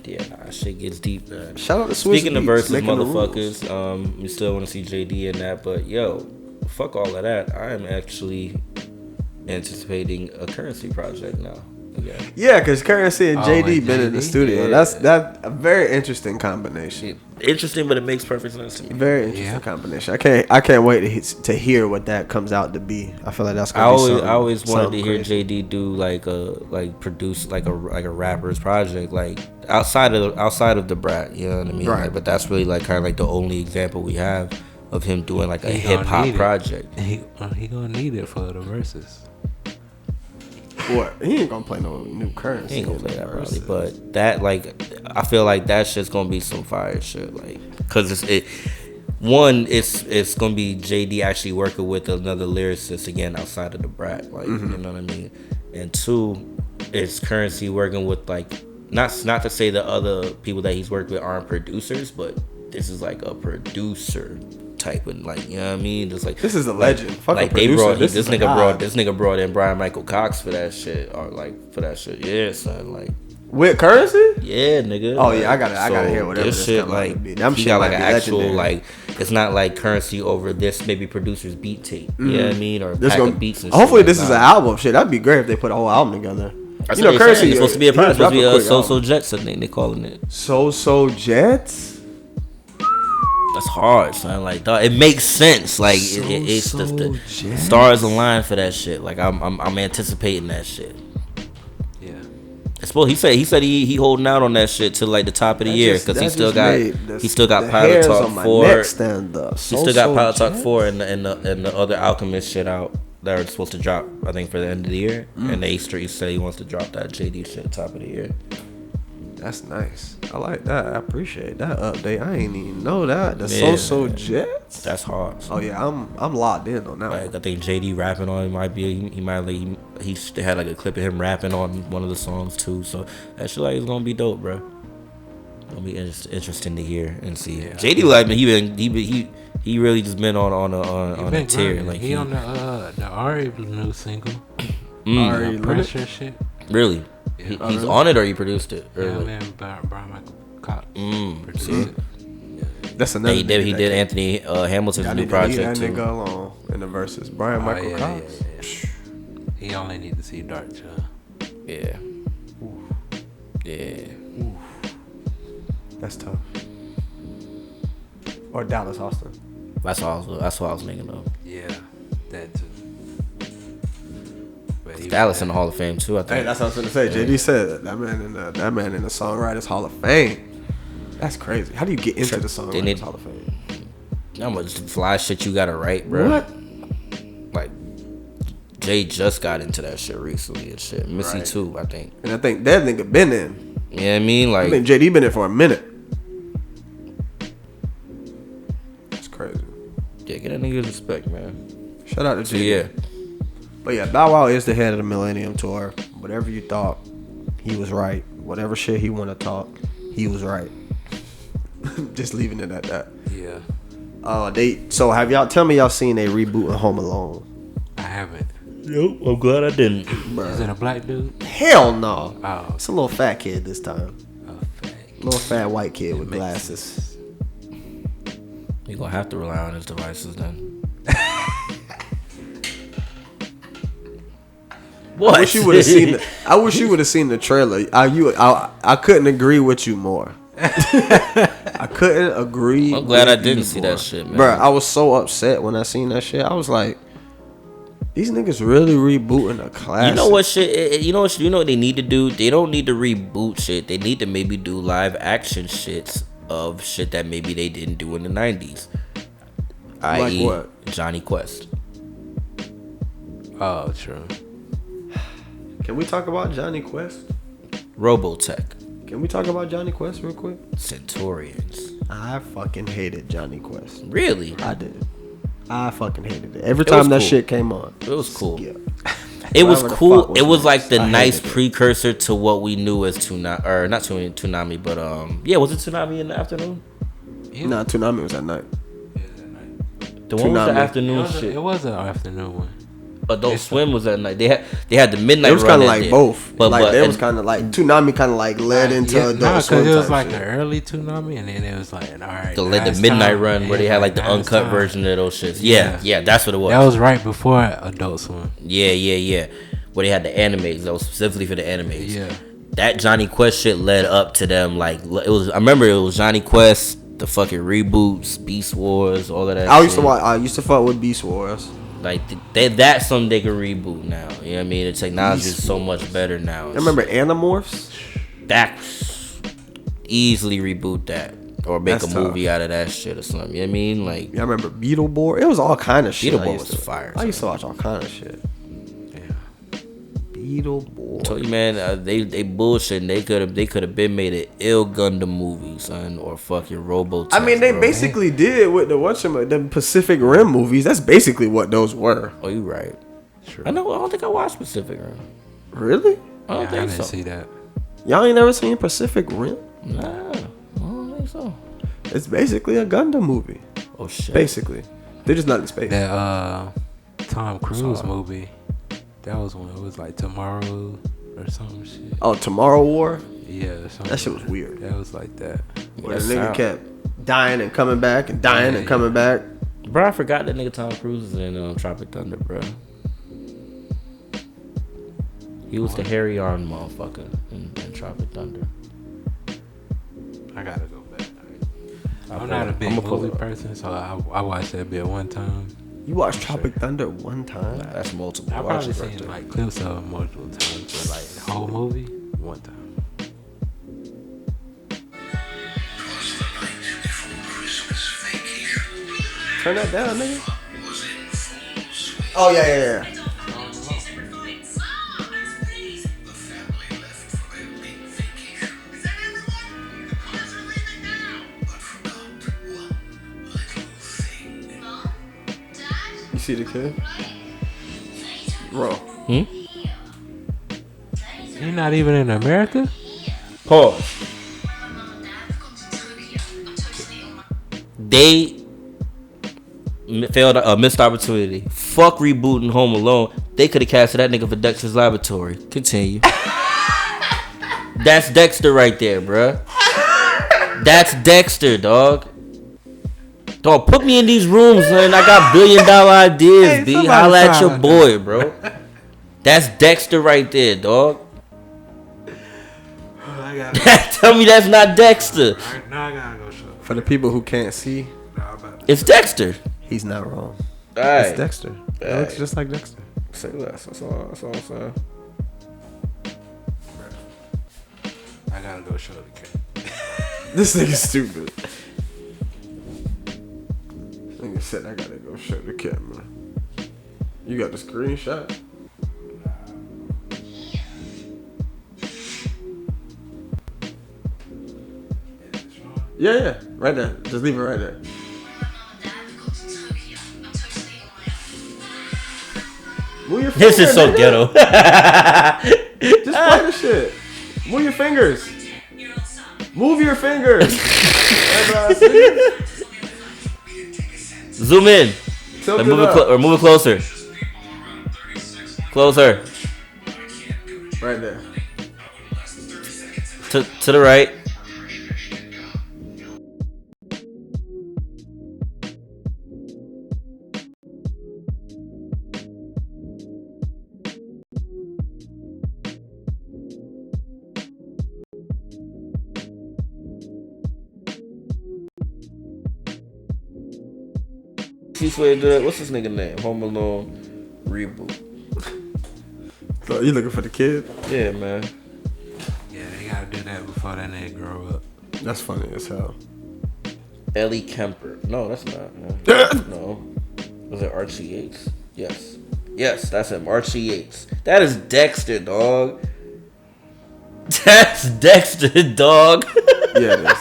Yeah, nah, shit gets deep, man. Shout out to Swiss Speaking of Beats, versus motherfuckers, we still want to see JD in that, but yo, fuck all of that. I am actually anticipating a Currency project now. Yeah, because Currency and JD been in the studio. Yeah. That's a very interesting combination. Interesting, but it makes perfect sense to me. Very interesting combination. I can't wait to hear what that comes out to be. I feel like that's gonna be something. I always wanted to hear crazy. JD do produce like a rapper's project, like outside of the Brat. You know what I mean? Right. Like, but that's really like kind of like the only example we have of him doing like a hip hop project. He gonna need it for the verses. What? He ain't gonna play no new Currency. He ain't gonna play that probably, but that I feel like that shit's gonna be some fire shit, cause it's gonna be JD actually working with another lyricist again outside of the Brat, you know what I mean, and two, it's Currency working with not to say the other people that he's worked with aren't producers, but this is like a producer type of you know what I mean? Just like this is a legend. Fuck like a they producer. brought this nigga brought in Brian Michael Cox for that shit Yeah, son, with Currency? Yeah, nigga. Oh yeah, I gotta hear whatever this shit he got like an actual it's not like Currency over this maybe producer's beat tape. You know what I mean? Or pack of beats and hopefully shit this is an album. Shit, that'd be great if they put a whole album together. That's Currency is supposed to be a project. It's supposed to be So Jets, I think they calling it. So Jets. That's hard, son. Like, dog, it makes sense. Like, it's just the stars align for that shit. Like, I'm anticipating that shit. Yeah. He said he holding out on that shit till like the top of the year because he still got Pilot Talk 4. He still got Pilot Talk 4 and the other Alchemist shit out that are supposed to drop, I think, for the end of the year. And the A-Street said he wants to drop that JD shit top of the year. That's nice. I like that. I appreciate that update. I ain't even know that. The So Jets. That's hard. Oh yeah, I'm locked in on that. Like, I think JD rapping on it might be. They had like a clip of him rapping on one of the songs too. So that shit like is gonna be dope, bro. Gonna be interesting to hear and see. Yeah. JD like he really just been on a tier. Like he on the Ari new single. Ari Pressure shit. Really. Yeah. He's on it or he produced it? Yeah, man, Brian Michael Cox produced it. That's another. He did Anthony Hamilton's new project too. That nigga alone in the verses. Brian Michael Cox. Yeah. He only need to see Dark Child. Yeah. Oof. Yeah. Oof. That's tough. Or Dallas Austin. That's what I was thinking of. Yeah, that too. Dallas in the Hall of Fame too, I think. Hey, that's what I was gonna say. JD said that man in the Songwriters Hall of Fame. That's crazy. How do you get into the Songwriters Hall of Fame? How much fly shit you gotta write, bro? What? Like, Jay just got into that shit recently and shit. Missy too, I think. And I think that nigga been in. You know what I mean? Like, I think JD been in for a minute. That's crazy. Yeah, get that nigga respect, man. Shout out to JD. Yeah. But yeah, Bow Wow is the head of the Millennium Tour. Whatever you thought, he was right. Whatever shit he want to talk, he was right. Just leaving it at that. Yeah. So have y'all? Tell me y'all seen a reboot of Home Alone? I haven't. Nope, I'm glad I didn't. Is it a black dude? Hell no. Oh, It's a little fat kid this time. fat. Little fat white kid with glasses. You gonna have to rely on his devices then. What? I wish you would have seen the trailer. I couldn't agree with you more. I couldn't agree. I'm glad I didn't see that shit, man. Bro, I was so upset when I seen that shit. I was like, these niggas really rebooting a classic. You know what shit? You know what they need to do? They don't need to reboot shit. They need to maybe do live action shits of shit that maybe they didn't do in the 90s. Like what? Johnny Quest. Oh, true. Can we talk about Johnny Quest? Robotech. Can we talk about Johnny Quest real quick? Centurions. I fucking hated Johnny Quest. Really? I did. I fucking hated it. Every time that shit came on. It was cool. Yeah. It was cool. It was like the I nice hated it. precursor to what we knew as Toonami, or not Toonami, but yeah, was it Toonami in the afternoon? Yeah. Nah, Toonami was at night. The one was the Toonami. afternoon shit. It was an afternoon one. Adult Swim was at night. They had the midnight. It was run kind of that like day. both. But It was kind of like Toonami kind of like led into Adult Swim. because it was type like shit. the early Toonami, and then it was like, all right, the now it's midnight time. run where they had like the now it's uncut time. version of those shits. Yeah, that's what it was. That was right before Adult Swim. Yeah. Where they had the animes. That was specifically for the animes. Yeah. That Johnny Quest shit led up to them. Like it was. I remember it was Johnny Quest, the fucking reboots, Beast Wars, all of that. I used to shit. watch. I used to fuck with Beast Wars. Like that's something they can reboot now. You know what I mean? The technology is so much better now. I remember Animorphs. That easily reboot that or make That's a tough. movie out of that shit or something. You know what I mean? Like Yeah, I remember Beetleborg. It was all kind of shit. Beetleborg was fire. I used to watch all kind of shit. Yeah. Beetleborg. Told you, man, they bullshitting. They could have been made an ill Gundam movie, son, or fucking Robotech. I mean, they bro. basically did with the Pacific Rim movies. That's basically what those were. Oh, you right. I know. I don't think I watched Pacific Rim. Really? I don't I think didn't so. see that. Y'all ain't never seen Pacific Rim? Nah, I don't think so. It's basically a Gundam movie. Oh shit. Basically, they're just not in space. That Tom Cruise movie. That was when it was like Tomorrow or some shit. Oh, Tomorrow War. Yeah, something. That shit was weird. That was like that. Where the That nigga sound- kept dying and coming back and dying and coming back. Bro, I forgot that nigga Tom Cruise is in Tropic Thunder, bro. He was the hairy arm motherfucker in Tropic Thunder. I gotta go back. I'm not a big movie person, so I watched that bit one time. You watched Tropic Thunder one time? Nah, that's multiple. I Watch probably it right seen there. like clips of it multiple times, but like the whole movie one time. Turn that down, nigga. Oh yeah. You see the kid? Bro. You're not even in America? Pause. They failed a missed opportunity. Fuck rebooting Home Alone. They could have casted that nigga for Dexter's Laboratory. Continue. That's Dexter right there, bruh. That's Dexter, dog. Dog, put me in these rooms, man. I got $1 billion ideas, B. Holla at your boy, bro. That's Dexter right there, dog. Tell me that's not Dexter. Now I gotta go show. For the people who can't see, It's Dexter. he's not wrong. Alright. It's Dexter. It looks just like Dexter. Say less. That's all I'm saying. I gotta go show the kid. This nigga's stupid. Nigga said I gotta go show the camera. You got the screenshot? Yeah, right there. Just leave it right there. Move your This finger, is so nigga. ghetto. Just play the shit. Move your fingers. Move your fingers. Zoom in. Tilt Like, it up. move it closer. Closer. Right there. To the right. Easiest way to do that. What's this nigga name? Home Alone reboot. So you looking for the kid? Yeah, man. Yeah, they gotta do that before that nigga grow up. That's funny as hell. Ellie Kemper. No, that's not. No. Was it Archie Yates? Yes. Yes, that's him. Archie Yates. That is Dexter, dog. That's Dexter, dog. Yeah, it is.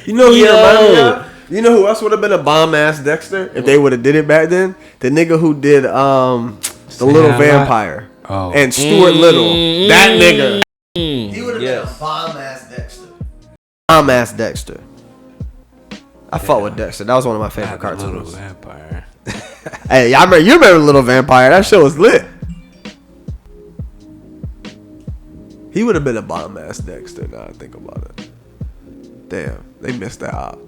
You know who he reminded me of? You know who else would have been a bomb ass Dexter if they would have did it back then? The nigga who did the Little Vampire. And Stuart Little. That nigga. He would have been a bomb ass Dexter. Bomb ass Dexter. I fought with Dexter. That was one of my favorite cartoons. Little Vampire. Hey, you remember Little Vampire? That shit was lit. He would have been a bomb ass Dexter. Now I think about it. Damn, they missed that out.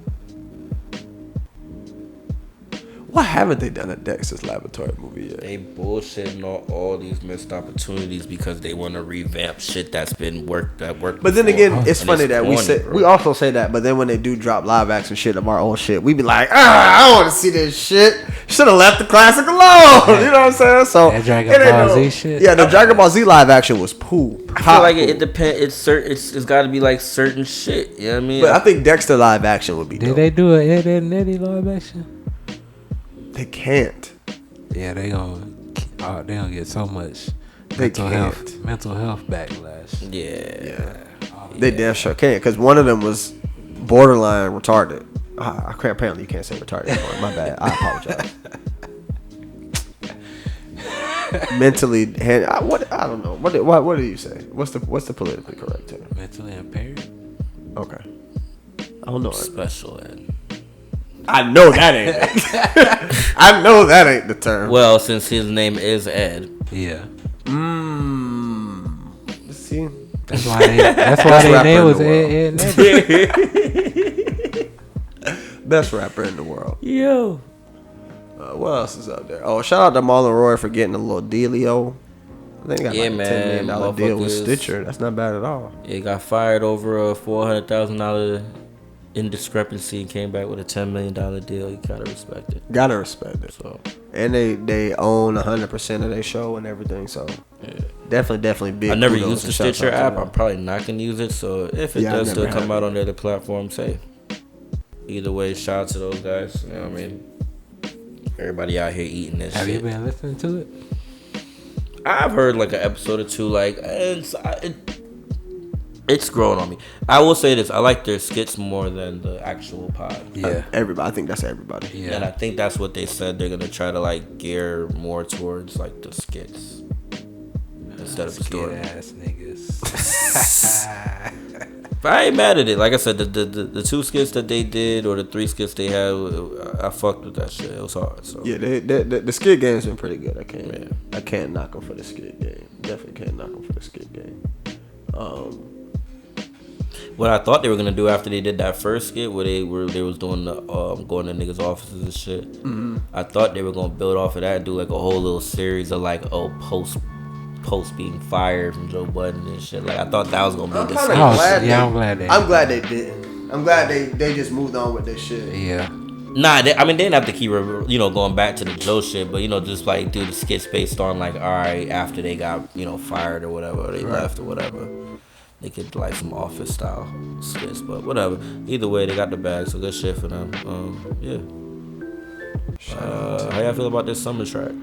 Why haven't they done a Dexter's Laboratory movie yet? They bullshitting on all these missed opportunities because they want to revamp shit that's been worked. But then again, it's funny that corny, we also say that, but then when they do drop live action shit of our own shit, we be like, I don't want to see this shit. Should have left the classic alone. Yeah. You know what I'm saying? So that Dragon Ball Z shit. Yeah, the Dragon Ball Z live action was poop. I feel like it depends. It's got to be like certain shit. You know what I mean? But I think Dexter live action would be. Did they do an Ed, Edd n Eddy live action? They can't. Yeah, they gonna get so much mental health backlash. Yeah. They damn sure can't, because one of them was borderline retarded. Apparently you can't say retarded anymore. My bad. I apologize. Mentally, I don't know. What do you say? What's the politically correct term? Mentally impaired. Okay. I don't know. Special ed. I know that ain't it. I know that ain't the term. Well, since his name is Ed. Yeah. See? That's why their name was Ed, Edd n Eddy. Best rapper in the world. Yo. What else is up there? Oh, shout out to Marlon Roy for getting a little dealio. I think he got like a $10 million deal with Stitcher. That's not bad at all. He got fired over a $400,000 indiscrepancy and came back with a $10 million deal. You gotta respect it. Gotta respect it. So, and they own 100% of their show and everything. So, yeah. Definitely big. I never used the Stitcher app. I'm probably not gonna use it. So if it does still come out on the other platforms, hey, either way, shout out to those guys. You know what I mean? Everybody out here eating this. Have shit. you been listening to it? I've heard like an episode or two. Like it's growing on me. I will say this: I like their skits more than the actual pod. Yeah, everybody. I think that's everybody. Yeah, and I think that's what they said. They're gonna try to like gear more towards like the skits instead of the story. Ass niggas. But I ain't mad at it. Like I said, the 2 skits that they did or the 3 skits they had, I fucked with that shit. It was hard. So yeah, the skit game's been pretty good. I can't knock them for the skit game. Definitely can't knock them for the skit game. What I thought they were gonna do after they did that first skit, where they was doing the going to niggas' offices and shit. Mm-hmm. I thought they were gonna build off of that and do like a whole little series of like post being fired from Joe Budden and shit. Like I thought that was gonna be the same. I'm glad they didn't. I'm glad they just moved on with this shit. Yeah. Nah, they didn't have to keep going back to the Joe shit, but just like do the skits based on like, all right, after they got fired or whatever, or they left or whatever. They could like some office style skits, but whatever. Either way, they got the bag, so good shit for them. Yeah. How y'all feel about this summer track?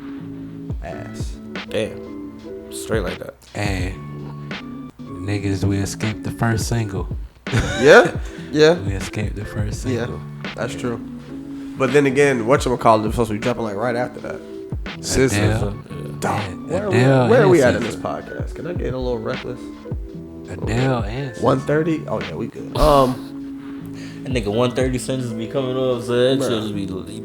Ass. Damn. Straight like that. Hey, niggas, we escaped the first single. Yeah. We escaped the first single. Yeah, that's true. But then again, whatchamacallit is supposed to be jumping like right after that. Adele. Where are we at in this podcast? Can I get a little reckless? Adele and 130. Oh yeah, we good. That nigga 130 sentences be coming off, so that shit just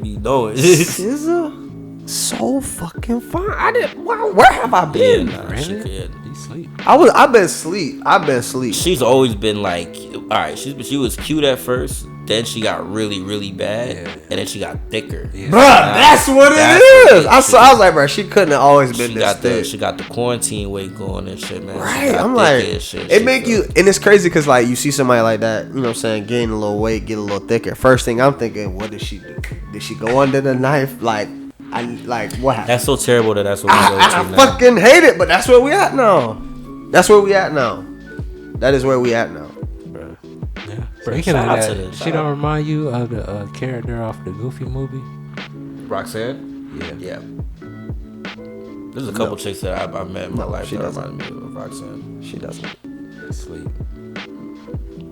be knowing. SZA, so fucking fine. Where have I been? Yeah, really? You sleep. I've been asleep. She's always been like, all right. She was cute at first, then she got really, really bad, and then she got thicker. Yeah. Bruh, that's what it is. I was like, bro, she couldn't have always been this thick. She got the quarantine weight going and shit, man. Right. I'm like, it make you, and it's crazy because like you see somebody like that, you know what I'm saying, gain a little weight, get a little thicker. First thing I'm thinking, what did she do? Did she go under the knife? Like what happened? That's so terrible that's what we go to I fucking hate it, but that's where we at now. That is where we at now. Yeah. Speaking of that, she don't remind you of the character off the Goofy movie? Roxanne? Yeah. There's a couple chicks that I met in my life she that doesn't. reminded me of Roxanne. She doesn't. Sleep.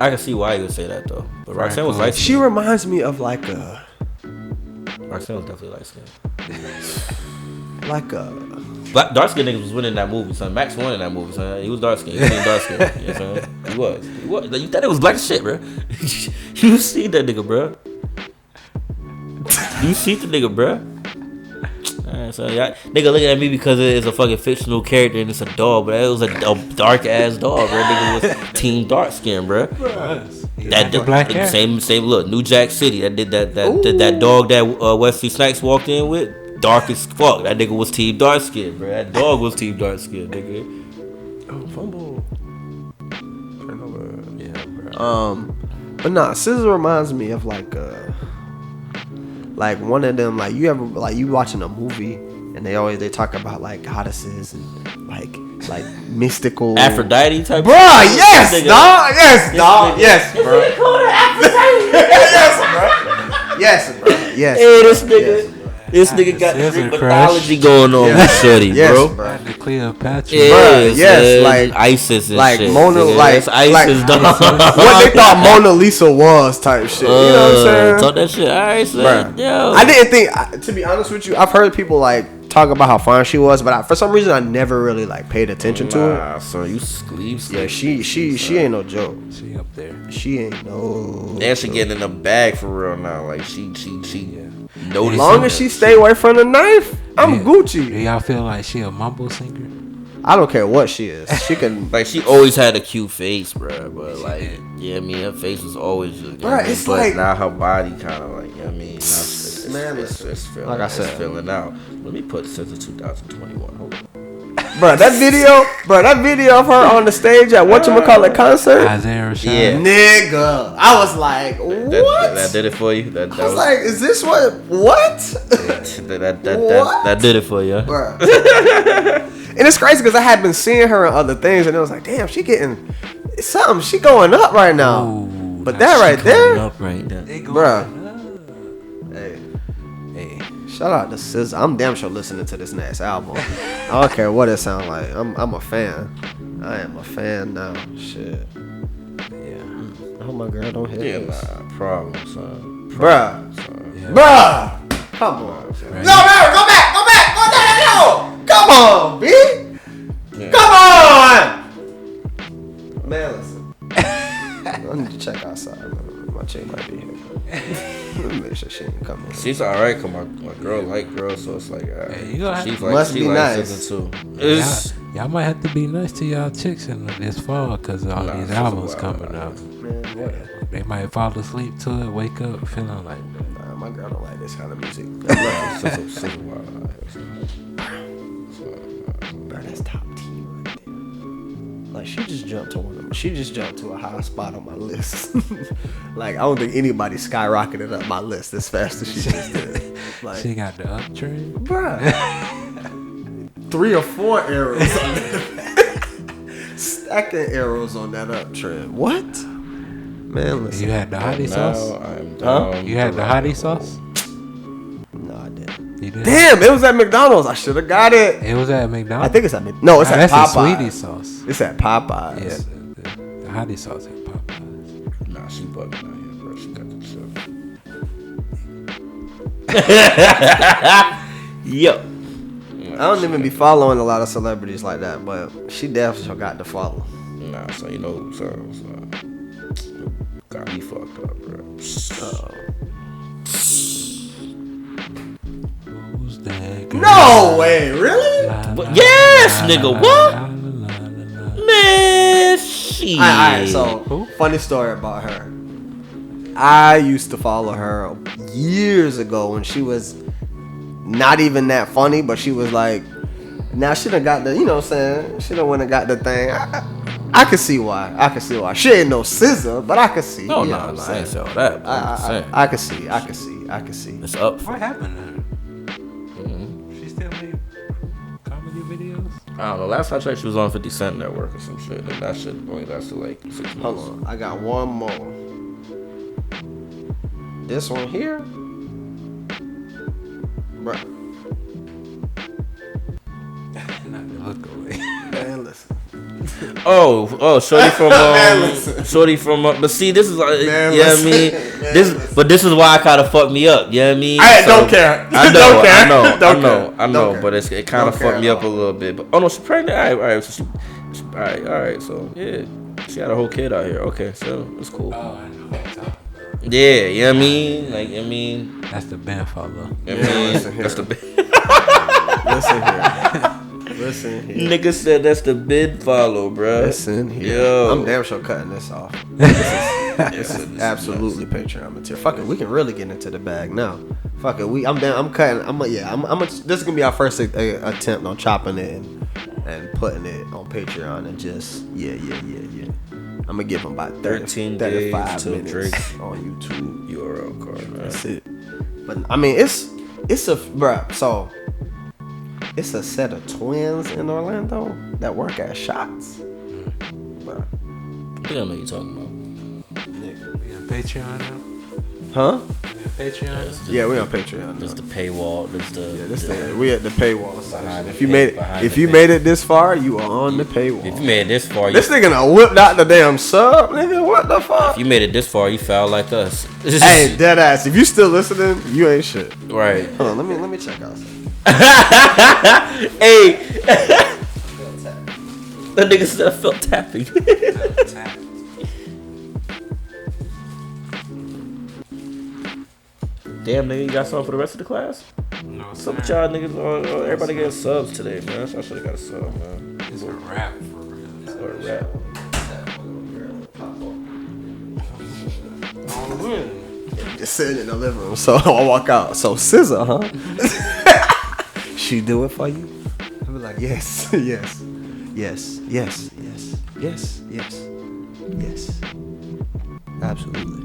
I can see why you would say that though. But Roxanne was light She reminds me of like a Roxanne was definitely light skinned. like a Black dark skinned niggas was winning that movie, son. Max won in that movie, son. He was dark skinned. He was dark skinned. You know what I'm saying? He was. Like, you thought it was black as shit, bro. You see that nigga, bro. You see the nigga, bro. Alright, so y'all, nigga looking at me because it is a fucking fictional character and it's a dog, but it was a dark ass dog, bro. Nigga was team dark skin, bro. That black same look. New Jack City. That did that dog that Wesley Snipes walked in with. Dark as fuck. That nigga was team dark skin, bro. That dog was team dark skin, nigga. oh fumble. Turn over. Yeah, bro. But nah, SZA reminds me of like one of them, like you ever like you watching a movie and they talk about like goddesses and like mystical Aphrodite type. Bruh, yes, dog. Yes, dog. Yes, bro. Yes, bro. Yes. Hey, this nigga got Scissor Greek crush. mythology going on with Shorty, Yes, bro. bro. The Cleopatra. Yes, like ISIS and like shit. Mona, nigga. like That's ISIS, dog. what they thought Mona Lisa was type shit. You know what I'm saying? Talk that shit. Alright, so Bruh. yo. I didn't think, to be honest with you, I've heard people like talk about how fine she was, but for some reason I never really like paid attention to her. Nah, son, you sleep. Yeah, she ain't no joke. She up there. She ain't no. And she getting in the bag for real now. Like she. As long as she stay away from the knife, I'm Do Gucci. y'all feel like she a mumble singer? I don't care what she is. She can. Like she always had a cute face, bro. But like, yeah, I mean, her face was always just. Bruh, it's but like- now her body kind of like, you know what I mean, Man, it's feeling, like I said. it's filling out. Let me put since 2021. Hold on. Bro, that video of her on the stage at whatchamacallit concert. Isaiah Rashad. Yeah. Nigga, I was like, what? That did it for you. That I was like, is this what? that did it for you. Bruh. And it's crazy because I had been seeing her in other things, and it was like, damn, she getting something. She going up right now. Ooh, But now that she right there, Up right there. bruh. Hey, Hey, shout out to SZA. I'm damn sure listening to this next album. I don't care what it sound like. I'm a fan. I am a fan now. Shit. yeah. I hope my girl don't hit Yeah, this. nah, problem, son. Bruh. Yeah. Bruh. Come on. Right. No, man, go back. No. Come on, B. Come on. Man, listen. I need to check outside. Man. My chick might be here. Let me make sure she ain't coming. She's alright, cause my girl like girls, so it's like, Hey, you gonna she's have- Must she be likes nice. SZA too. It's Y'all might have to be nice to y'all chicks in this fall because all Nah, these it's albums a coming while. out. Man, whatever. They might fall asleep to it, wake up feeling like that. Nah, my girl don't like this kind of music. SZA wild out here, so. Bro, that's top tier right there. Like she just jumped to a high spot on my list. Like I don't think anybody skyrocketed up my list as fast as she just did. Like, She got the uptrend. bruh, 3 or 4 arrows on that. Stacking arrows on that uptrend. What? Man, listen. You had the hottie sauce? Now I'm down. You had the hottie sauce? No, I didn't. You did? Damn, it was at McDonald's. I should have got it. It was at McDonald's? I think it's at No, it's at that's Popeyes. a sweetie sauce. It's at Popeyes. Yeah, the hottie sauce at Popeyes. Nah, she bugging out here, bro. She got the shit. Yo. I don't even be following a lot of celebrities like that, but she definitely got to follow. Nah, so you know, so got me fucked up, bro. Who's that girl? No way, really? But yes, nigga, what? Man, shit. Alright, so funny story about her. I used to follow her years ago when she was not even that funny, but she was like, now she done got the, you know what I'm saying? She done went and got the thing. I can see why. She ain't no SZA, but I can see. No, you know no, what I'm no, I saying? ain't say all that. Bro. I'm just saying. I can see. It's up. What happened to her? She still made comedy videos? I don't know. Last I checked, she was on 50 Cent Network or some shit. And that shit only lasted like 6 months. Hold on, I got one more. This one here, bruh. Look away. Man, listen. Shorty from but see, this is like, Man, you know what I mean? This is why it kind of fucked me up, you know what I mean? Don't care. I know, Don't care. I know, Don't care. but it kind of fucked me up a little bit. But no, she's pregnant. All right, so all right, so yeah, she had a whole kid out here. Okay, so it's cool. Oh, I know what you're talking about. Yeah, you know what I mean? Like, I mean, That's the band follow. that's the Listen here. nigga said that's the bid follow, bro. Listen here. Yo. I'm damn sure cutting this off. This is absolutely Patreon material. Fuck it, we can really get into the bag now. Fuck it, I'm cutting. This is gonna be our first attempt on chopping it and putting it on Patreon and just yeah. I'm gonna give them about 13 35 days till minutes Drake on YouTube. URL card, man. That's it. But I mean, it's a bruh. So it's a set of twins in Orlando that work at Shots. Bruh. You don't know what you're talking We on Patreon now? Huh? We on Patreon? Yeah, we on Patreon. There's the paywall. We at the paywall side. If you made it this far, you are on the paywall. If you made it this far, This nigga done whipped out the damn sub, nigga. What the fuck? if you made it this far, you foul like us. Hey, dead ass. If you still listening, you ain't shit. Right. Hold on, let me check out something. Hey. That nigga said I felt tapping. Damn, nigga, you got something for the rest of the class? No, What's up with y'all niggas? Everybody getting subs today, man. I should have got a sub, man. It's a rap for real. Or a rap. Just sitting in the living room, so I walk out. So scissor, huh? She do it for you? I be like, yes. Absolutely.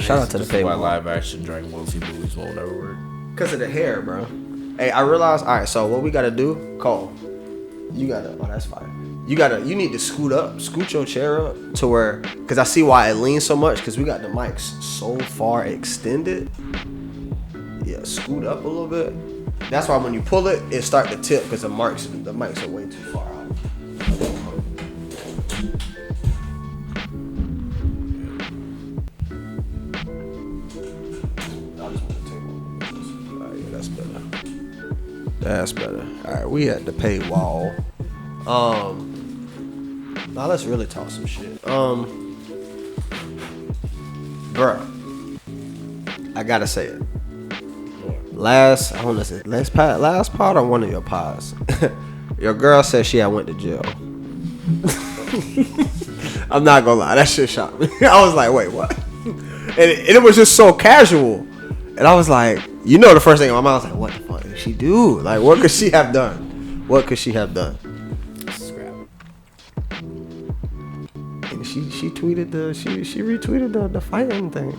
Shout out to the This is why paywall. live action Dragon Ball Z movies won't ever work. Cause of the hair, bro. Hey, I realized. All right, so what we gotta do, Cole? You gotta. Oh, that's fine. You need to scoot your chair up to where, cause I see why it leans so much. Cause we got the mics so far extended. Yeah, scoot up a little bit. That's why when you pull it, it start to tip because the mics are way too far out. Alright, yeah, that's better. That's better. Alright, we at the paywall. Now let's really talk some shit. Bruh, I gotta say it. Last pod or one of your pods, your girl said she had went to jail. I'm not gonna lie, that shit shocked me. I was like, wait, what? And it was just so casual, and I was like, the first thing in my mind was like, what the fuck did she do? Like, what could she have done? What could she have done? And she tweeted she retweeted the fighting thing.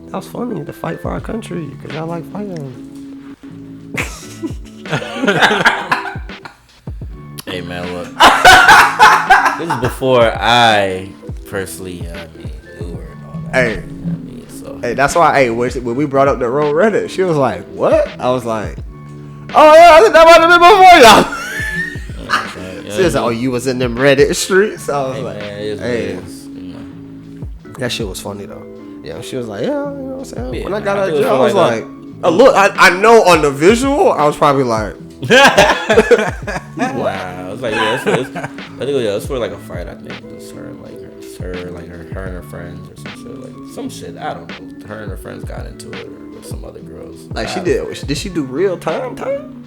That was funny, to fight for our country, because y'all like fighting. Hey, man, look. This is before I personally, knew her and all that. Hey. Hey, that's why, when we brought up the road Reddit, she was like, what? I was like, oh, yeah, I think that might have been before y'all. She was like, oh, you was in them Reddit streets? I was like, hey. That shit was funny, though. Yeah, she was like, yeah, you know what I'm saying? Yeah, when I got out of I jail, I was like look, I know on the visual, I was probably like, wow. I was like, yeah, it's for like a fight, I think. It's her and her friends or some shit. Like, some shit, I don't know. Her and her friends got into it with some other girls. Like, she did she do real time?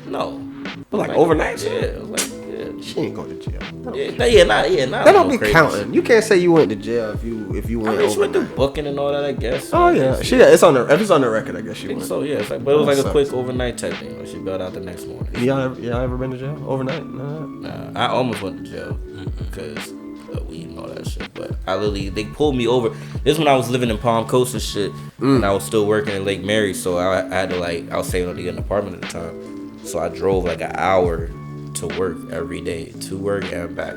No. But like overnight? Yeah, it was like, yeah. She ain't going to jail. Not That don't be counting. You can't say you went to jail if you went. I mean, she went through booking and all that, I guess. Oh yeah, if it's on the record, I guess she went. So yeah, it's like, but it was like a quick overnight type thing. Like, she bailed out the next morning. Y'all ever been to jail overnight? Nah, I almost went to jail because of weed and all that shit. But they pulled me over. This is when I was living in Palm Coast and shit, and I was still working in Lake Mary. So I had to I was saving up to get an apartment at the time. So I drove like an hour to work every day, to work and back.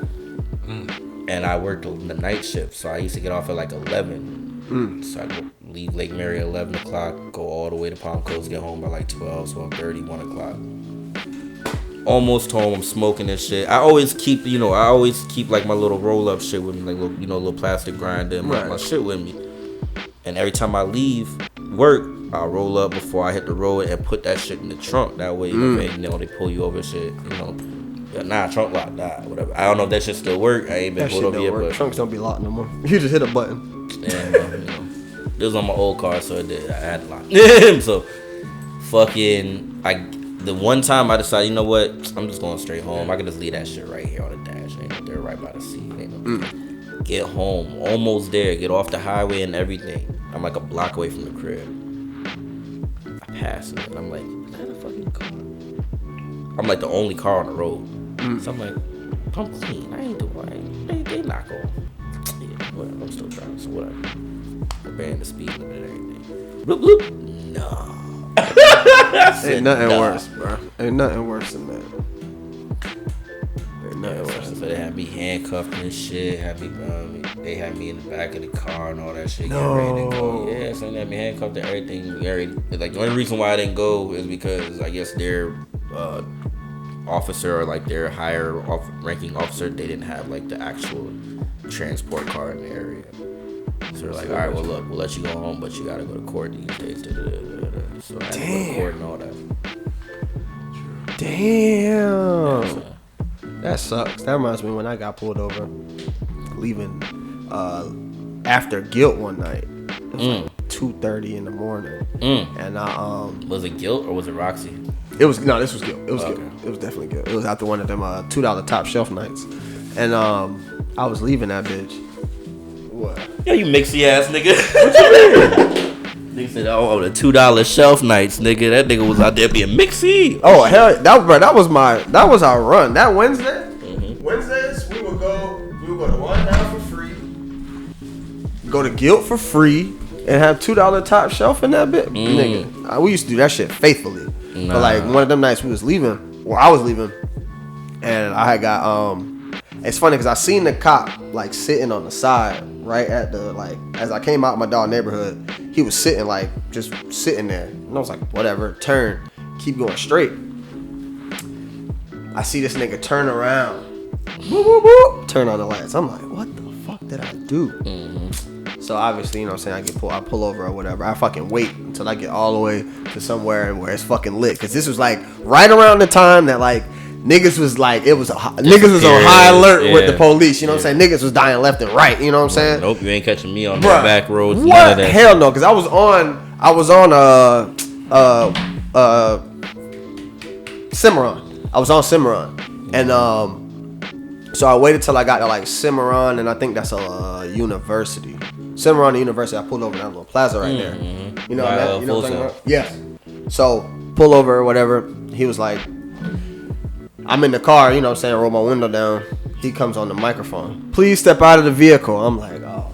And I worked the night shift, so I used to get off at like 11. So I'd leave Lake Mary at 11 o'clock, go all the way to Palm Coast, get home by like 12, 12:30, 1 o'clock. almost home. I'm smoking and shit. I always keep like my little roll up shit with me, like little plastic grinder and my shit with me. And every time I leave work, I'll roll up before I hit the road and put that shit in the trunk. That way, they pull you over shit. Trunk lock, whatever. I don't know if that shit still work. I ain't been pulled over yet, but trunks don't be locked no more. You just hit a button. Yeah, this was on my old car, so I had to lock. So, fucking, the one time I decided, you know what? I'm just going straight home. I can just leave that shit right here on the dash. They're right by the seat. Get home, almost there. Get off the highway and everything. I'm like a block away from the crib. I pass it, and I'm like, is that a fucking car? I'm like the only car on the road. So I'm like, I'm clean. I ain't doing it. They knock off. Yeah, whatever. I'm still driving, so whatever. I'm bearing the speed limit and everything. Bloop, bloop. No. Ain't nothing worse, bro. Ain't nothing worse than that. Ain't nothing worse. So they had me handcuffed and shit. They had me in the back of the car and all that shit. No. Getting ready to go. Yeah, so they had me handcuffed and everything. Like the only reason why I didn't go is because I guess their officer or like their higher ranking officer, they didn't have like the actual transport car in the area. So they're like, all right, well look, we'll let you go home, but you gotta go to court these days. So I had to go to court and all that. Damn. That sucks. That reminds me when I got pulled over leaving after guilt one night. It was like 2:30 in the morning. And I was it guilt or was it Roxy? This was guilt. It was guilt. It was definitely guilt. It was after one of them $2 top shelf nights. And I was leaving that bitch. What? Yo, you mixy ass nigga. What you mean? Nigga said, oh, the $2 shelf nights, nigga. That nigga was out there being mixy. Oh hell, that was our run. That Wednesday. Wednesdays we would go to One Down for free, go to Guilt for free, and have $2 top shelf in that bit. Nigga, we used to do that shit faithfully. But like one of them nights we was leaving, or I was leaving, and I had got it's funny because I seen the cop like sitting on the side right at the like as I came out my dog neighborhood, he was sitting like just sitting there, and I was like whatever, turn, keep going straight. I see this nigga turn around, boop, boop, boop, turn on the lights. I'm like, what the fuck did I do? So obviously, you know what I'm saying, I pull over or whatever. I fucking wait until I get all the way to somewhere where it's fucking lit. Cause this was like right around the time that like niggas was like, niggas was on high alert with the police. You know what I'm saying? Niggas was dying left and right. You know what I'm saying? Nope, you ain't catching me on the back roads. What? Hell no. Cause I was on Cimarron. I was on Cimarron. And so I waited till I got to like Cimarron, and I think that's a university. Cimarron University. I pulled over that little plaza right there. You know that? You know what I'm talking about? Yeah. So pull over or whatever. He was like, I'm in the car, you know what I'm saying, roll my window down. He comes on the microphone. Please step out of the vehicle. I'm like, oh.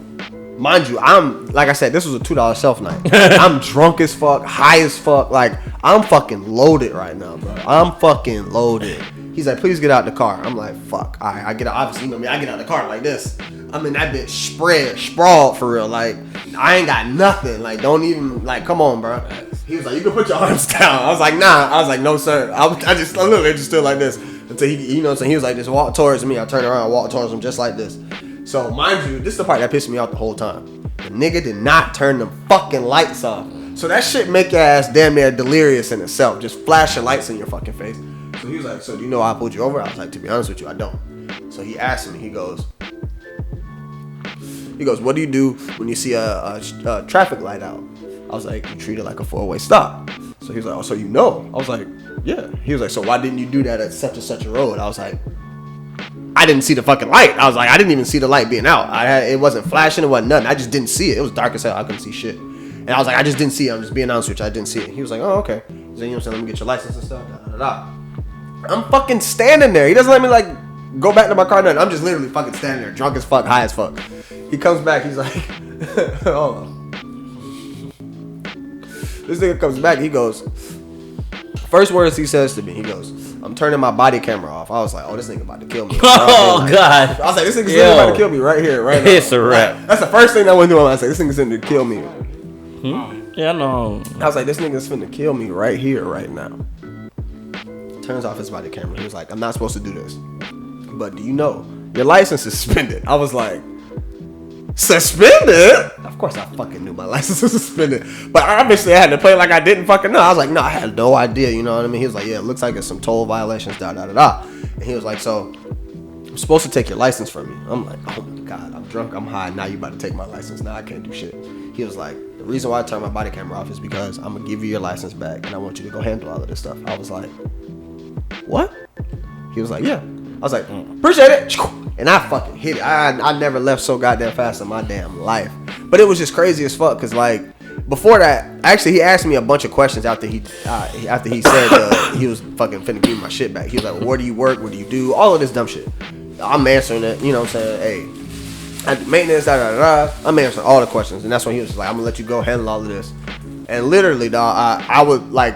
Mind you, like I said, this was a $2 shelf night. I'm drunk as fuck, high as fuck. Like, I'm fucking loaded right now, bro. I'm fucking loaded. He's like, please get out the car. I'm like, fuck. All right, I get out. Obviously, you know me, I get out the car like this. I'm in that bitch sprawled for real. Like, I ain't got nothing. Like, don't even, like, come on, bro. He was like, you can put your arms down. I was like, nah. I was like, no, sir. I literally just stood like this until he, you know what I'm saying? He was like, just walk towards me. I turned around, walk towards him just like this. So, mind you, this is the part that pissed me off the whole time. The nigga did not turn the fucking lights off. So that shit make your ass damn near delirious in itself. Just flashing lights in your fucking face. So he was like, so do you know I pulled you over? I was like, to be honest with you, I don't. So he asked me, he goes, what do you do when you see a traffic light out? I was like, you treat it like a 4-way stop. So he was like, oh, so you know? I was like, yeah. He was like, so why didn't you do that at such and such a road? I was like, I didn't see the fucking light. I was like, I didn't even see the light being out. It wasn't flashing, it wasn't nothing. I just didn't see it. It was dark as hell. I couldn't see shit. And I was like, I just didn't see it. I'm just being honest with you. I didn't see it. He was like, oh, okay. He's like, you know what I'm saying? Let me get your license and stuff. Da, da, da. I'm fucking standing there. He doesn't let me like go back to my car. Nothing. I'm just literally fucking standing there, drunk as fuck, high as fuck. He comes back. He's like, hold on. This nigga comes back. He goes, first words he says to me, he goes, I'm turning my body camera off. I was like, oh, this nigga about to kill me. Oh, God. I was like, this nigga's about to kill me right here, right now. It's a wrap. Like, that's the first thing I went through. I was like, this nigga's finna kill me. Yeah, I know. I was like, this nigga's finna kill me right here, right now. turns off his body camera. He was like, I'm not supposed to do this. But do you know, your license is suspended. I was like, suspended? Of course I fucking knew my license was suspended. But obviously I had to play like I didn't fucking know. I was like, no, I had no idea. You know what I mean? He was like, yeah, it looks like it's some toll violations, da-da-da-da. And he was like, so I'm supposed to take your license from you. I'm like, oh my God, I'm drunk, I'm high. Now you about to take my license. Now I can't do shit. He was like, the reason why I turned my body camera off is because I'm going to give you your license back and I want you to go handle all of this stuff. I was like, what? He was like, yeah. I was like, appreciate it. And I fucking hit it. I never left so goddamn fast in my damn life. But it was just crazy as fuck because, like, before that, actually, he asked me a bunch of questions after he said he was fucking finna give me my shit back. He was like, well, where do you work? What do you do? All of this dumb shit. I'm answering it. You know what I'm saying? Hey, maintenance, da-da-da-da. I'm answering all the questions. And that's when he was just like, I'm going to let you go handle all of this. And literally, dog, I would, like,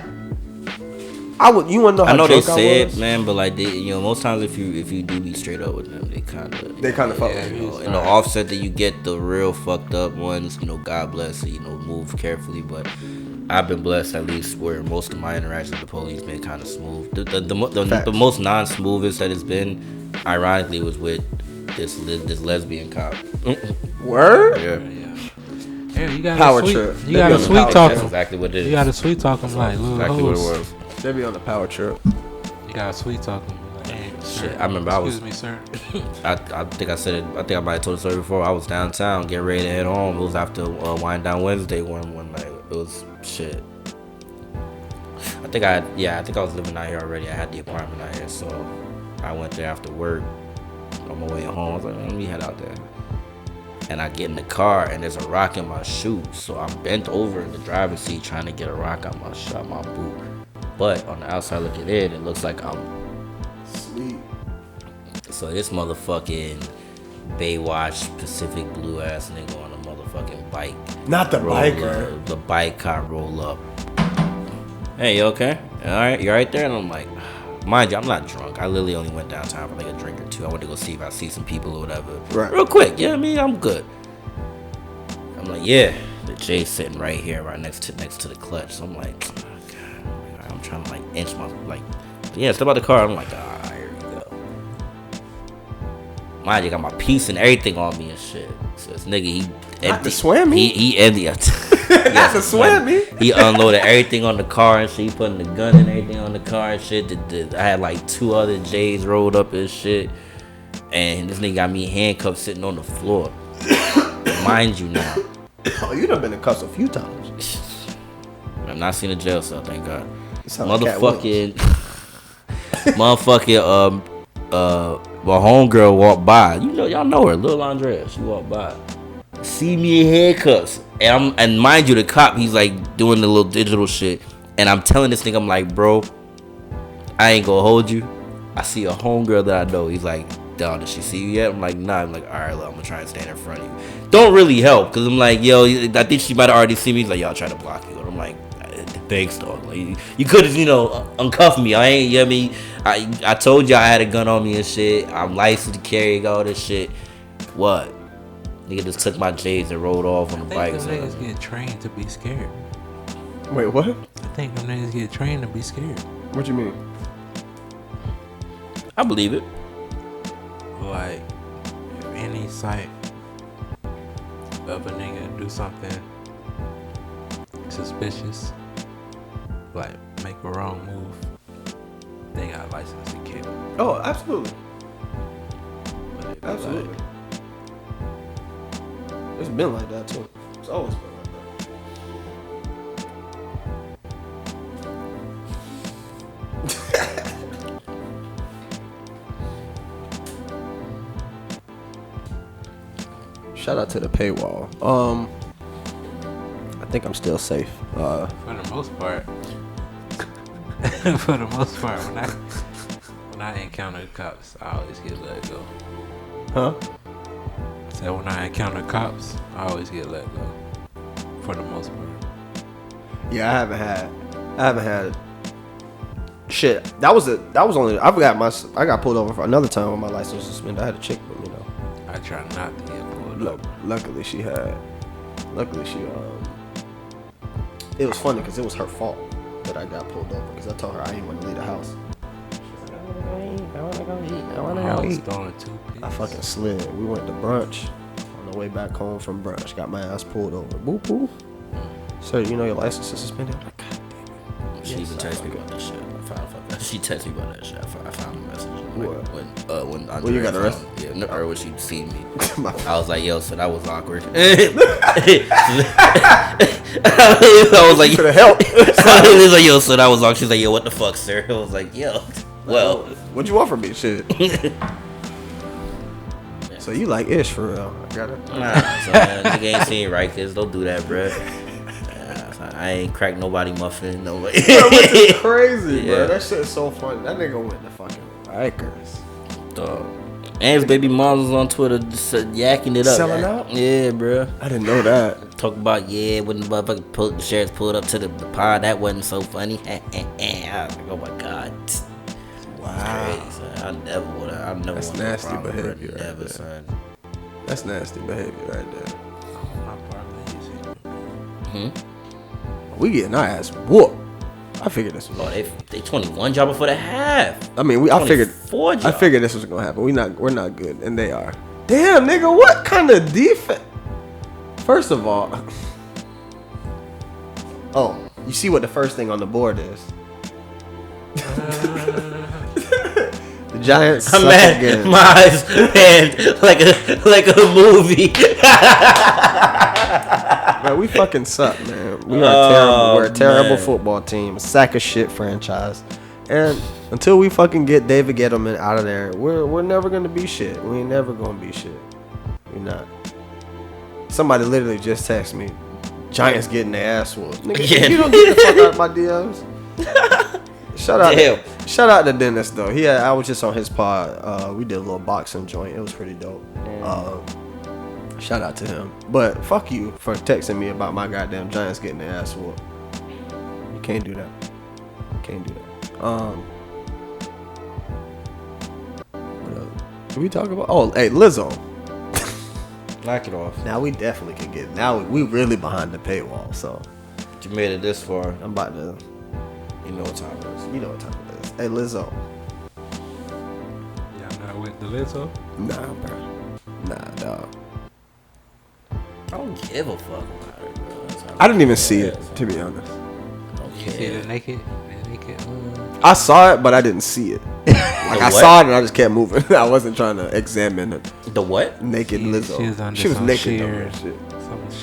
you want to know how I know they drunk said, man, but like most times if you do be straight up with them, they kind of fuck with you. In the offset that you get the real fucked up ones, God bless it, move carefully. But I've been blessed at least where most of my interactions with the police been kind of smooth. The most non-smoothest that it's been, ironically, was with this lesbian cop. Word? Yeah. Hey, you got power a sweet, trip. You got a sweet talk. That's exactly what it is. You got a sweet talking like little exactly hoes. what it was. They be on the power trip. You got a sweet talking like, hey, Shit, sir, I remember excuse me, sir. I think I said it. I think I might have told the story before. I was downtown getting ready to head home. It was after Wind Down Wednesday one night. It was shit. I think I was living out here already. I had the apartment out here, so I went there after work. On my way home, I was like, let me head out there. And I get in the car, and there's a rock in my shoe. So I'm bent over in the driver's seat trying to get a rock out my boot. But on the outside looking in, it looks like I'm Sweet. So this motherfucking Baywatch Pacific Blue ass nigga on a motherfucking bike. Not the roll biker. Up, the bike car roll up. Hey, you okay? All right, you right there? And I'm like, mind you, I'm not drunk. I literally only went downtown for like a drink or two. I went to go see if I see some people or whatever. Right. Real quick. Yeah, I mean, I'm good. I'm like, yeah. The J's sitting right here, right next to the clutch. So I'm like, oh, God. I'm trying to like inch my step out the car. I'm like, here we go. Mind you, got my piece and everything on me and shit. So this nigga, he empty. Not to swim me? He empty. Not to swim me? He unloaded everything on the car and shit. He putting the gun and everything on the car and shit. I had like 2 other J's rolled up and shit. And this nigga got me handcuffed sitting on the floor. Mind you now. Oh, you done been in cuffs a few times. I've not seen a jail cell, thank God. Motherfucking my homegirl walked by. Y'all know her, Lil Andrea. She walked by. See me in handcuffs. And mind you, the cop, he's like doing the little digital shit. And I'm telling this nigga, I'm like, bro, I ain't gonna hold you. I see a homegirl that I know. He's like, dog, did she see you yet? I'm like, nah. I'm like, all right, look, I'm gonna try and stand in front of you. Don't really help, because I'm like, yo, I think she might have already seen me. He's like, y'all try to block you. And I'm like, thanks, dog. Like, you could have, uncuffed me. I ain't, I mean, I told you I had a gun on me and shit. I'm licensed to carry all this shit. What? Nigga just took my J's and rolled off on the bike. I think them niggas get trained to be scared. Wait, what? I think them niggas get trained to be scared. What you mean? I believe it. Like, if any sight of a nigga do something suspicious, like make a wrong move, they got license to kill. Oh, absolutely. Absolutely. Like, it's been like that too. It's always been like that. Shout out to the paywall. I think I'm still safe. for the most part, when I encounter cops, I always get let go. Huh? So when I encounter cops, I always get let go. For the most part. Yeah, I haven't had shit. I got pulled over for another time when my license was suspended. I had a chick with me though. I try not to get pulled Look, up. luckily she it was funny because it was her fault that I got pulled over because I told her I didn't want to leave the house. I fucking slid. We went to brunch. On the way back home from brunch, got my ass pulled over. Boop boop. Sir, you know your license is suspended? I'm like, God damn it. She even texted me about that shit. She texted me about that shit. I found the message. What? When you got arrested? Yeah, or when she seen me. I was like, yo, so that was awkward. I was like, could have helped. He was like, yo, so that was awkward. She's like, yo, what the fuck, sir? I was like, yo, well, what you want from me? Shit. So you like Ish for real? I got it. Nah, so, man, nigga ain't seen right, kids. Don't do that, bruh. I ain't cracked nobody muffin. Nobody. Bro, which is crazy, Yeah. bro. That shit is so funny. That nigga went to fucking Rikers. Dog. And his baby mom was on Twitter just yakking it up. Selling out? Yeah, bruh. I didn't know that. Talk about, when the motherfucking sheriffs pulled up to the pod, that wasn't so funny. I was like, oh my God. Wow. Crazy. I never would have. I never That's want nasty no problem, behavior bro. right Never, there. son. That's nasty behavior right there. We getting our ass whooped. I figured this was. Oh, they 21 job before the half. I mean, I figured this was gonna happen. We're not good, and they are. Damn, nigga, what kind of defense? First of all, oh, you see what the first thing on the board is? The Giants. I'm mad. Again. My eyes panned like a movie. Man, we fucking suck, man. We are terrible. We're a terrible man. football team, a sack of shit franchise. And until we fucking get David Gettleman out of there, we're never gonna be shit. We ain't never gonna be shit. We not. Somebody literally just texted me, Giants getting their ass whooped. Nigga, Yeah. you don't get the fuck out of my DMs. Shout out to Dennis though. I was just on his pod. We did a little boxing joint. It was pretty dope. Shout out to him. But fuck you for texting me about my goddamn Giants getting their ass whooped. You can't do that. Can't do that. What else? Did we talk about? Oh, hey, Lizzo. Knock it off. Now we definitely can get. Now we really behind the paywall. So You made it this far. I'm about to. You know what time it is. You know what time it is. Hey, Lizzo. Y'all not with the Lizzo? Nah, bro. Nah, dog. I don't give a fuck about it, bro. I didn't even see it, to be honest. You see the naked? I saw it, but I didn't see it. Like I saw it and I just kept moving. I wasn't trying to examine it. The what? Naked Lizzo. She was was naked though. sheer, and shit.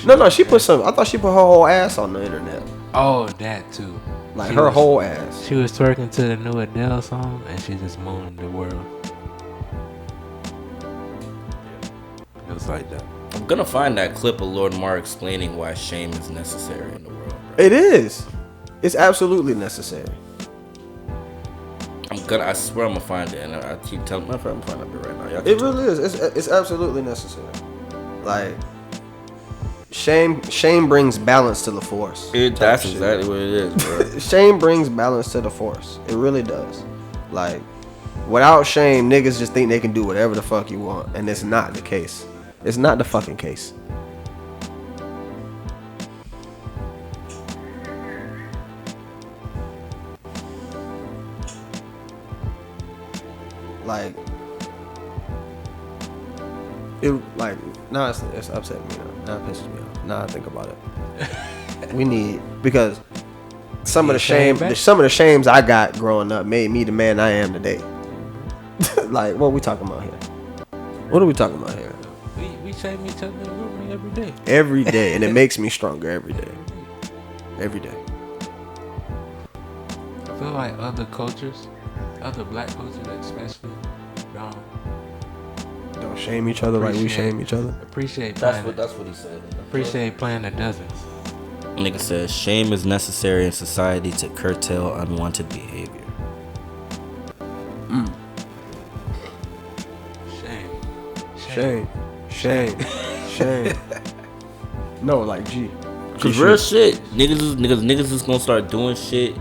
No, she put some. I thought she put her whole ass on the internet. Oh, that too. Like She her was- whole ass. She was twerking to the new Adele song, and she just moaned the world. It was like that. I'm gonna find that clip of Lord Mar explaining why shame is necessary in the world, bro. It is. It's absolutely necessary. I swear I'm gonna find it, and I keep telling my friend I'm finding it right now. Y'all It keep really is. It's absolutely necessary. Like shame brings balance to the force. That's shit. exactly what it is, bro. Shame brings balance to the force. It really does. Like without shame, niggas just think they can do whatever the fuck you want, and it's not the case. It's not the fucking case. Like it, like now it's upsetting me now. Now it pisses me off. Now I think about it. We need because some of the shames I got growing up made me the man I am today. Like what we talking about here? What are we talking about here? We shame each other in the room every day. Every day, and it makes me stronger every day. Every day. I feel like other cultures, other black cultures especially, Don't shame each other like we shame each other. appreciate That's playing what he said. appreciate playing the dozens. Nigga says shame is necessary in society to curtail unwanted behavior. Shame. No, like G. Cause real shit, niggas is gonna start doing shit.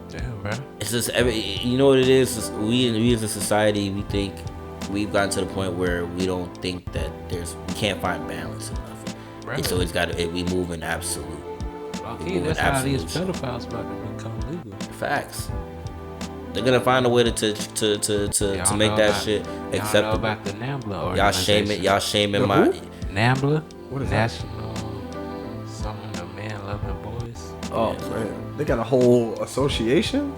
Damn, bro. It's just you know what it is. It's we as a society, we think we've gotten to the point where we don't think that we can't find balance in nothing. Right. And so we move in absolute. Okay, that's how these pedophiles about to become legal. Facts. They're gonna find a way to make that shit acceptable. Y'all know about the NAMBLA Y'all shaming my NAMBLA. What is that? National something of men loving boys. Oh man, they got a whole association.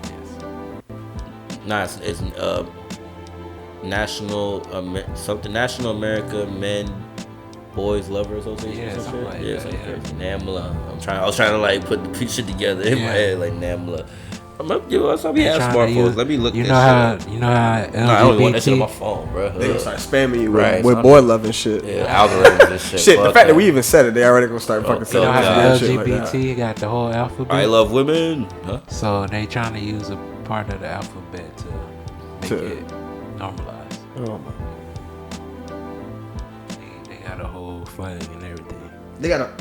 Nah, it's National America Men Boys Lover Association. Yeah, something like that. Something crazy. NAMBLA. I was trying to like put the shit together in my head like NAMBLA. I'm have smartphones. Let me look. You know how LGBT. I don't want that shit on my phone, bro. They gonna start spamming you with boy loving shit. Yeah, algorithms and shit. Shit, the fact that we even said it, they already gonna start fucking You know selling how shit like LGBT got the whole alphabet. I love women. Huh? So they trying to use a part of the alphabet to make it normalized. Oh my. They got a whole flag and everything. They got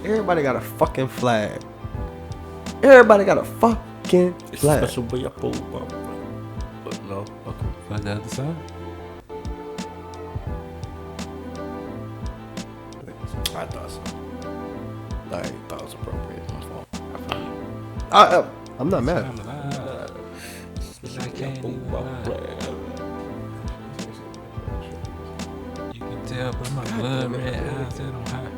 everybody got a fucking flag. Everybody got a fucking flag. Special way I pull, but no. Okay. But the other side. I thought so. I thought it was appropriate. My fault. I'm not mad. I can't even lie. You can tell by my blood red eyes that I'm high.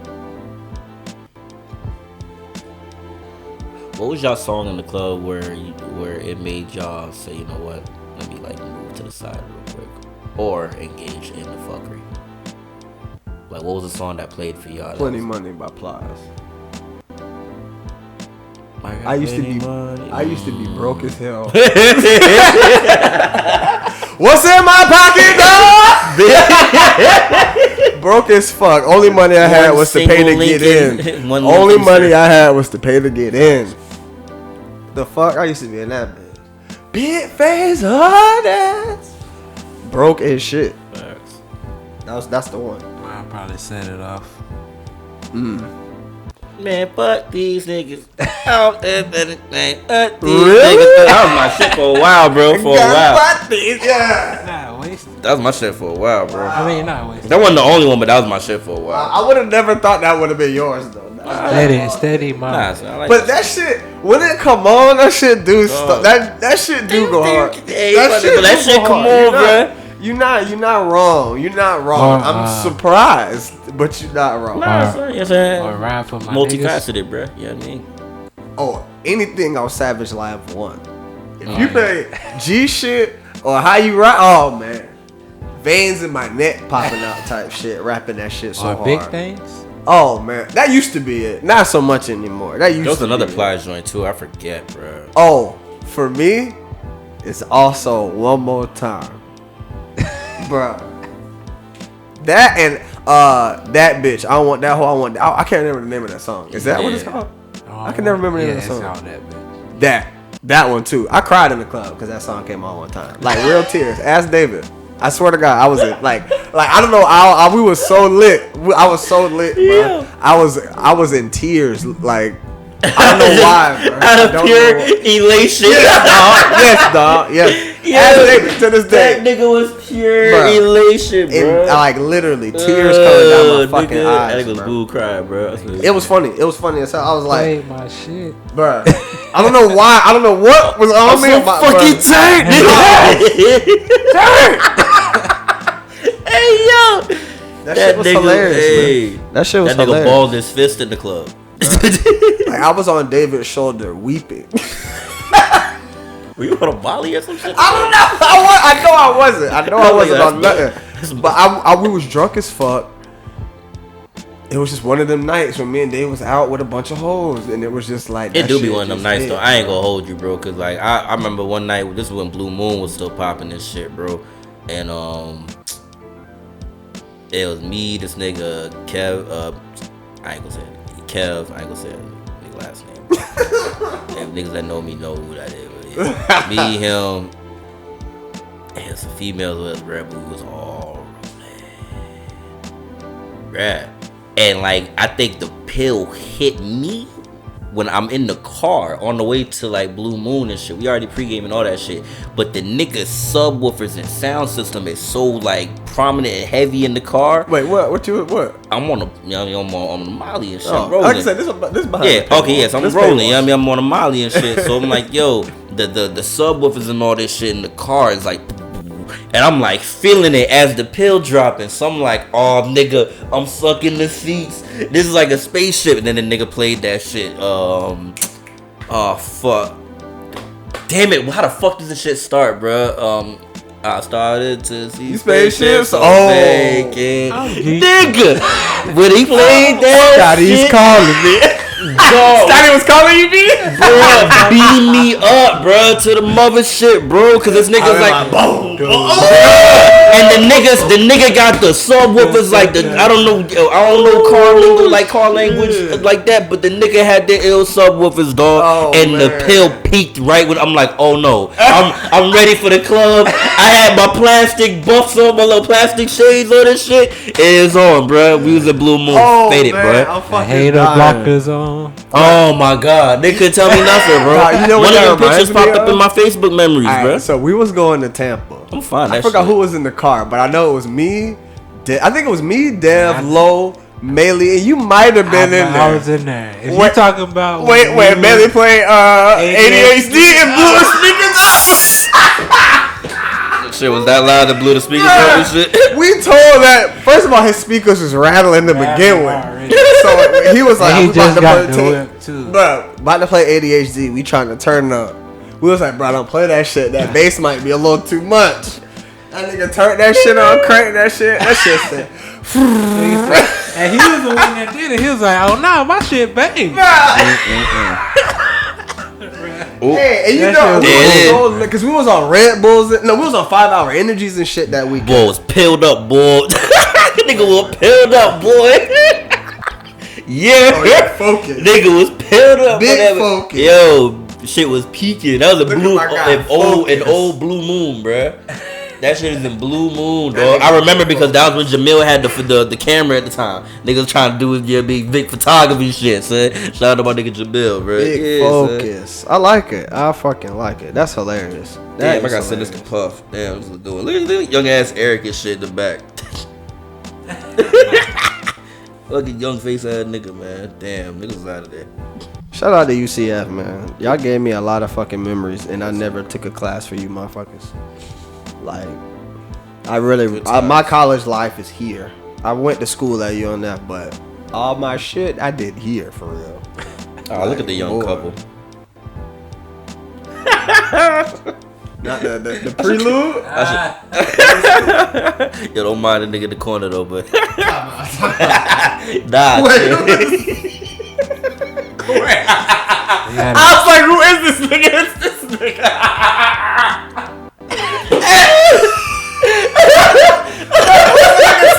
What was y'all song in the club where it made y'all say, you know what, let me like move to the side real quick, or engage in the fuckery? Like, what was the song that played for y'all? Plenty Money by Plies. I used to be broke as hell. What's in my pocket, dog? Broke as fuck. Only money I had was to pay to get in. Only money I had was to pay to get in. The fuck? I used to be in that bitch. Big face honest. Broke as shit. That's the one. I'll probably set it off. Man, fuck these niggas. Fuck these Really? niggas. That was my shit for a while, bro. For a while. Yeah. Nah, wasted. That was my shit for a while, bro. I mean, not wasted. That wasn't the only one, but that was my shit for a while. I would have never thought that would have been yours though. Steady, Nah, man. son, I like But that shit, when it come on, that shit do stuff. That shit do go hard. Hey, That shit come on, bro. You're not wrong. You're not wrong. I'm surprised, but you're not wrong. Nah, son, yes, man. Or ride for my Multifaceted, bro. You know what I mean? Oh, anything on Savage Live 1. If you play G shit or how you ride, oh man, veins in my neck popping out type shit, rapping that shit so hard. big things. Oh man, that used to be it. Not so much anymore. That used There was to another be Plies joint too. I forget, bro. Oh, for me, it's also One More Time. Bruh. That and that bitch. I want that whole. I can't remember the name of that song. Is that what it's called? I can never remember the name of the song. That one too. I cried in the club because that song came on one time. Like real tears. Ask David. I swear to God, I was like I don't know. We was so lit. I was so lit, bro. Yeah. I was in tears. Like I don't know why, bro. Out of pure elation. Yes, dog. Yes. Yeah, David, to this day. That nigga was pure elation, bro. Like literally tears coming down my fucking eyes. That nigga was boo crying, bro. It was funny. It was funny as hell. I was like, Play my shit, bro. I don't know why. I don't know what was on me. So fucking tight, Hey yo, that shit was hilarious. Hey, that shit was that nigga hilarious. balled his fist in the club. Like I was on David's shoulder weeping. Were you on a Molly or some shit? I don't know. I know I wasn't. I know I wasn't on nothing. But we was drunk as fuck. It was just one of them nights when me and Dave was out with a bunch of hoes, and it was just like it do be one of them nights though. I ain't gonna hold you, bro, cause like I remember one night. This is when Blue Moon was still popping this shit, bro, and it was me, this nigga Kev. I ain't gonna say it. Kev. I ain't gonna say it. Nigga last name. And niggas that know me know who that is. Yeah. Me, him, and some females with us, bro. We was all rap. And like I think the pill hit me when I'm in the car on the way to like Blue Moon and shit. We already pregame and all that shit. But the nigga's subwoofers and sound system is so like prominent and heavy in the car. Wait, what? I'm on a, I'm on the Molly and shit. Oh, rolling. like I said, this behind. Yeah, okay, yes, I'm rolling. I'm on a Molly and shit. So I'm like, yo, the subwoofers and all this shit in the car is like, and I'm like feeling it as the pill dropping. So I'm like, oh nigga, I'm sucking the seats. This is like a spaceship. And then the nigga played that shit. Oh fuck. Damn it! How the fuck does this shit start, bro? I started to see spaceships making nigga. When he played that, Scotty's calling me. Scotty was calling you, B? Bro, beat me up, bro, to the mother shit, bro. Cause this nigga's like, boom, and the nigga got the subwoofers like I don't know car language like that, but the nigga had the ill subwoofers, dog, and the pill peaked right when I'm like, oh no, I'm ready for the club. I had my plastic buffs on, my little plastic shades on this shit. It is on, bro. We was a blue moon, faded, bro. Hater blockers on. Oh my god, they couldn't tell me nothing, bro. You know one what of the pictures popped up in my Facebook memories, bro. So we was going to Tampa. I'm fine. I forgot who was in the car, but I know it was me. I think it was me, Dev, Low, Melee, and you might have been in there. I was in there. If you talking about wait, Melee playing ADHD and blew the speakers out. Shit was that loud that blew the speakers out and shit. We told that first of all his speakers was rattling to begin with. So he was like, he just got the whip too. Bro, about to play ADHD. We trying to turn up. We was like, bro, don't play that shit. That bass might be a little too much. That nigga turned that shit on, cranked that shit. That shit said. And he was the one that did it. He was like, oh no, my shit bang. Hey, and you know, because we was on Red Bulls. No, we was on 5 Hour Energies and shit that weekend. Boy was pilled up, boy. Nigga was pilled up, boy. Yeah. Oh, yeah, focus. Nigga was pilled up. Big focus. Yo, shit was peaking. That was an old blue moon, bruh. That shit is in blue moon, dog. I remember because that was when Jamil had the camera at the time. Niggas trying to do his big Vic photography shit, son. Shout out to my nigga Jamil, bro. Big focus. Son. I like it. I fucking like it. That's hilarious. Damn, I gotta send this to Puff. Damn, what's it doing? Look at young ass Eric and shit in the back. Look at young face ass nigga, man. Damn, niggas out of there. Shout out to UCF, man. Y'all gave me a lot of fucking memories, and I never took a class for you motherfuckers. Like, my college life is here. I went to school at UNF, but all my shit I did here for real. Oh, look at the young couple. Not the prelude. Yo, don't mind the nigga in the corner though, but nah. I was like, who is this nigga? It's this nigga.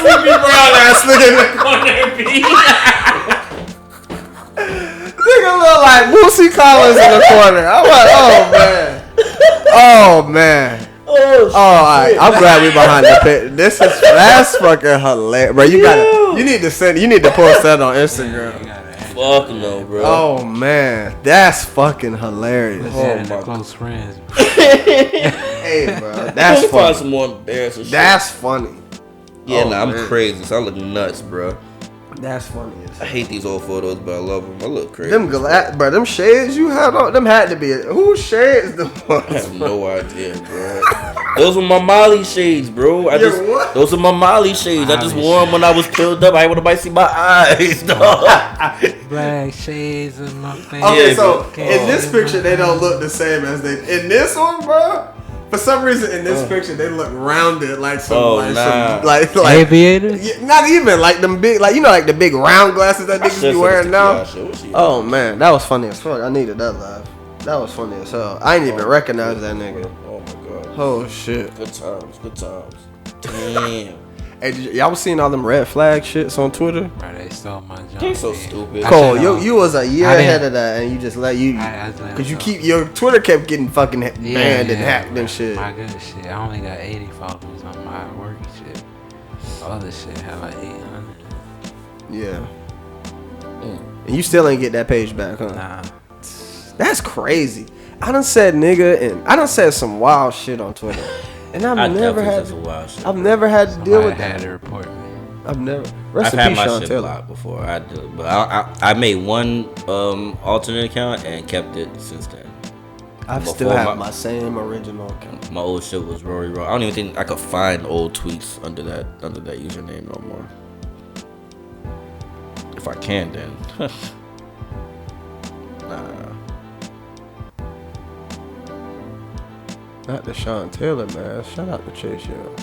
Sleepy brown ass nigga in the corner. Nigga look like Boosie Collins in the corner. I'm like, oh man. Alright. I'm glad we behind the pit. That's fucking hilarious, bro. You need to post that on Instagram. Fuck no, bro. Oh man, that's fucking hilarious. My close friends. Hey, bro, that's funny. Find some more embarrassing shit. That's funny. Yeah, I'm crazy. So I look nuts, bro. That's funny. I hate these old photos, but I love them. I look crazy. Bro, them shades you had on, them had to be. Whose shades the ones? I have no idea, bro. Those were my Molly shades, bro. Those are my Molly shades. I just wore them when I was peeled up. I didn't want nobody see my eyes, dog. Black shades in my face. Okay, so in this picture they don't look the same as they in this one, bro. For some reason, in this picture, they look rounded like some, like aviators. Yeah, not even like them big, like like the big round glasses that niggas be wearing now. Oh man, that was funny as fuck. I needed that laugh. That was funny as hell. I ain't even recognize that nigga. Oh my god. Oh shit. Good times. Damn. Hey, y'all was seeing all them red flag shits on Twitter? Bro, they stole my job. They so stupid. Cole, you was a year ahead of that, and you just let because your Twitter kept getting fucking banned and hacked and shit. My good shit. I only got 80 followers on my work shit. All this shit had like 800. Yeah. And you still ain't get that page back, huh? Nah. That's crazy. I done said nigga and I done said some wild shit on Twitter. And I've never had to deal with that. Had to report me. I've never. I've had my shit blocked before. I did, but I made one alternate account and kept it since then. I still have my same original account. My old shit was Rory Raw. I don't even think I could find old tweets under that username no more. If I can, then. Nah. Not the Sean Taylor, man. Shout out to Chase Young.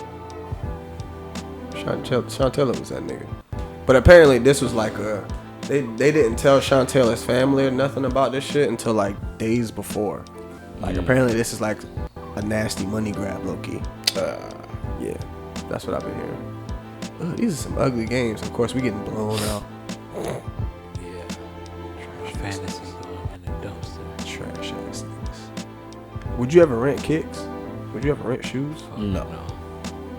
Sean Taylor was that nigga. But apparently this was like they didn't tell Sean Taylor's family or nothing about this shit until like days before. Like apparently this is like a nasty money grab, low key. Yeah, that's what I've been hearing. These are some ugly games. Of course, we getting blown out. Yeah. Fantasy going in the dumpster. Trash ass niggas. Would you ever rent kicks? Would you ever rent shoes? No.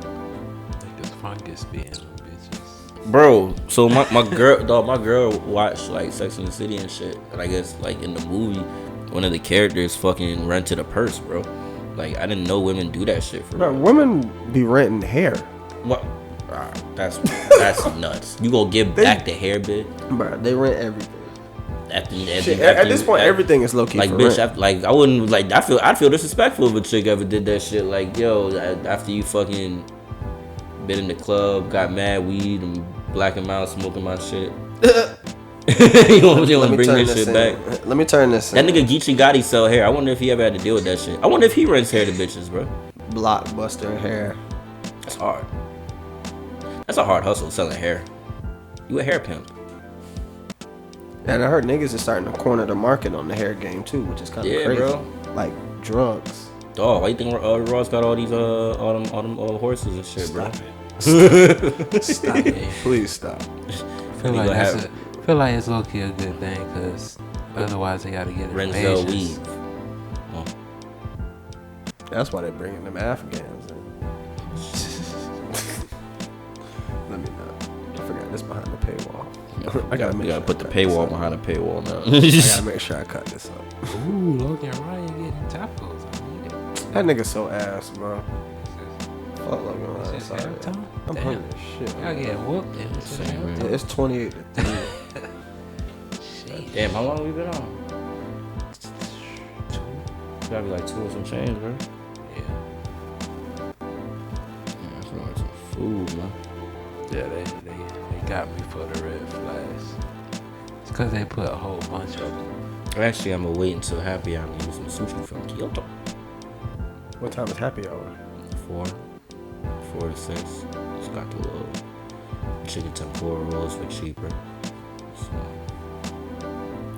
Niggas fungus being them bitches. Bro, so my girl watched like Sex and the City and shit. And I guess like in the movie, one of the characters fucking rented a purse, bro. Like I didn't know women do that shit for Bro, real. women be renting hair. What? That's nuts. You gonna give back the hair bit? Bro, they rent everything. At this point, everything is low key. Like for bitch, rent. like I wouldn't like. I'd feel disrespectful if a chick ever did that shit. Like yo, after you fucking been in the club, got mad weed and blacking him out, smoking my shit. you wanna bring this shit back? Let me turn this. That nigga Geechee Gotti sell hair. I wonder if he ever had to deal with that shit. I wonder if he rents hair to bitches, bro. Blockbuster hair. That's hard. That's a hard hustle selling hair. You a hair pimp. And I heard niggas is starting to corner the market on the hair game too, which is kind of crazy. Bro. Like drugs. Dog, why you think Ross got all these all them horses and shit, bro? Stop it. Please stop. Feel like it's low key a good thing, cause otherwise they gotta get it. Renzel weed. Oh. That's why they're bringing them Afghans in. Let me not. I forgot this behind the paywall. I gotta put the paywall behind the paywall now. I gotta make sure I cut this up. Ooh, Logan Ryan getting tacos. I need it. That nigga so ass, bro. Fuck Logan Ryan. It's Sorry. halftime? I'm Damn. hungry as shit. Y'all getting whooped. And it's Yeah, it's 28 to 3. Damn, how long we been on? Gotta be like 2 or some change, bro. Yeah. That's like some food, man. Yeah, they got me for the red flags. It's cause they put a whole bunch of them. Actually, I'm gonna wait until happy hour and eat some sushi from Kyoto. What time is happy hour? 4 to 6. Just got the little chicken tempura rolls for cheaper.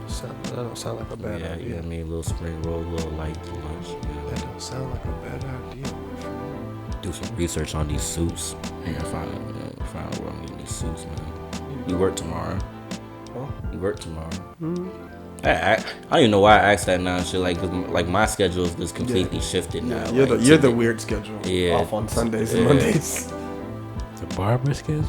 So, That don't sound like a bad yeah, idea. you know what I mean? Little spring roll, little light lunch. Yeah. That don't sound like a bad idea, my friend. Do some research on these suits. I gotta find out where I'm getting these suits, man. You work tomorrow. Huh? You work tomorrow. Mm-hmm. I don't even know why I asked that now and shit. Like my schedule is just completely shifted now. You're like, the weird schedule. Yeah. Off on Sundays and Mondays. The barber schedule.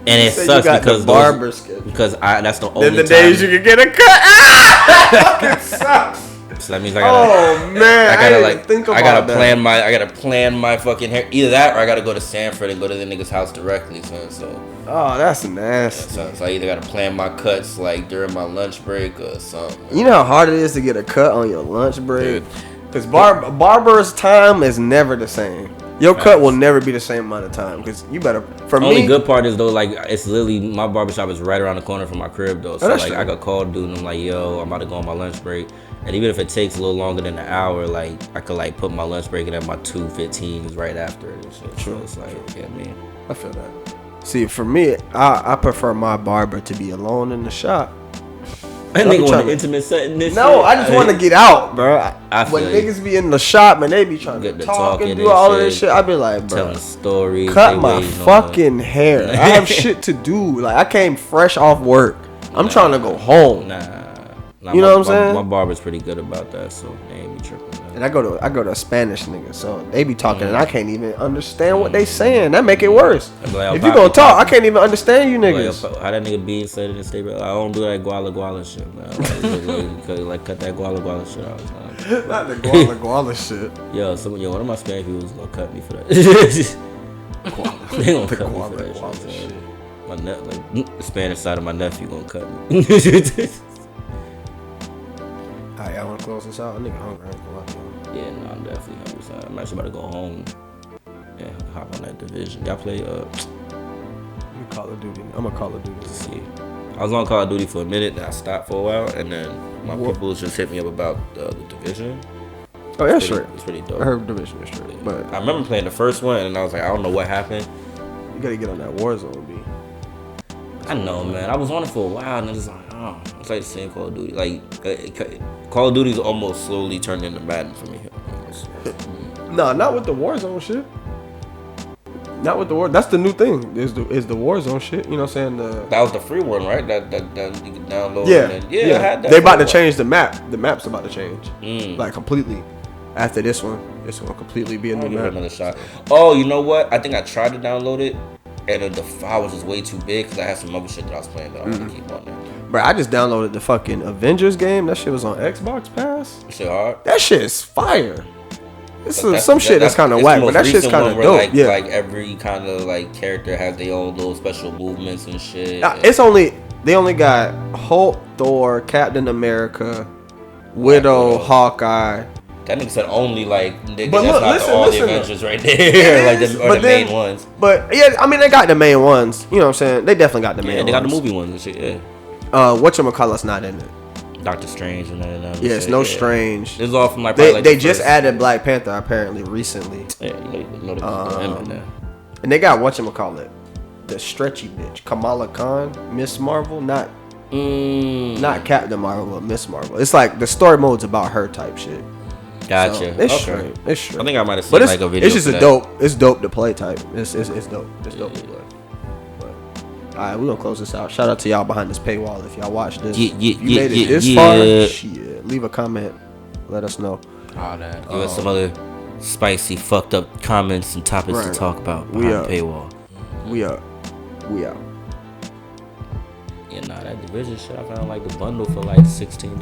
And it Said sucks you got because the barber schedule. because that's the only Then the time. days you can get a cut. Ah! It sucks. So that means I gotta. Oh man, I gotta didn't think about I gotta that. I gotta plan my fucking hair. Either that or I gotta go to Sanford and go to the nigga's house directly. So Oh, that's nasty. so I either gotta plan my cuts like during my lunch break or something. You know how hard it is to get a cut on your lunch break? Dude. Because barber's time is never the same. Your cut will never be the same amount of time. Because you better, for Only me, good part is though, like it's literally my barbershop is right around the corner from my crib though. So that's like true. I could call dude and I'm like, yo, I'm about to go on my lunch break. And even if it takes a little longer than an hour, like I could like put my lunch break in at my 2:15 is right after it and shit. True, So it's like, yeah, I mean, I feel that. See, for me, I prefer my barber to be alone in the shop. that I'm nigga want trying an to- intimate setting. This No, shit. I just want to get out, bro. I When feel you. niggas be in the shop, man, they be trying to Get to talk talking and do and all of this shit. shit. I be like, bro, telling stories. cut they my waiting on fucking hair. I have shit to do. Like, I came fresh off work. I'm trying to go home. Nah, You know what I'm saying? My barber's pretty good about that, so they ain't be tripping. And I go to a Spanish nigga, so they be talking and I can't even understand what they saying. That make it worse. Like, If you gonna talk, I can't even understand you niggas. Like, how that nigga be said in the state, I don't do that guala shit, man. Like cut that guala shit out. Not the guala shit. Yo, one of my Spanish people was gonna cut me for that. They gonna cut me for that guala shit. My like the Spanish side of my nephew gonna cut me. this out. I nigga hungry. I ain't gonna lie to you. Yeah, no, I'm definitely hungry. So I'm actually about to go home and hop on that Division. Y'all play Call of Duty. I'm a Call of Duty. let's see. I was on Call of Duty for a minute, then I stopped for a while, and then my people just hit me up about the Division. Oh, yeah, sure. It's pretty dope. I heard Division is straight, but I remember playing the first one, and I was like, I don't know what happened. you gotta get on that Warzone, B. I know, man. I was on it for a while, and it's like, oh, it's like the same Call of Duty. Like, Call of Duty's almost slowly turned into Madden for me. No, not with the Warzone shit. Not with the war. That's the new thing. Is the Warzone shit? You know what I'm saying? That was the free one, right? That you could download. Yeah, and yeah. I had that They for about a to while. change the map. The map's about to change, like completely. After this one completely be a new give it map. another shot. Oh, you know what? I think I tried to download it, and the file was just way too big because I had some other shit that I was playing that I want to keep on there. Bro, I just downloaded the fucking Avengers game. That shit was on Xbox Pass. Shit hard. That shit is fire. It's But some shit that's kind of it's whack, the but most that shit's recent kind one of where, dope. Like, Yeah. like every kind of like character has their own little special movements and shit. They only got Hulk, Thor, Captain America, Widow, Hawkeye. That nigga said only, like, nigga, But that's look, not listen, all listen. the Avengers right there. Like, is, the but then- main ones. But yeah, I mean they got the main ones. You know what I'm saying? They definitely got the main Yeah, they got the ones. movie ones and shit, yeah. Whatchamacallit's not in it. Doctor Strange and that. Yeah, it's no Strange. It's all from like They just added Black Panther apparently recently. Yeah, you know they put him in there. And they got whatchamacallit, the stretchy bitch, Kamala Khan, Miss Marvel, not Captain Marvel, but Miss Marvel. It's like the story mode's about her type shit. Gotcha. So, it's Okay. straight. It's straight. I think I might have seen But it's, like a video. it's just for a that. dope. It's dope to play type. It's dope. It's dope to play. But all right, we're gonna close this out. Shout out to y'all behind this paywall. If y'all watched this, if you made it this far, shit, leave a comment. Let us know. All that. Give us some other spicy, fucked up comments and topics to Right. talk about We behind up. the paywall. We out. Yeah, nah, that Division shit, I found like the bundle for like $16.